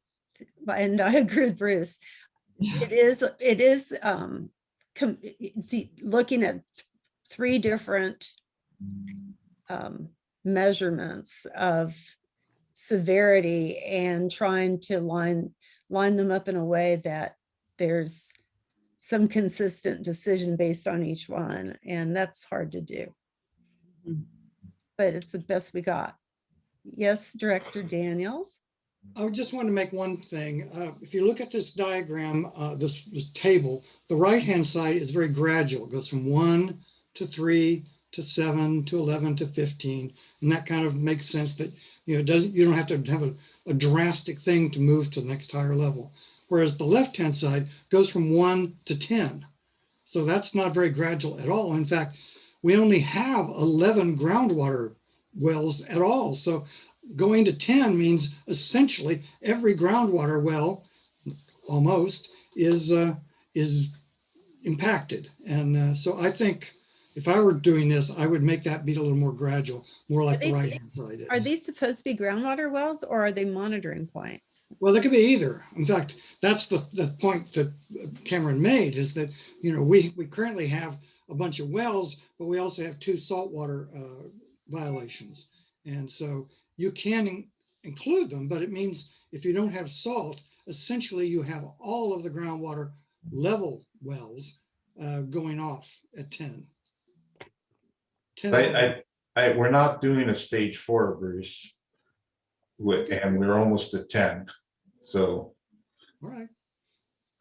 And I agree with Bruce. It is looking at 3 different measurements of severity and trying to line them up in a way that there's some consistent decision based on each one. And that's hard to do, but it's the best we got. Yes, Director Daniels. I just want to make one thing. If you look at this diagram, this table, the right-hand side is very gradual. It goes from 1 to 3 to 7 to 11 to 15, and that kind of makes sense that you don't have to have a drastic thing to move to the next higher level. Whereas the left-hand side goes from 1 to 10, so that's not very gradual at all. In fact, we only have 11 groundwater wells at all. So going to 10 means essentially every groundwater well, almost, is impacted. And so I think if I were doing this, I would make that be a little more gradual, more like the right-hand side is. Are these supposed to be groundwater wells, or are they monitoring points? Well, they could be either. In fact, that's the point that Cameron made, is that we currently have a bunch of wells, but we also have 2 saltwater violations. And so you can include them, but it means if you don't have salt, essentially you have all of the groundwater level wells going off at 10. We're not doing a stage 4, Bruce, and we're almost at 10. So. All right.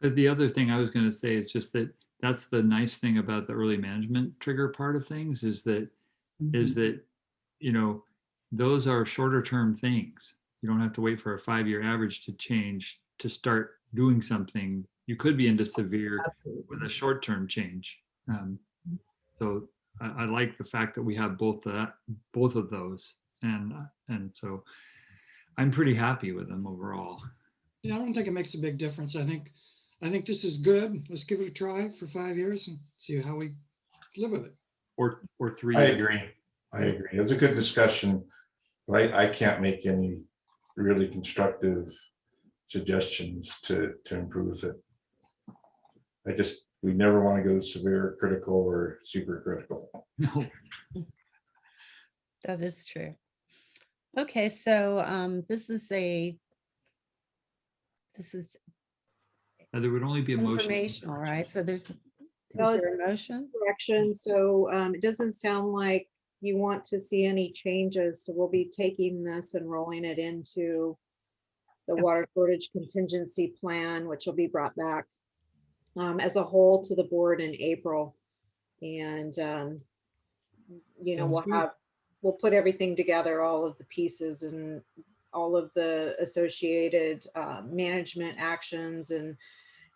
But the other thing I was going to say is just that's the nice thing about the early management trigger part of things is that those are shorter term things. You don't have to wait for a 5-year average to change to start doing something. You could be into severe with a short term change. So I like the fact that we have both of those, and so I'm pretty happy with them overall. Yeah, I don't think it makes a big difference. I think this is good. Let's give it a try for 5 years and see how we live with it. Or 3 I years. agree. It was a good discussion, but I can't make any really constructive suggestions to improve it. We never want to go severe, critical, or super critical. No. That is true. Okay, so this is there would only be a motion. informational, right? So is Well, there a motion? Correction. So it doesn't sound like you want to see any changes. So we'll be taking this and rolling it into the water shortage contingency plan, which will be brought back as a whole to the board in April. And, you know, Sounds good. we'll put everything together, all of the pieces and all of the associated management actions and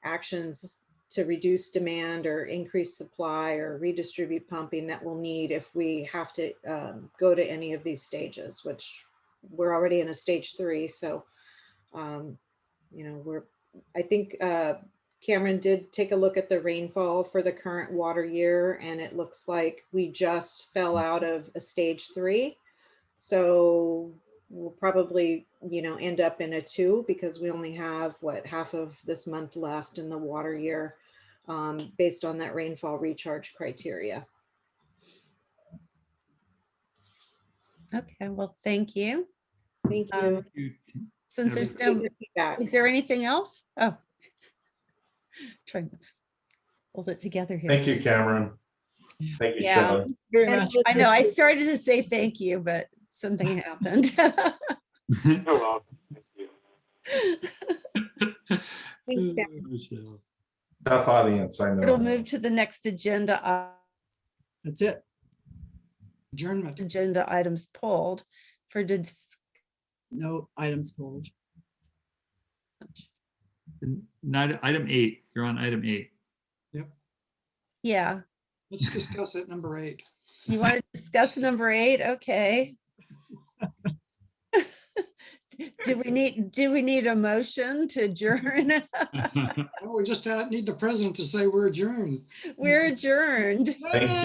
actions to reduce demand or increase supply or redistribute pumping that we'll need if we have to go to any of these stages, which we're already in a stage 3. So, you know, I think Cameron did take a look at the rainfall for the current water year, and it looks like we just fell out of a stage 3. So we'll probably, you know, end up in a 2 because we only have half of this month left in the water year based on that rainfall recharge criteria. Okay, well, thank you. Thank you. Since there's no, is there anything else? Oh, trying to hold it together here. Thank you, Cameron. Thank you, Yeah. Shelley. Very much. I know, I started to say thank you, but something happened. You're welcome. Thank you. Thanks, Cameron. Tough audience, I It'll know. move to the next agenda. That's it. Adjournment. Agenda items pulled for No items pulled. Not item 8. You're on item 8. Yeah. Let's discuss it, number 8. You want to discuss number 8? Okay. Do we need a motion to adjourn? Oh, we just need the president to say we're adjourned. We're adjourned. Thank you.